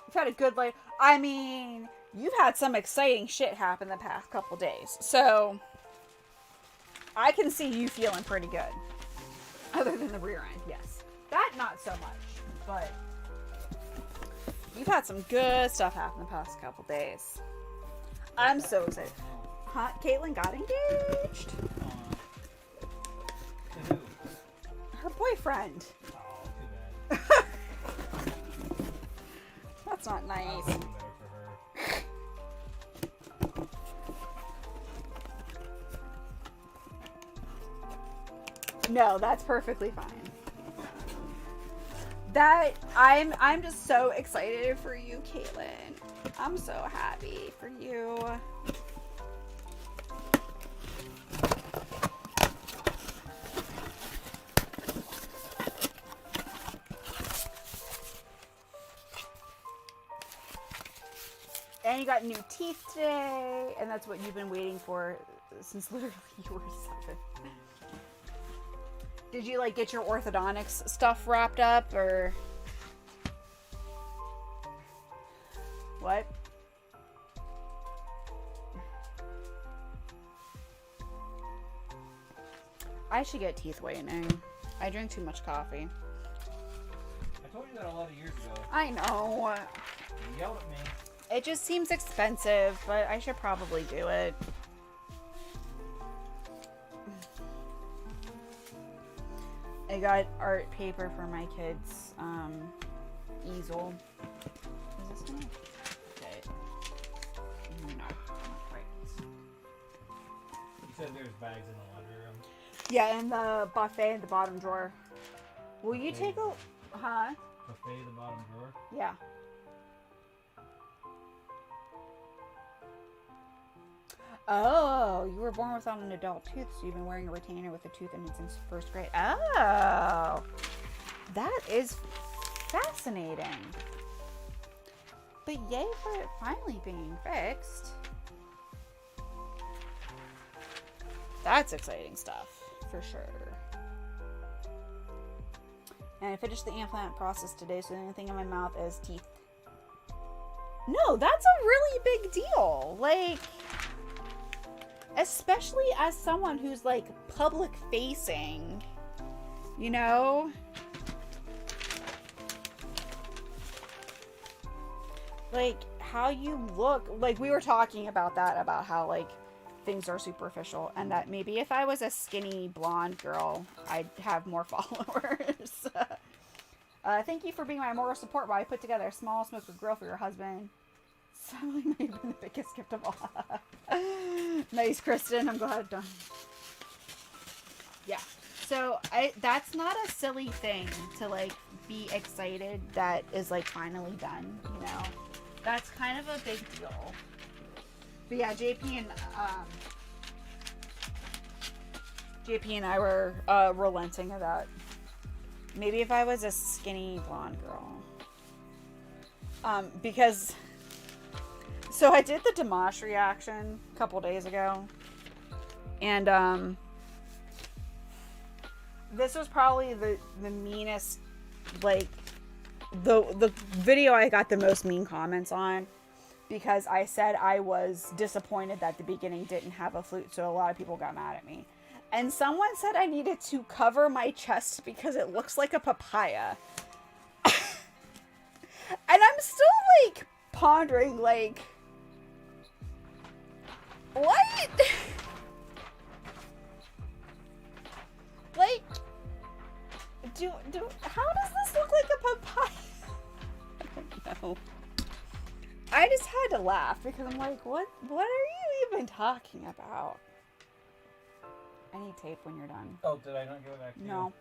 you've had a good life. I mean, you've had some exciting shit happen the past couple days. So, I can see you feeling pretty good. Other than the rear end, yes. That, not so much. But, you've had some good stuff happen the past couple days. I'm so excited. Huh? Caitlin got engaged? To who? Her boyfriend. Oh, too bad. That's not nice. I'll do better for her. No, that's perfectly fine. That I'm just so excited for you, Caitlin. I'm so happy for you. And you got new teeth today, and that's what you've been waiting for since literally you were 7. Did you, like, get your orthodontics stuff wrapped up, or what? I should get teeth whitening. I drink too much coffee. I told you that a lot of years ago. I know. You yelled at me. It just seems expensive, but I should probably do it. I got art paper for my kids' easel. Is this one? Okay. No, not quite. You said there's bags in the laundry room. Yeah, and the buffet in the bottom drawer. Will you take a... Huh? Buffet in the bottom drawer? Yeah. Oh, you were born without an adult tooth, so you've been wearing a retainer with a tooth in it since 1st grade. Oh, that is fascinating. But yay for it finally being fixed. That's exciting stuff, for sure. And I finished the implant process today, so the only thing in my mouth is teeth. No, that's a really big deal. Like... especially as someone who's, like, public facing, you know? Like, how you look. Like, we were talking about that, about how, like, things are superficial, and that maybe if I was a skinny blonde girl, I'd have more followers. Thank you for being my moral support while I put together a small smoker grill for your husband. Sadly, may have been the biggest gift of all. Nice, Kristen. I'm glad done. Yeah. So that's not a silly thing to, like, be excited that is, like, finally done. You know, that's kind of a big deal. But yeah, JP and I were relenting about maybe if I was a skinny blonde girl, because. So I did the Dimash reaction a couple days ago, and this was probably the meanest, like, the video I got the most mean comments on because I said I was disappointed that the beginning didn't have a flute, so a lot of people got mad at me. And someone said I needed to cover my chest because it looks like a papaya. And I'm still, like, pondering, like, what? Like, how does this look like a papaya? I don't know. I just had to laugh because I'm like, what are you even talking about? I need tape when you're done. Oh, did I not give it back to you? No.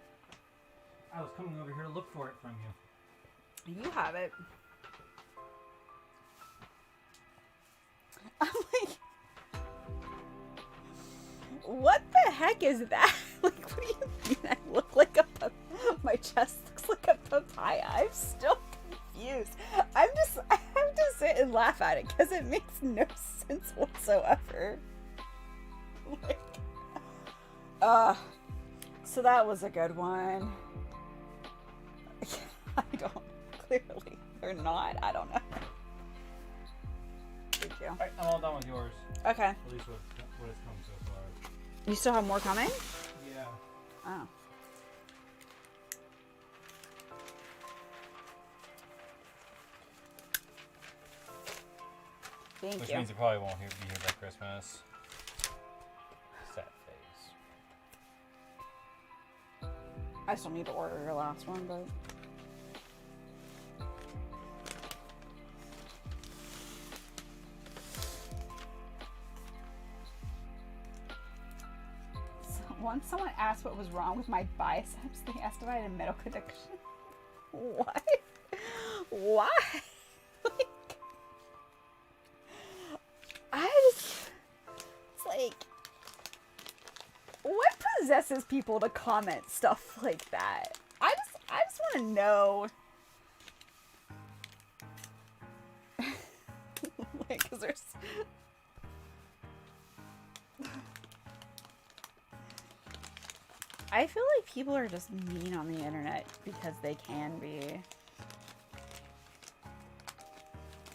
I was coming over here to look for it from you. You have it. I'm like, what the heck is that? Like, what do you mean I look like my chest looks like a papaya? I'm still confused. I have to sit and laugh at it because it makes no sense whatsoever. Like, so that was a good one. I don't, clearly, or not, I don't know. Thank you. Alright, I'm all done with yours. Okay. At least what has come so far. You still have more coming? Yeah. Oh. Thank Which you. means it probably won't be here by Christmas. Sad face. I still need to order your last one, but... Once someone asked what was wrong with my biceps, they asked if I had a medical condition. What? Why? Like, it's like, what possesses people to comment stuff like that? I just want to know. Like, 'cause there's... I feel like people are just mean on the internet because they can be.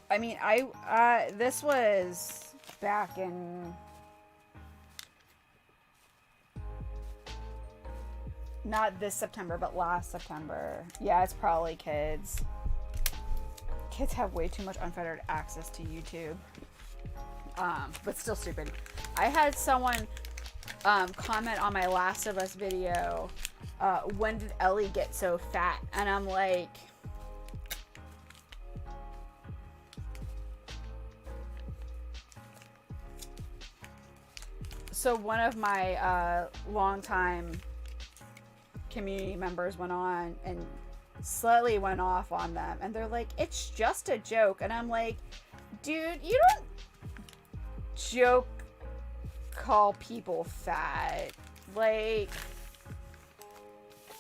I mean, this was back in... Not this September, but last September. Yeah, it's probably kids. Kids have way too much unfettered access to YouTube. But still stupid. I had someone... comment on my Last of Us video, when did Ellie get so fat? And I'm like, so one of my longtime community members went on and slightly went off on them, and they're like, it's just a joke. And I'm like, dude, you don't joke call people fat. Like,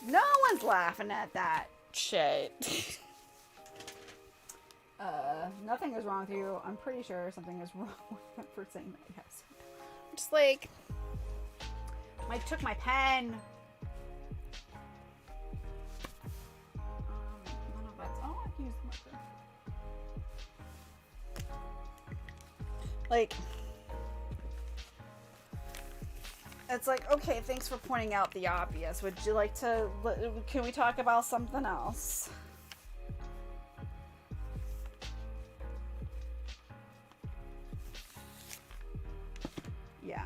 no one's laughing at that shit. Nothing is wrong with you. I'm pretty sure something is wrong with him for saying that. Yes. I'm just like, Mike took my pen. None of that's... Oh, I can use the marker. Like, it's like, okay, thanks for pointing out the obvious. Would you like to... Can we talk about something else? Yeah.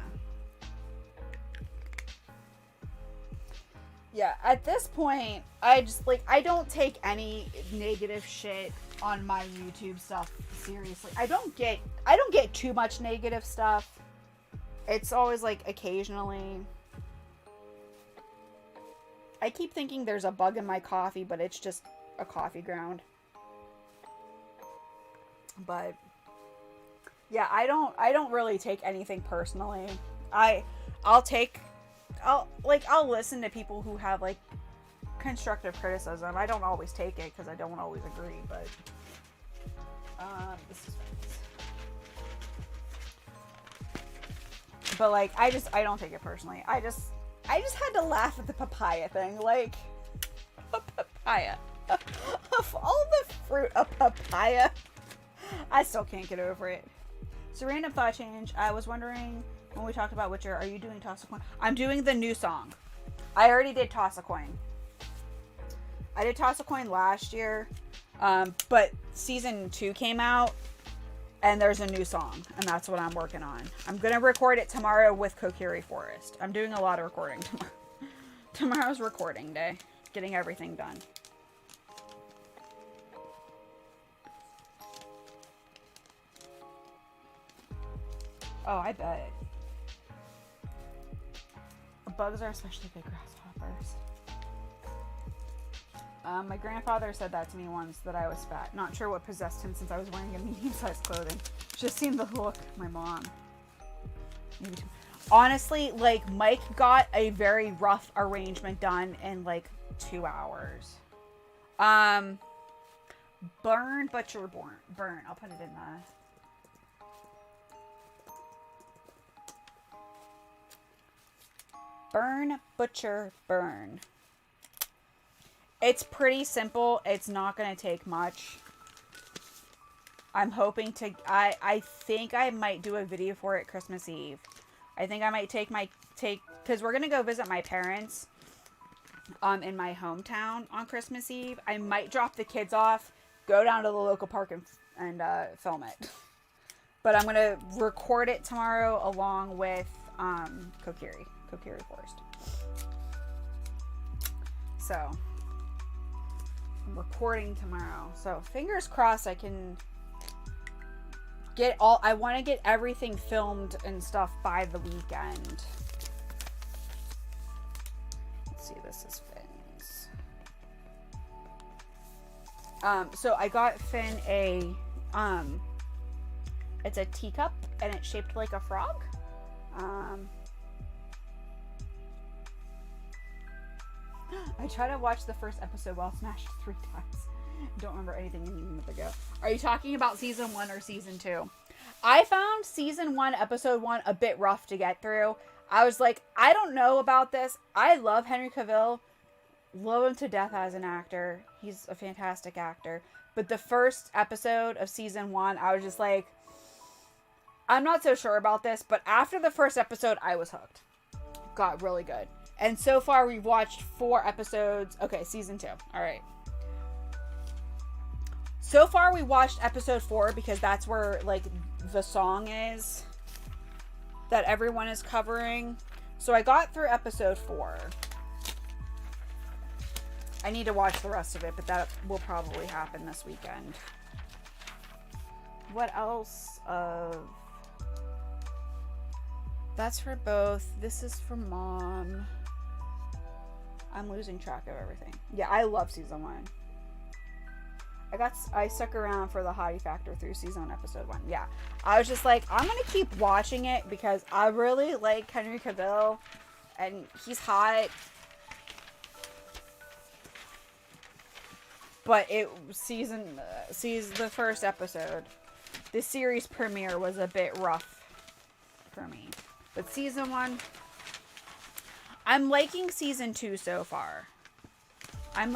Yeah, at this point, I just, like, I don't take any negative shit on my YouTube stuff seriously. I don't get too much negative stuff. It's always, like, occasionally. I keep thinking there's a bug in my coffee, but it's just a coffee ground. But yeah, I don't really take anything personally. I'll listen to people who have, like, constructive criticism. I don't always take it because I don't always agree, but this is... But, like, I don't take it personally. I just had to laugh at the papaya thing. Like, a papaya. Of all the fruit, a papaya. I still can't get over it. So random thought change. I was wondering when we talked about Witcher, are you doing Toss a Coin? I'm doing the new song. I already did Toss a Coin. I did Toss a Coin last year, but season 2 came out, and there's a new song, and that's what I'm working on. I'm gonna record it tomorrow with Kokiri Forest. I'm doing a lot of recording tomorrow. Tomorrow's recording day. Getting everything done. Oh, I bet. Bugs are especially big grasshoppers. My grandfather said that to me once, that I was fat. Not sure what possessed him since I was wearing a medium-sized clothing. Just seen the look. My mom. Honestly, like, Mike got a very rough arrangement done in, like, 2 hours. Burn, butcher, burn. I'll put it in the... Burn, butcher, burn. It's pretty simple. It's not going to take much. I'm hoping to... I think I might do a video for it Christmas Eve. I think I might because we're going to go visit my parents in my hometown on Christmas Eve. I might drop the kids off, go down to the local park and film it. But I'm going to record it tomorrow along with Kokiri Forest. So, I'm recording tomorrow. So, fingers crossed I can I want to get everything filmed and stuff by the weekend. Let's see, this is Finn's. So I got Finn it's a teacup and it's shaped like a frog. I tried to watch the first episode while smashed 3 times. Don't remember anything a minute ago. Are you talking about season 1 or season 2? I found season 1, episode 1 a bit rough to get through. I was like, I don't know about this. I love Henry Cavill. Love him to death as an actor. He's a fantastic actor. But the first episode of season 1, I was just like, I'm not so sure about this. But after the first episode, I was hooked. Got really good. And so far, we've watched 4 episodes. Okay, season 2. All right. So far, we watched episode 4 because that's where, like, the song is that everyone is covering. So I got through episode 4. I need to watch the rest of it, but that will probably happen this weekend. What else? That's for both. This is for Mom. I'm losing track of everything. Yeah, I love season 1. I stuck around for the hottie factor through season 1, episode 1. Yeah. I was just like, I'm going to keep watching it because I really like Henry Cavill and he's hot. But the first episode, the series premiere was a bit rough for me. But season 1, I'm liking season 2 so far. I'm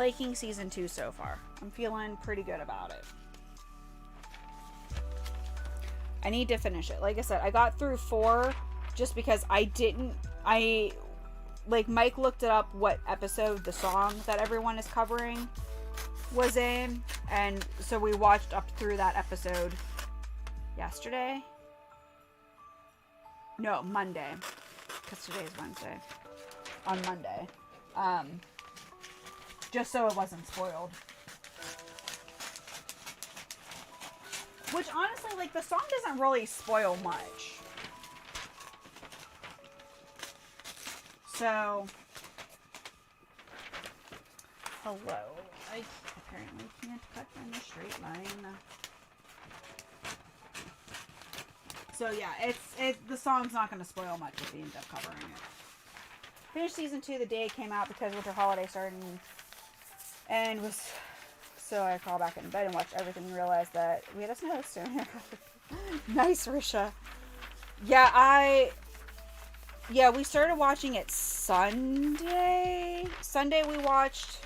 feeling pretty good about it. I need to finish it. Like I said, I got through 4 just because Mike looked it up what episode the song that everyone is covering was in. And so we watched up through that episode yesterday. No, Monday. Because today is Wednesday. On Monday. Just so it wasn't spoiled. Which honestly, like, the song doesn't really spoil much. So, hello. I apparently can't cut in a straight line. So yeah, the song's not going to spoil much if we end up covering it. Finished season 2 the day it came out because winter holiday started and was... So I crawled back in bed and watched everything and realized that we had a snowstorm. Nice, Risha. Yeah, we started watching it Sunday. Sunday we watched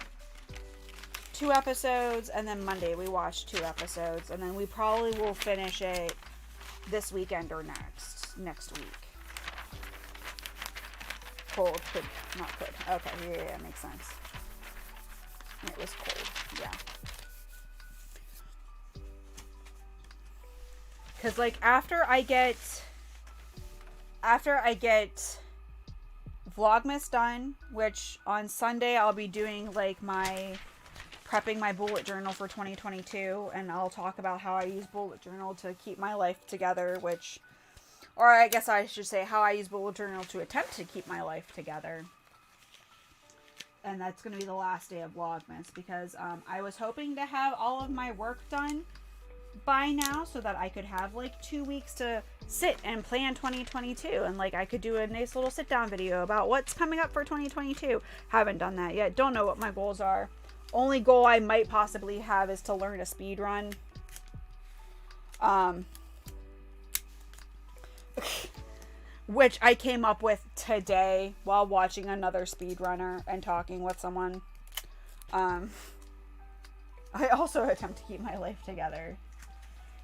2 episodes, and then Monday we watched 2 episodes, and then we probably will finish it this weekend or next week. Cold, could, not could. Okay, yeah, makes sense. It was cold, yeah. Cause like after I get Vlogmas done, which on Sunday I'll be doing like prepping my bullet journal for 2022, and I'll talk about how I use bullet journal to keep my life together, or I guess I should say how I use bullet journal to attempt to keep my life together. And that's going to be the last day of Vlogmas, because I was hoping to have all of my work done by now so that I could have like 2 weeks to sit and plan 2022, and like I could do a nice little sit down video about what's coming up for 2022. Haven't done that yet. Don't know what my goals are. Only goal I might possibly have is to learn a speed run. Which I came up with today while watching another speedrunner and talking with someone. I also attempt to keep my life together.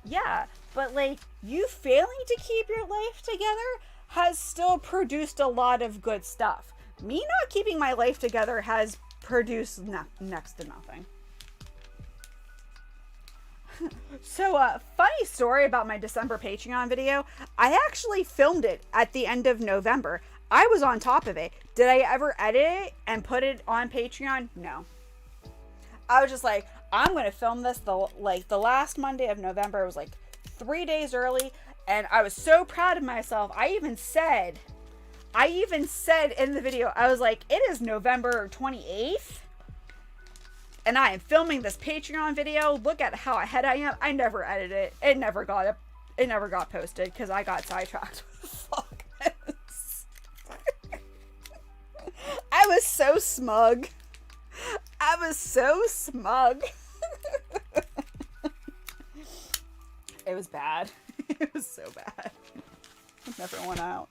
Yeah, but like, you failing to keep your life together has still produced a lot of good stuff. Me not keeping my life together has produced next to nothing. So, funny story about my December Patreon video. I actually filmed it at the end of November. I was on top of it. Did I ever edit it and put it on Patreon? No. I was just like, I'm going to film this the last Monday of November. It was like 3 days early, and I was so proud of myself. I even said in the video, I was like, it is November 28th. And I am filming this Patreon video. Look at how ahead I am. I never edited it. It never got posted because I got sidetracked with Vlogmas. I was so smug. It was bad. It was so bad. It never went out.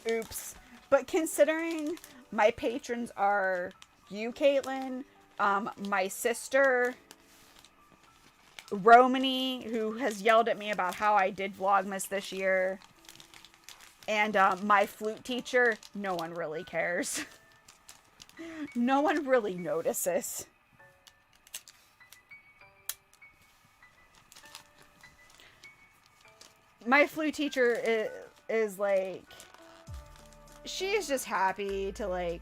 Oops. But considering my patrons are you, Caitlin, my sister, Romany, who has yelled at me about how I did Vlogmas this year, and my flute teacher, no one really cares. No one really notices. My flute teacher is like, she's just happy to like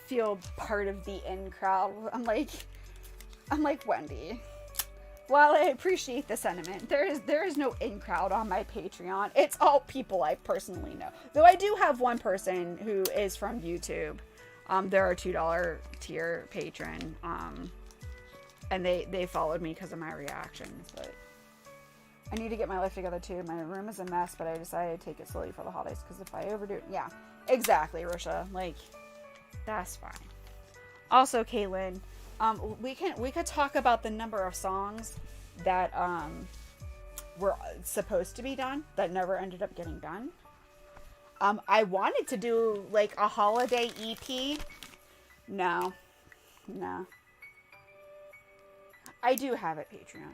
feel part of the in crowd. I'm like, Wendy, while I appreciate the sentiment, there is no in crowd on my Patreon. It's all people I personally know. Though I do have one person who is from YouTube. They're a $2 tier patron. And they followed me because of my reactions, but I need to get my life together too. My room is a mess, but I decided to take it slowly for the holidays, because if I overdo it, yeah, exactly, Risha. Like, that's fine. Also, Caitlin, we could talk about the number of songs that were supposed to be done that never ended up getting done. I wanted to do like a holiday EP. No. I do have it Patreon.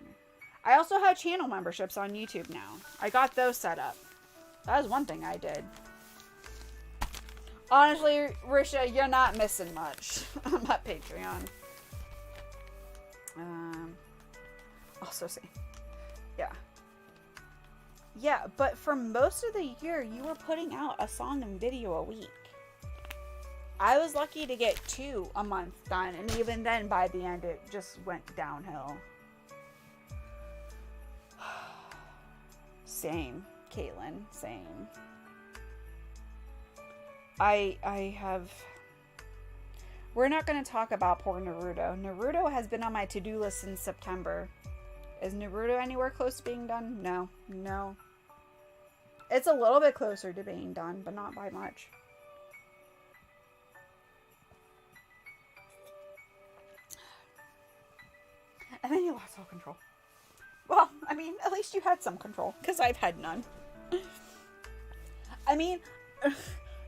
I also have channel memberships on YouTube now. I got those set up. That was one thing I did. Honestly, Risha, you're not missing much on my Patreon. Also see. Yeah. Yeah, but for most of the year, you were putting out a song and video a week. I was lucky to get 2 a month done, and even then, by the end, it just went downhill. Same, Caitlin, same. We're not going to talk about poor Naruto. Naruto has been on my to-do list since September. Is Naruto anywhere close to being done? No. It's a little bit closer to being done, but not by much. And then you lost all control. Well, I mean, at least you had some control, because I've had none. I mean,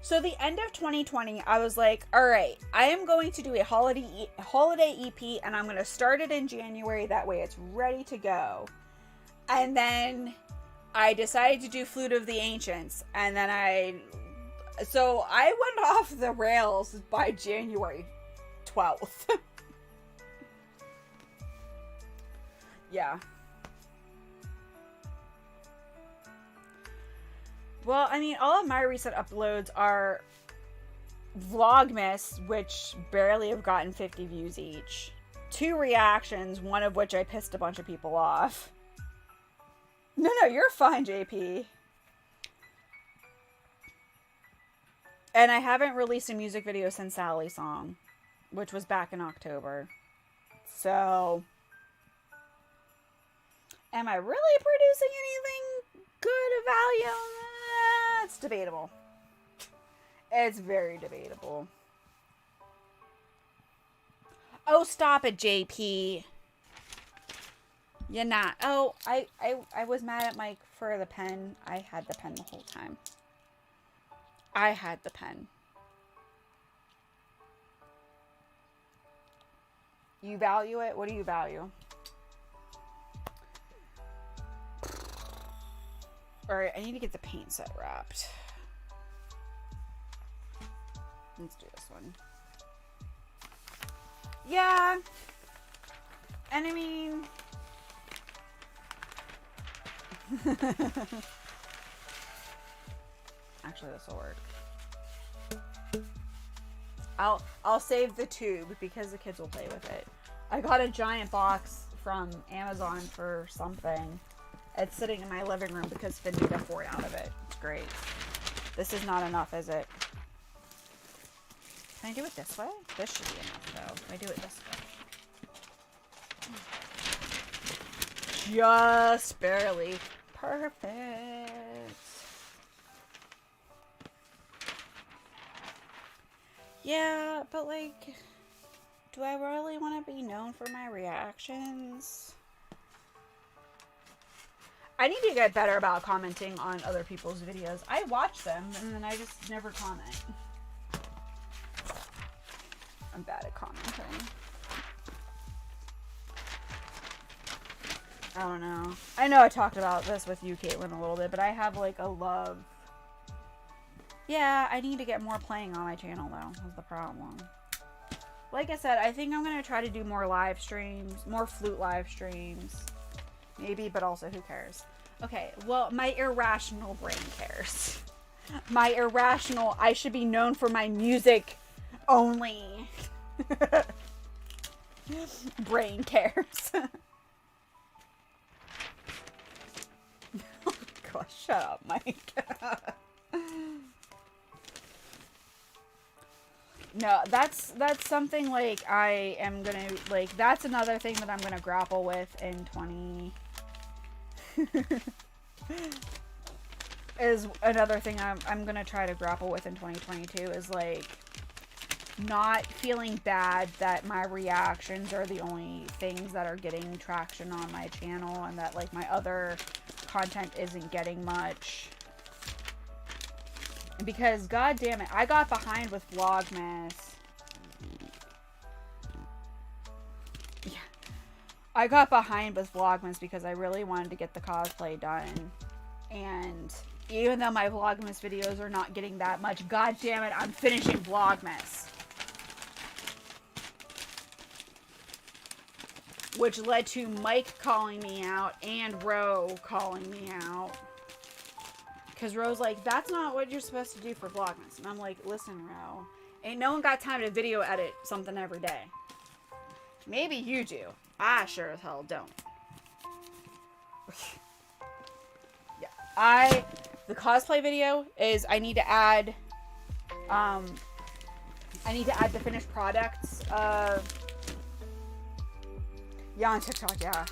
So the end of 2020, I was like, all right, I am going to do a holiday EP, and I'm going to start it in January. That way it's ready to go. And then I decided to do Flute of the Ancients. And then I went off the rails by January 12th. Yeah. Well, I mean, all of my recent uploads are Vlogmas, which barely have gotten 50 views each. 2 reactions, one of which I pissed a bunch of people off. No, you're fine, JP. And I haven't released a music video since Sally's song, which was back in October. So, am I really producing anything good of value? It's debatable. It's very debatable. Oh, stop it, JP. You're not. Oh, I was mad at Mike for the pen. I had the pen the whole time. I had the pen. You value it? What do you value? Alright, I need to get the paint set wrapped. Let's do this one. Yeah. And I mean... Actually, this will work. I'll save the tube because the kids will play with it. I got a giant box from Amazon for something. It's sitting in my living room because Finn made a fort out of it. It's great. This is not enough, is it? Can I do it this way? This should be enough, though. If I do it this way. Just barely. Perfect. Yeah, but like, do I really want to be known for my reactions? I need to get better about commenting on other people's videos. I watch them, and then I just never comment. I'm bad at commenting. I don't know. I know I talked about this with you, Caitlin, a little bit, but I have like a love. Yeah, I need to get more playing on my channel, though, is the problem. Like I said, I think I'm going to try to do more live streams, more flute live streams. Maybe, but also who cares? Okay, well, my irrational brain cares. My irrational, I should be known for my music only. Brain cares. Oh gosh, shut up, Mike. No, that's something like I am gonna, like, that's another thing that I'm gonna grapple with in 20 is another thing I'm gonna try to grapple with in 2022 is like not feeling bad that my reactions are the only things that are getting traction on my channel and that like my other content isn't getting much. Because, god damn it, I got behind with Vlogmas. Yeah. I got behind with Vlogmas because I really wanted to get the cosplay done. And even though my Vlogmas videos are not getting that much, god damn it, I'm finishing Vlogmas. Which led to Mike calling me out and Ro calling me out. Because Ro's like, that's not what you're supposed to do for Vlogmas. And I'm like, listen, Ro, ain't no one got time to video edit something every day. Maybe you do. I sure as hell don't. Yeah. The cosplay video is, I need to add the finished products. Yeah, on TikTok, yeah.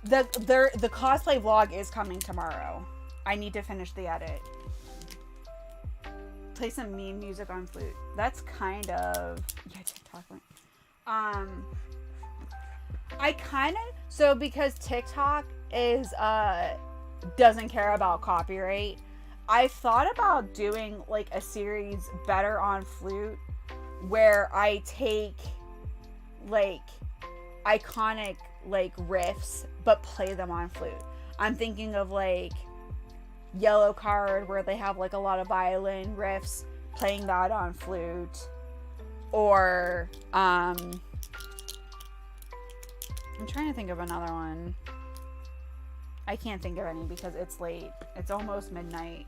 The cosplay vlog is coming tomorrow. I need to finish the edit. Play some meme music on flute. That's kind of, yeah, TikTok. I kind of, so because TikTok is doesn't care about copyright, I thought about doing like a series better on flute where I take like iconic like riffs but play them on flute. I'm thinking of like Yellow Card where they have like a lot of violin riffs, playing that on flute. Or I'm trying to think of another one. I can't think of any because it's late. It's almost midnight.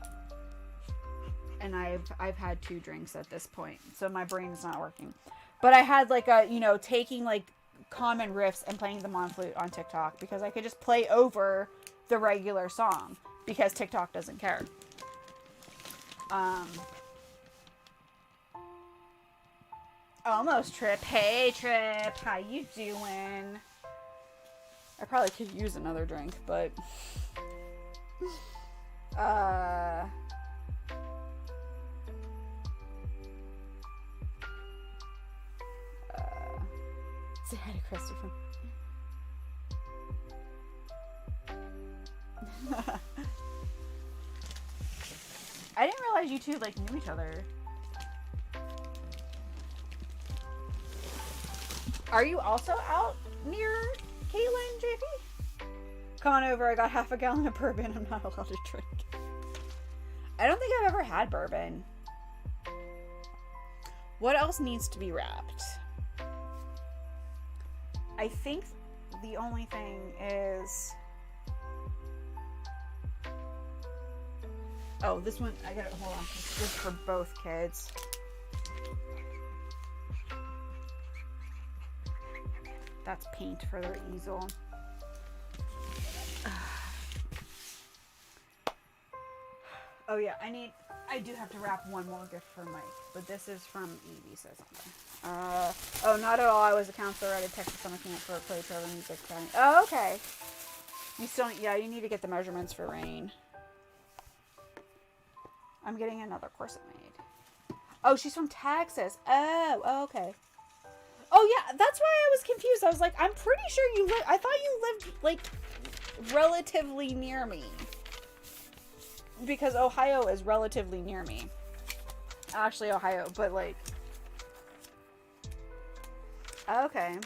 And I've had 2 drinks at this point. So my brain's not working. But I had like a, you know, taking like common riffs and playing them on flute on TikTok because I could just play over the regular song because TikTok doesn't care. Almost Trip. Hey Trip, how you doing? I probably could use another drink, but say hi to Christopher. I didn't realize you two like knew each other. Are you also out near Caitlin, JP? Come on over, I got half a gallon of bourbon I'm not allowed to drink. I don't think I've ever had bourbon. What else needs to be wrapped? I think the only thing is... Oh, this one, I gotta, hold on. This is for both kids. That's paint for their easel. Oh yeah, I do have to wrap one more gift for Mike, but this is from Evie, says oh, not at all. I was a counselor at a Texas summer camp for a play travel music training. Oh, okay. You still, yeah, you need to get the measurements for Rain. I'm getting another corset made. Oh, she's from Texas. Oh, okay. Oh yeah, that's why I was confused. I was like, I'm pretty sure you live. I thought you lived like relatively near me. Because Ohio is relatively near me. Actually, Ohio, but like... Okay.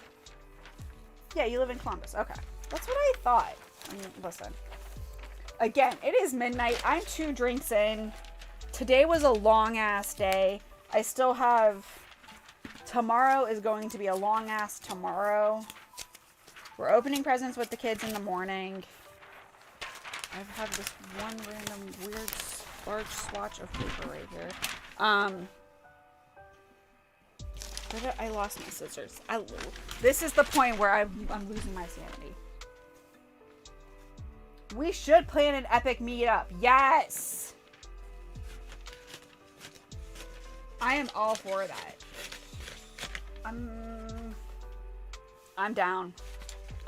Yeah, you live in Columbus. Okay. That's what I thought. I mean, listen. Again, it is midnight. I'm 2 drinks in. Today was a long-ass day. I still have... Tomorrow is going to be a long-ass tomorrow. We're opening presents with the kids in the morning. I've had this one random weird large swatch of paper right here. I lost my scissors. This is the point where I'm losing my sanity. We should plan an epic meetup. Yes! I am all for that. I'm down.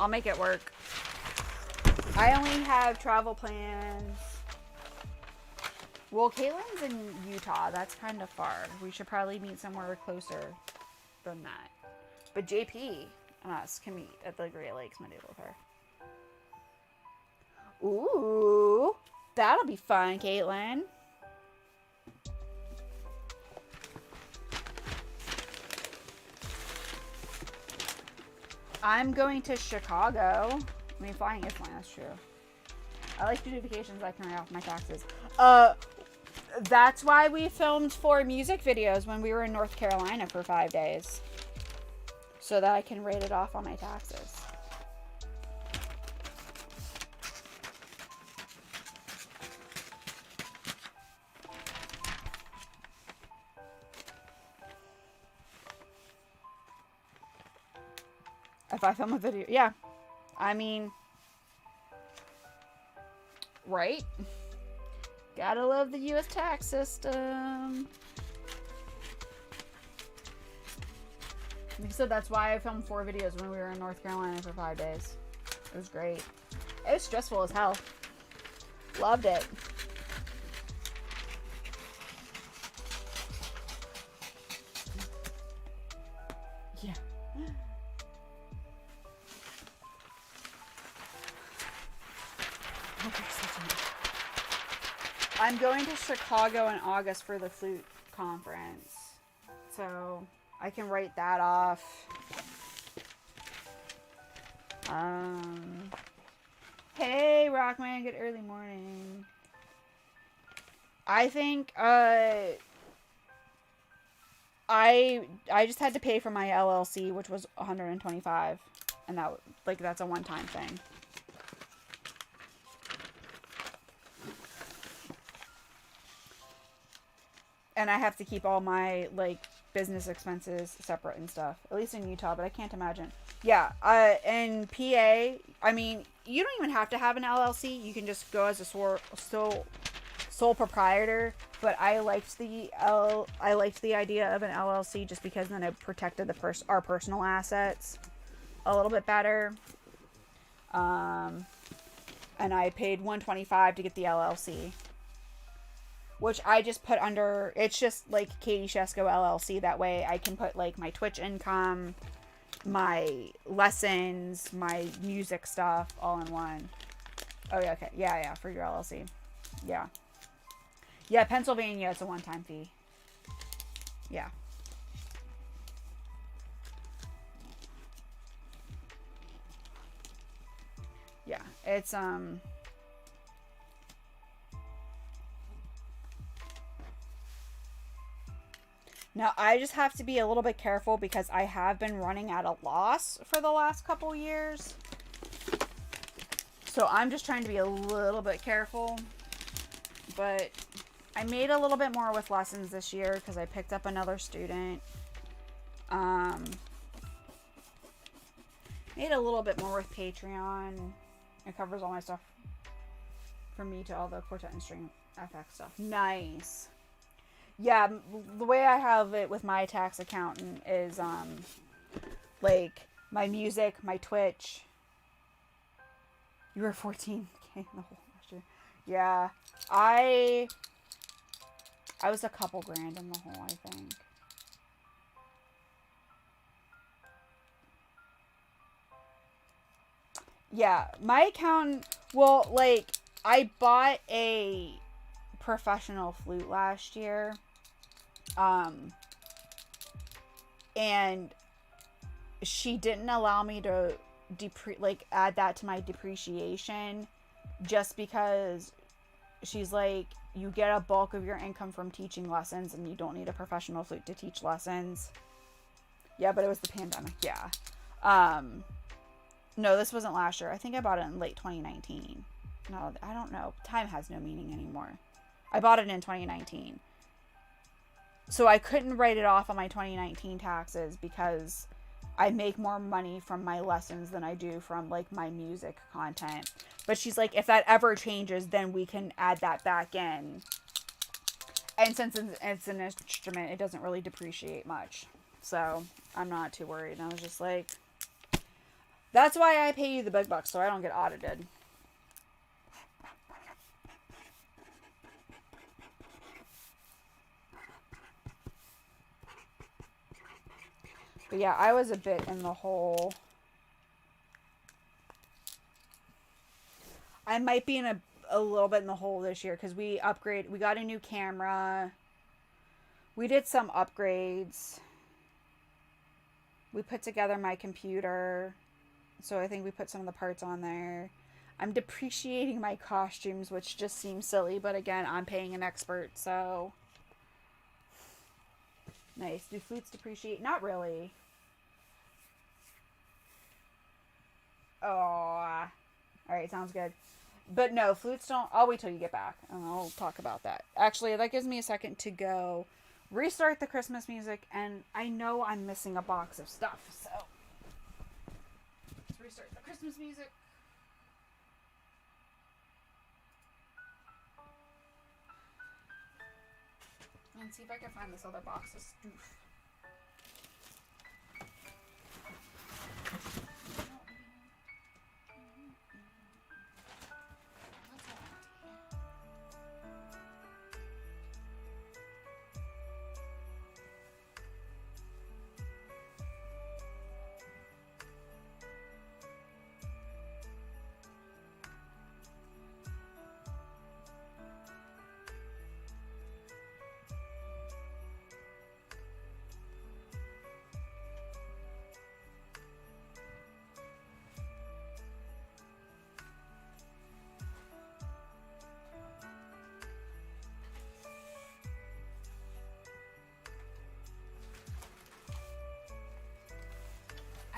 I'll make it work. I only have travel plans. Well, Caitlin's in Utah. That's kind of far. We should probably meet somewhere closer than that. But JP and us can meet at the Great Lakes Monday with her. Ooh, that'll be fun, Caitlin. I'm going to Chicago. I mean, flying is fine, that's true. I like to do vacations I can write off my taxes. That's why we filmed 4 music videos when we were in North Carolina for 5 days. So that I can write it off on my taxes. If I film a video, yeah. I mean, right? Gotta love the U.S. tax system. Like I said, that's why I filmed 4 videos when we were in North Carolina for 5 days. It was great. It was stressful as hell. Loved it. Yeah. I'm going to Chicago in August for the flute conference. So I can write that off. Hey, Rockman, good early morning. I think I just had to pay for my LLC, which was $125, and that's a one-time thing. And I have to keep all my business expenses separate and stuff, at least in Utah, but I can't imagine. Yeah, in PA, I mean, you don't even have to have an LLC. You can just go as a sole proprietor. But I liked the idea of an LLC just because then it protected our personal assets a little bit better. And I paid $125 to get the LLC, which I just put under. It's just like Katie Shesko LLC. That way I can put my Twitch income, my lessons, my music stuff all in one. Oh yeah, okay, yeah, for your LLC, yeah. Yeah, Pennsylvania, it's a one-time fee. Yeah. Yeah, it's, Now, I just have to be a little bit careful because I have been running at a loss for the last couple years. So I'm just trying to be a little bit careful. But I made a little bit more with lessons this year because I picked up another student. Made a little bit more with Patreon. It covers all my stuff from me to all the quartet and string FX stuff. Nice. Yeah, the way I have it with my tax accountant is my music, my Twitch. You were 14K in the whole last year. Yeah, I was a couple grand in the hole, I think. Yeah, my accountant, well, I bought a professional flute last year. And she didn't allow me to add that to my depreciation just because she's like, you get a bulk of your income from teaching lessons and you don't need a professional flute to teach lessons. Yeah, but it was the pandemic. Yeah. No, this wasn't last year. I think I bought it in late 2019. No, I don't know. Time has no meaning anymore. I bought it in 2019. So I couldn't write it off on my 2019 taxes because I make more money from my lessons than I do from my music content. But she's like, if that ever changes, then we can add that back in. And since it's an instrument, it doesn't really depreciate much. So I'm not too worried. And I was just like, that's why I pay you the big bucks, so I don't get audited. But yeah, I was a bit in the hole. I might be in a little bit in the hole this year because we got a new camera. We did some upgrades. We put together my computer. So I think we put some of the parts on there. I'm depreciating my costumes, which just seems silly. But again, I'm paying an expert, so... Nice. Do flutes depreciate? Not really. Oh. Alright, sounds good. But no, flutes don't... I'll wait till you get back, and I'll talk about that. Actually, that gives me a second to go restart the Christmas music, and I know I'm missing a box of stuff, so... Let's restart the Christmas music. And see if I can find this other box of stuff.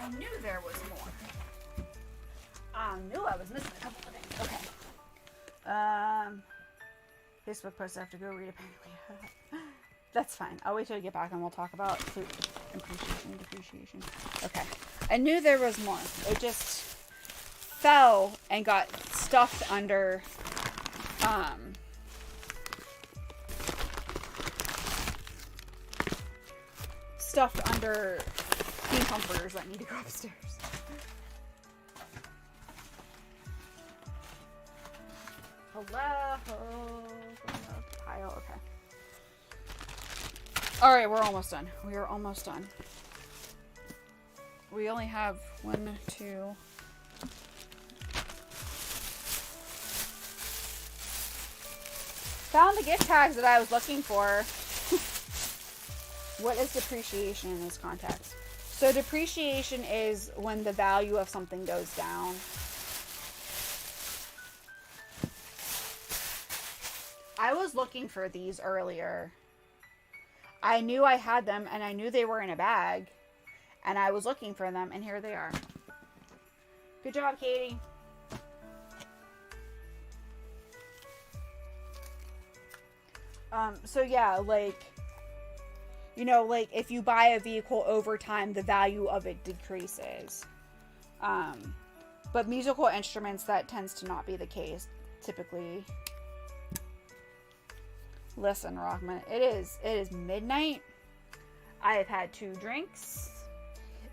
I knew there was more. I knew I was missing a couple of things. Okay. Facebook post I have to go read apparently. That's fine. I'll wait till I get back and we'll talk about food appreciation, depreciation. Okay. I knew there was more. It just fell and got stuffed under bean comforters that need to go upstairs. Hello. Pile. Okay. All right, we're almost done. We are almost done. We only have 1, 2. Found the gift tags that I was looking for. What is depreciation in this context? So depreciation is when the value of something goes down. I was looking for these earlier. I knew I had them and I knew they were in a bag. And I was looking for them and here they are. Good job, Katie. So yeah, like, you know, like if you buy a vehicle over time, the value of it decreases. But musical instruments, that tends to not be the case typically. Listen, Rockman, it is midnight. I have had 2 drinks.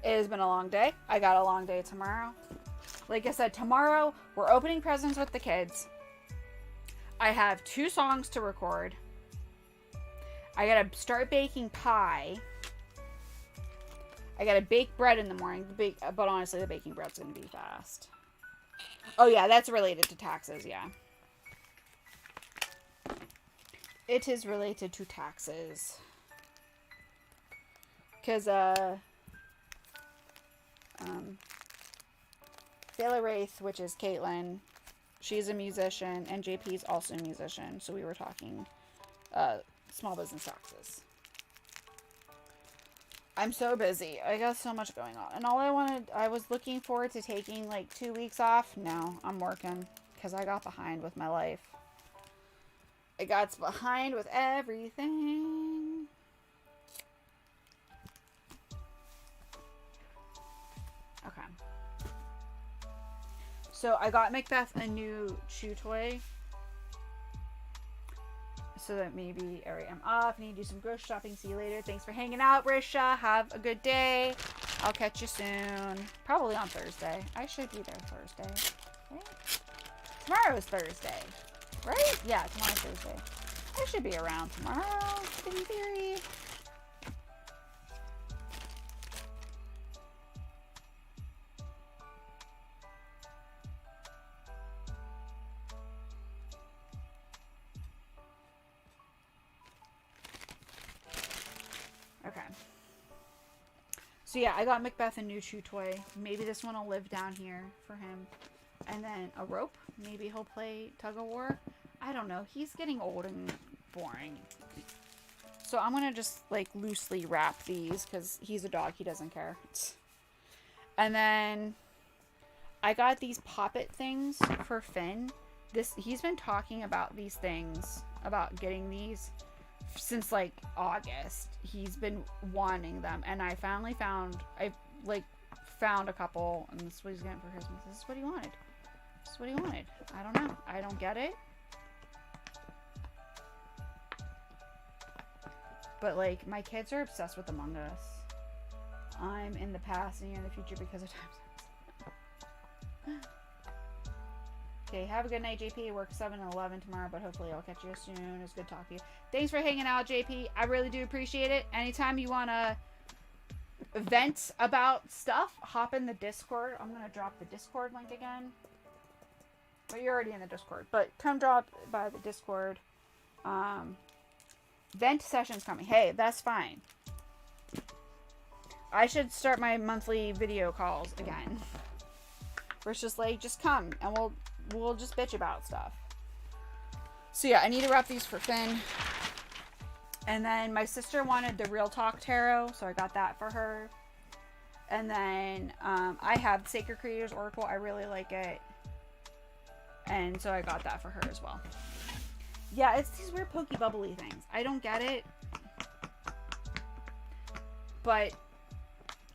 It has been a long day. I got a long day tomorrow. Like I said, tomorrow we're opening presents with the kids. I have 2 songs to record. I gotta start baking pie. I gotta bake bread in the morning. But honestly, the baking bread's gonna be fast. Oh yeah, that's related to taxes, yeah. It is related to taxes. Because, Taylor Wraith, which is Caitlin, she's a musician, and JP's also a musician, so we were talking, small business taxes. I'm so busy. I got so much going on. And I was looking forward to taking like 2 weeks off. No, I'm working because I got behind with my life. I got behind with everything. Okay. So I got Macbeth a new chew toy. So that maybe, alright, I'm off. Need to do some grocery shopping. See you later. Thanks for hanging out, Risha. Have a good day. I'll catch you soon. Probably on Thursday. I should be there Thursday. Right? Tomorrow is Thursday. Right? Yeah, tomorrow's Thursday. I should be around tomorrow, in theory. Okay. So yeah, I got Macbeth a new chew toy. Maybe this one will live down here for him. And then a rope. Maybe he'll play tug of war. I don't know. He's getting old and boring. So I'm going to just like loosely wrap these because he's a dog. He doesn't care. And then I got these poppet things for Finn. He's been talking about these things, about getting these since like August. He's been wanting them. And I finally found a couple, and this is what he's getting for Christmas. This is what he wanted. This is what he wanted. I don't know. I don't get it. But, like, my kids are obsessed with Among Us. I'm in the past and you're in the future because of time. Okay, have a good night, JP. I work 7 and 11 tomorrow, but hopefully I'll catch you soon. It's good talking to you. Thanks for hanging out, JP. I really do appreciate it. Anytime you want to vent about stuff, hop in the Discord. I'm going to drop the Discord link again. But you're already in the Discord. But come drop by the Discord. Vent session's coming. Hey, that's fine. I should start my monthly video calls again. Where it's just like, just come and we'll just bitch about stuff. So yeah, I need to wrap these for Finn. And then my sister wanted the Real Talk Tarot, so I got that for her. And then I have Sacred Creators Oracle. I really like it. And so I got that for her as well. Yeah, it's these weird pokey bubbly things. I don't get it. But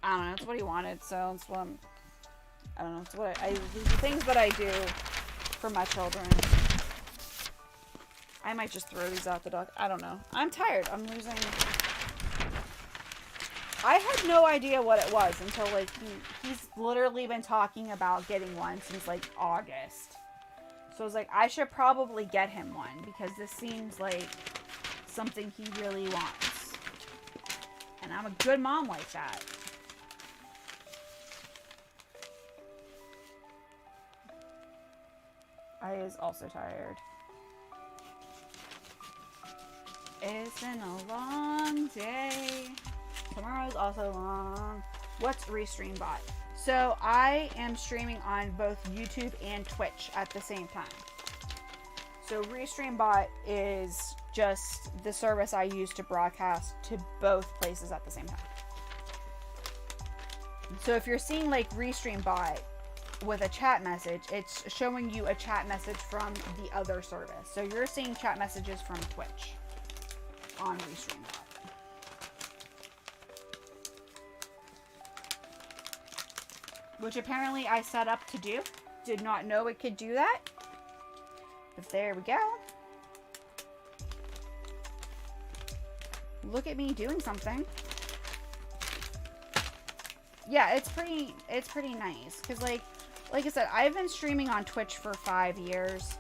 I don't know. It's what he wanted. So it's what I don't know. It's what these are things that I do for my children. I might just throw these out the dog. I don't know. I'm tired. I'm losing. I had no idea what it was until, like, he's literally been talking about getting one since, like, August. So I was like, I should probably get him one because this seems like something he really wants. And I'm a good mom like that. I is also tired. It's been a long day. Tomorrow's also long. What's Restream Bot? So I am streaming on both YouTube and Twitch at the same time. So Restream Bot is just the service I use to broadcast to both places at the same time. So if you're seeing like Restream Bot with a chat message, it's showing you a chat message from the other service. So you're seeing chat messages from Twitch on Restream Bot. Which apparently I set up to do. Did not know it could do that. But there we go. Look at me doing something. Yeah, it's pretty nice. Cause like I said, I've been streaming on Twitch for 5 years.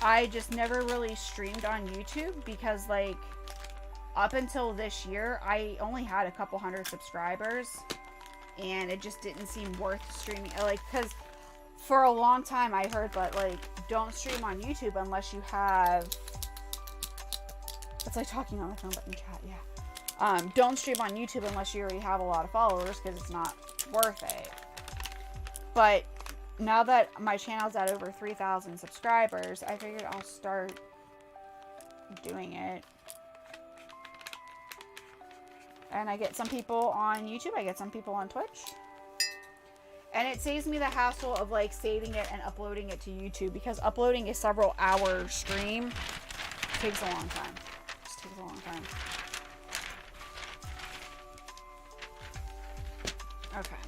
I just never really streamed on YouTube because like up until this year, I only had a couple hundred subscribers. And it just didn't seem worth streaming. Like, because for a long time I heard that, like, don't stream on YouTube unless you have... It's like talking on the phone, but in chat, yeah. Don't stream on YouTube unless you already have a lot of followers, because it's not worth it. But now that my channel's at over 3,000 subscribers, I figured I'll start doing it. And I get some people on YouTube, I get some people on Twitch. And it saves me the hassle of like saving it and uploading it to YouTube because uploading a several hour stream takes a long time. It just takes a long time. Okay.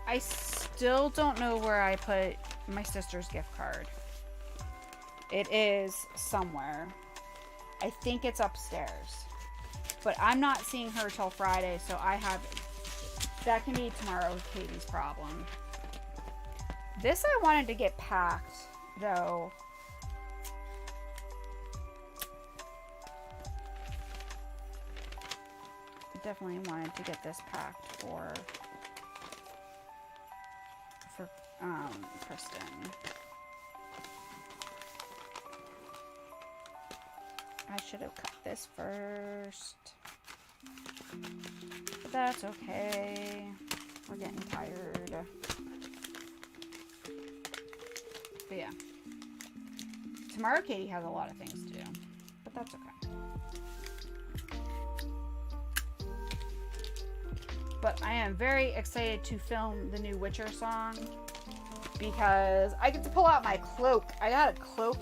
I still don't know where I put my sister's gift card. It is somewhere. I think it's upstairs. But I'm not seeing her till Friday, so that can be tomorrow with Katie's problem. This I wanted to get packed, though. I definitely wanted to get this packed for Kristen. I should have cut this first. But that's okay. We're getting tired. But yeah. Tomorrow Katie has a lot of things to do. But that's okay. But I am very excited to film the new Witcher song. Because I get to pull out my cloak. I got a cloak.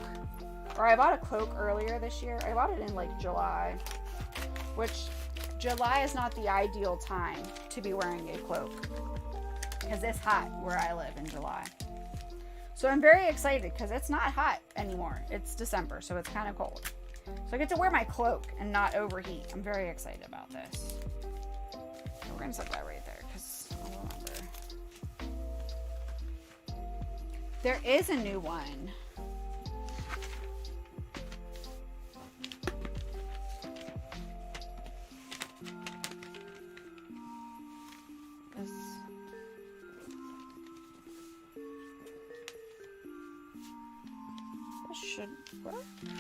Or I bought a cloak earlier this year. I bought it in like July. Which July is not the ideal time to be wearing a cloak. Because it's hot where I live in July. So I'm very excited because it's not hot anymore. It's December, so it's kind of cold. So I get to wear my cloak and not overheat. I'm very excited about this. And we're going to set that right there because I'll remember. There is a new one. Should work. No.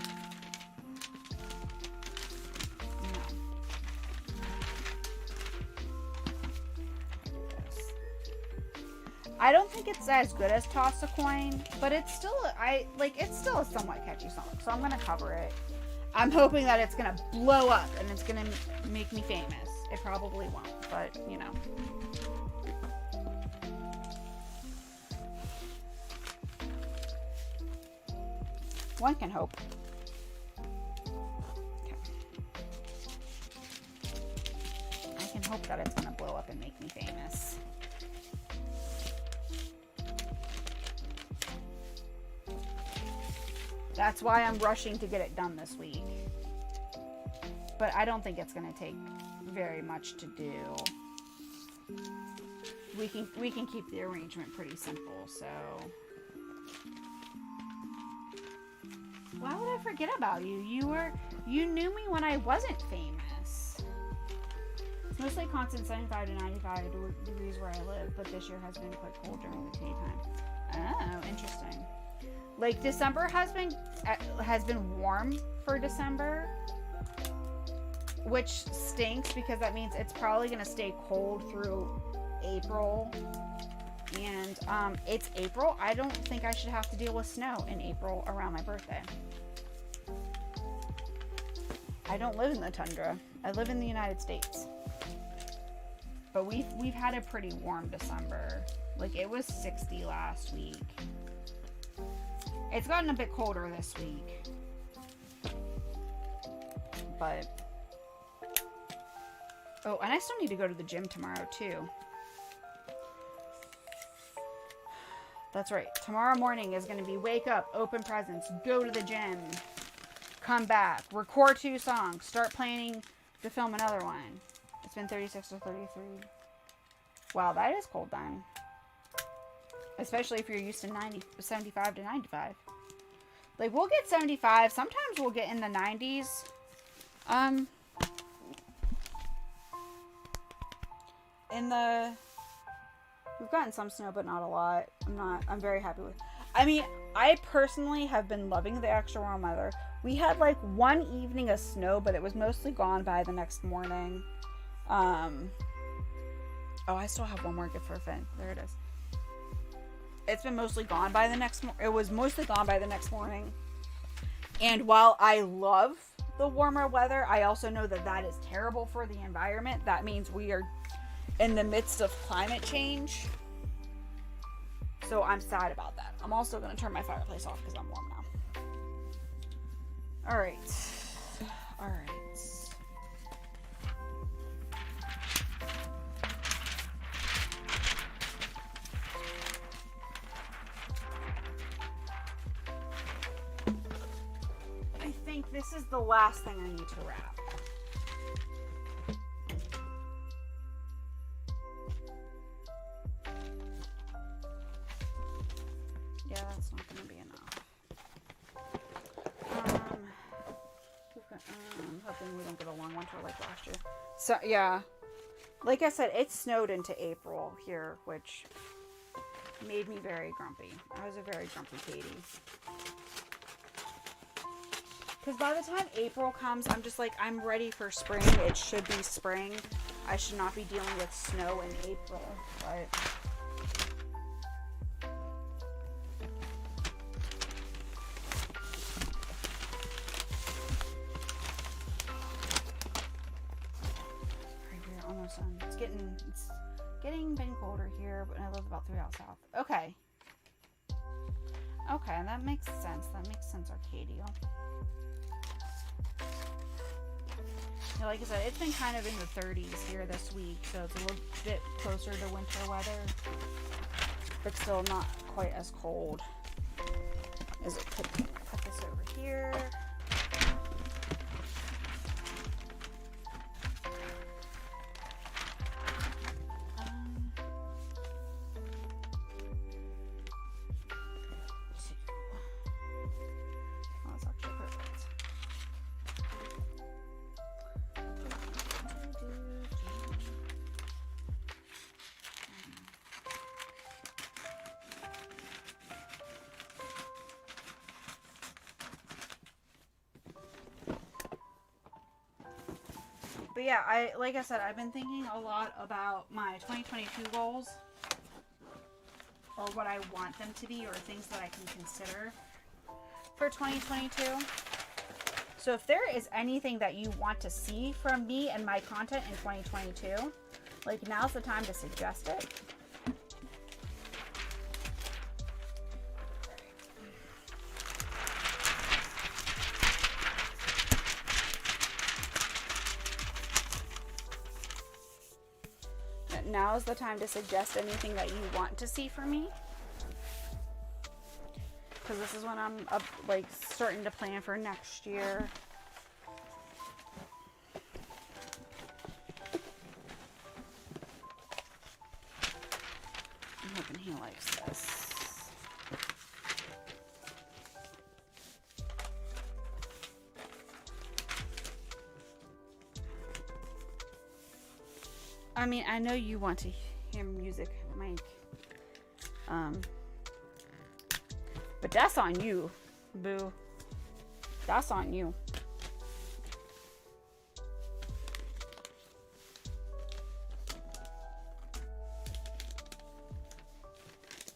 I don't think it's as good as Toss a Coin, but it's still it's still a somewhat catchy song, so I'm gonna cover it. I'm hoping that it's gonna blow up and it's gonna make me famous. It probably won't, but you know. One can hope. Okay. I can hope that it's gonna blow up and make me famous. That's why I'm rushing to get it done this week. But I don't think it's going to take very much to do. We can keep the arrangement pretty simple, so. Why would I forget about you? You knew me when I wasn't famous. It's mostly constant 75 to 95 degrees where I live, but this year has been quite cold during the daytime. Oh, interesting. Like, December has been warm for December, which stinks because that means it's probably going to stay cold through April. And it's April. I don't think I should have to deal with snow in April around my birthday. I don't live in the tundra. I live in the United States. But we've had a pretty warm December. Like, it was 60 last week. It's gotten a bit colder this week. But... Oh, and I still need to go to the gym tomorrow, too. That's right. Tomorrow morning is going to be wake up, open presents, go to the gym, come back, record 2 songs, start planning to film another one. It's been 36 to 33. Wow, that is cold then. Especially if you're used to 75 to 95. Like, we'll get 75. Sometimes we'll get in the 90s. We've gotten some snow, but not a lot. I'm very happy with. I mean, I personally have been loving the extra warm weather. We had like one evening of snow, but it was mostly gone by the next morning. Oh, I still have one more gift for Finn. There it is. It's been mostly gone by the next it was mostly gone by the next morning. And while I love the warmer weather, I also know that that is terrible for the environment. That means we are in the midst of climate change. So I'm sad about that. I'm also going to turn my fireplace off because I'm warm now. All right. I think this is the last thing I need to wrap. Yeah, that's not going to be enough. I'm hoping we don't get a long winter like last year. So, yeah. Like I said, it snowed into April here, which made me very grumpy. I was a very grumpy Katie. Because by the time April comes, I'm just like, I'm ready for spring. It should be spring. I should not be dealing with snow in April, but... It's getting been colder here, but I live about 3 hours south. Okay, that makes sense. Arcadia. Yeah, like I said, it's been kind of in the 30s here this week, so it's a little bit closer to winter weather, but still not quite as cold as it could be. Put this over here. But yeah, like I said, I've been thinking a lot about my 2022 goals, or what I want them to be, or things that I can consider for 2022. So if there is anything that you want to see from me and my content in 2022, like now's the time to suggest it. Now is the time to suggest anything that you want to see from me. Because this is when I'm like starting to plan for next year. I'm hoping he likes this. I mean, I know you want to hear music, Mike. But that's on you, boo. That's on you.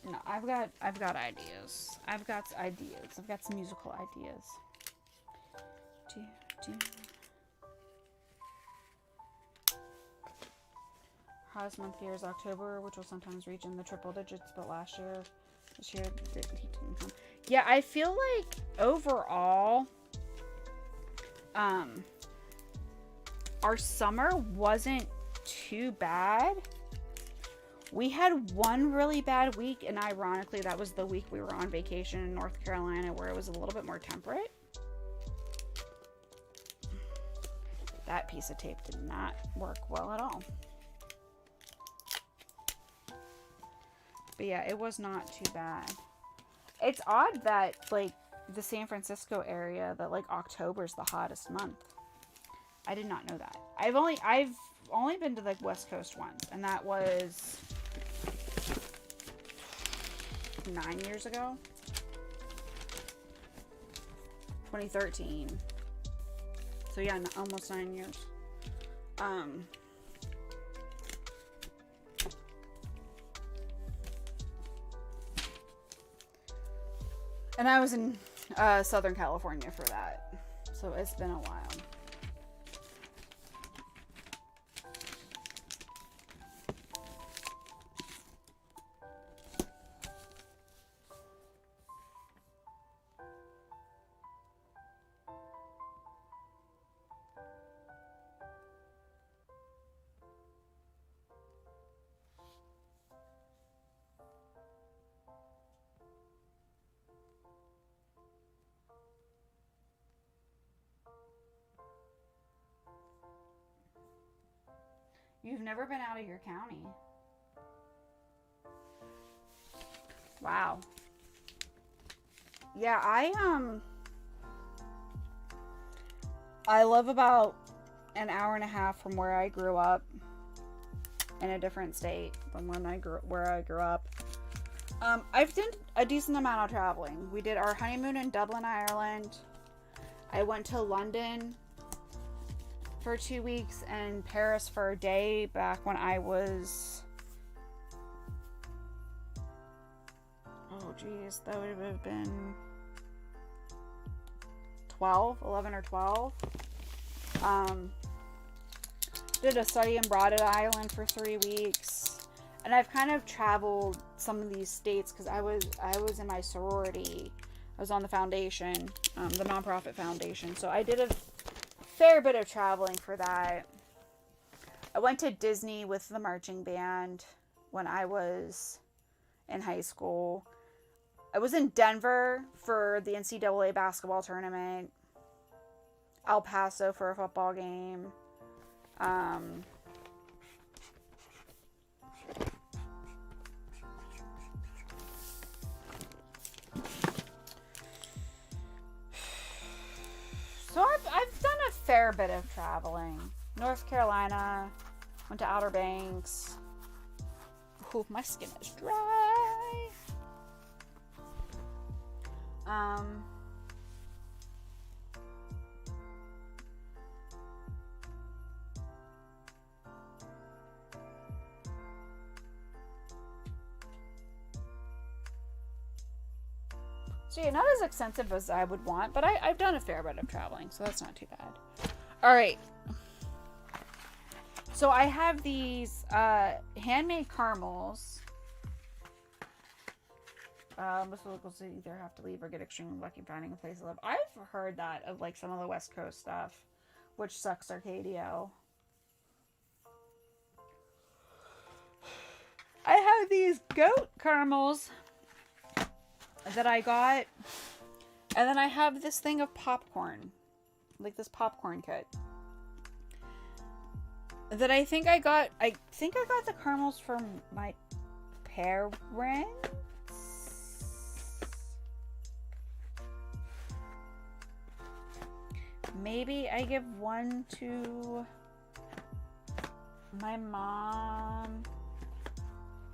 No, I've got ideas. I've got some musical ideas. Hottest month here is October, which will sometimes reach in the triple digits, but this year, he didn't come. Yeah, I feel like overall, our summer wasn't too bad. We had one really bad week, and ironically, that was the week we were on vacation in North Carolina, where it was a little bit more temperate. That piece of tape did not work well at all. But yeah, it was not too bad. It's odd that, like, the San Francisco area, that, like, October's the hottest month. I did not know that. I've only been to, like, West Coast once, and that was 9 years ago. 2013. So yeah, almost 9 years. And I was in Southern California for that. So it's been a while. You've never been out of your county. Wow. Yeah, I live about an hour and a half from where I grew up, in a different state than where I grew up. I've done a decent amount of traveling. We did our honeymoon in Dublin, Ireland. I went to London for 2 weeks and Paris for a day back when I was, oh geez, that would have been 11 or 12. Did a study abroad at Ireland for 3 weeks, and I've kind of traveled some of these states because I was in my sorority. I was on the foundation, the nonprofit foundation, so I did a fair bit of traveling for that. I went to Disney with the marching band when I was in high school. I was in Denver for the NCAA basketball tournament. El Paso for a football game. So I've done a fair bit of traveling. North Carolina, went to Outer Banks. Ooh, my skin is dry. So yeah, not as extensive as I would want, but I've done a fair bit of traveling, so that's not too bad. All right. So I have these handmade caramels. Most locals either have to leave or get extremely lucky finding a place to live. I've heard that of like some of the West Coast stuff, which sucks, Arcadio. I have these goat caramels that I got, and then I have this thing of popcorn, like this popcorn kit that I think I got. I think I got the caramels from my parents. Maybe I give one to my mom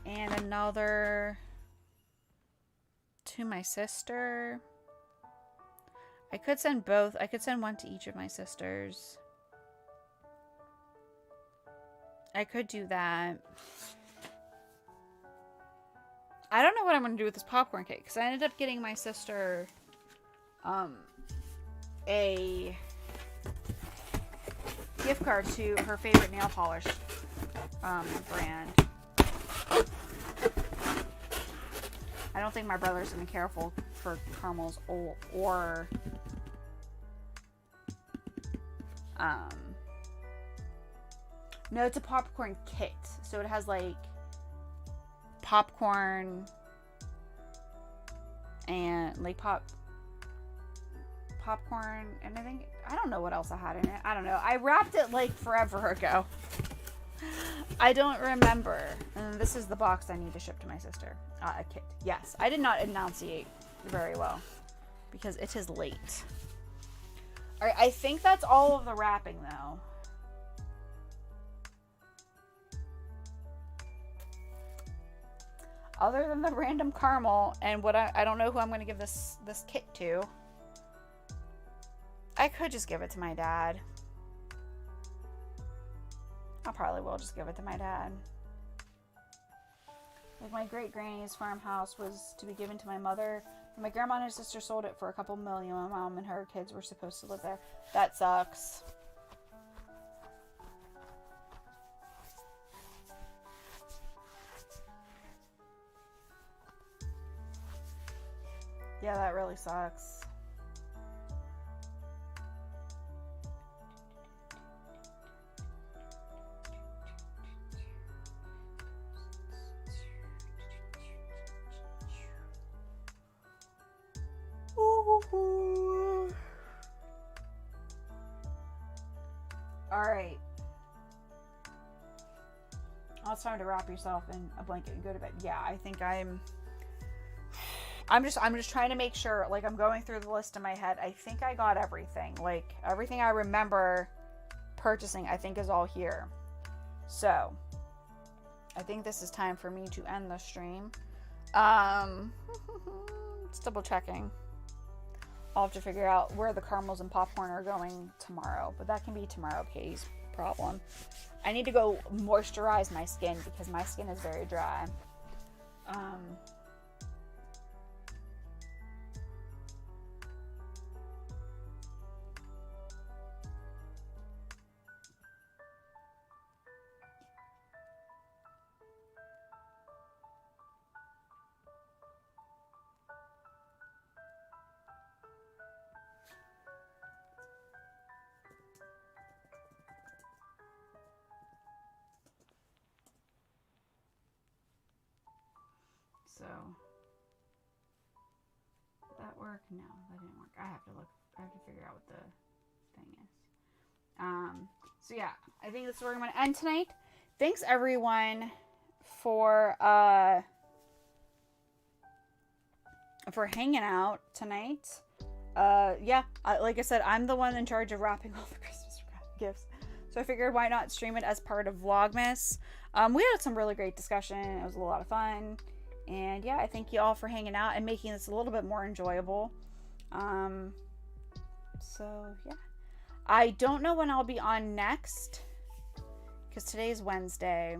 and another to my sister. I could send both. I could send one to each of my sisters. I could do that. I don't know what I'm going to do with this popcorn cake, because I ended up getting my sister a gift card to her favorite nail polish brand. I don't think my brother's going to care for caramels or no, it's a popcorn kit. So it has like popcorn and like popcorn and I don't know what else I had in it. I don't know. I wrapped it like forever ago. I don't remember. And this is the box I need to ship to my sister. A kit. Yes. I did not enunciate very well because it is late. Alright, I think that's all of the wrapping though. Other than the random caramel and what I don't know who I'm going to give this kit to. I could just give it to my dad. I probably will just give it to my dad. Like my great granny's farmhouse was to be given to my mother. My grandma and her sister sold it for a couple million. My mom and her kids were supposed to live there. That sucks. Yeah, that really sucks. Alright. Well, it's time to wrap yourself in a blanket and go to bed. Yeah, I think I'm just trying to make sure, like, I'm going through the list in my head. I think I got everything. Like, everything I remember purchasing, I think is all here. So, I think this is time for me to end the stream. It's double checking. I'll have to figure out where the caramels and popcorn are going tomorrow, but that can be tomorrow, Katie's problem. I need to go moisturize my skin because my skin is very dry. So, did that work? No, that didn't work. I have to figure out what the thing is. So yeah, I think that's where I'm going to end tonight. Thanks everyone for hanging out tonight. Yeah, like I said, I'm the one in charge of wrapping all the Christmas gifts. So I figured why not stream it as part of Vlogmas. We had some really great discussion. It was a lot of fun. And yeah, I thank you all for hanging out and making this a little bit more enjoyable. So yeah. I don't know when I'll be on next, because today's Wednesday.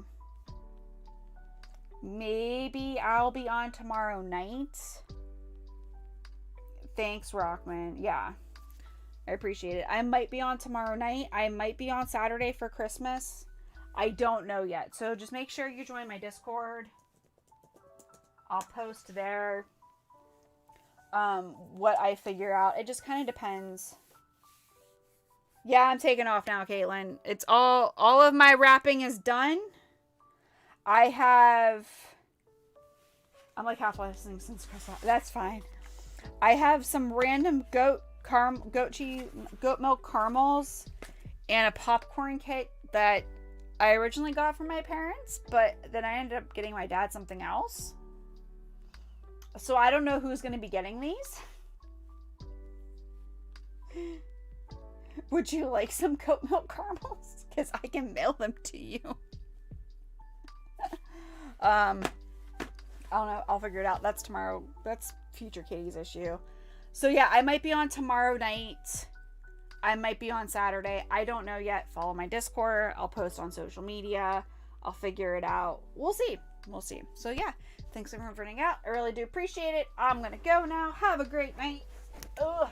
Maybe I'll be on tomorrow night. Thanks, Rockman. Yeah. I appreciate it. I might be on tomorrow night. I might be on Saturday for Christmas. I don't know yet. So just make sure you join my Discord. I'll post there what I figure out. It just kind of depends. Yeah, I'm taking off now, Caitlin. It's all of my wrapping is done. I'm like half listening since Christmas. That's fine. I have some random goat milk caramels and a popcorn cake that I originally got from my parents, but then I ended up getting my dad something else. So I don't know who's going to be getting these. Would you like some goat milk caramels? Because I can mail them to you. I don't know. I'll figure it out. That's tomorrow. That's future Katie's issue. So yeah, I might be on tomorrow night. I might be on Saturday. I don't know yet. Follow my Discord. I'll post on social media. I'll figure it out. We'll see. So yeah, thanks everyone for running out. I really do appreciate it. I'm going to go now. Have a great night. Ugh.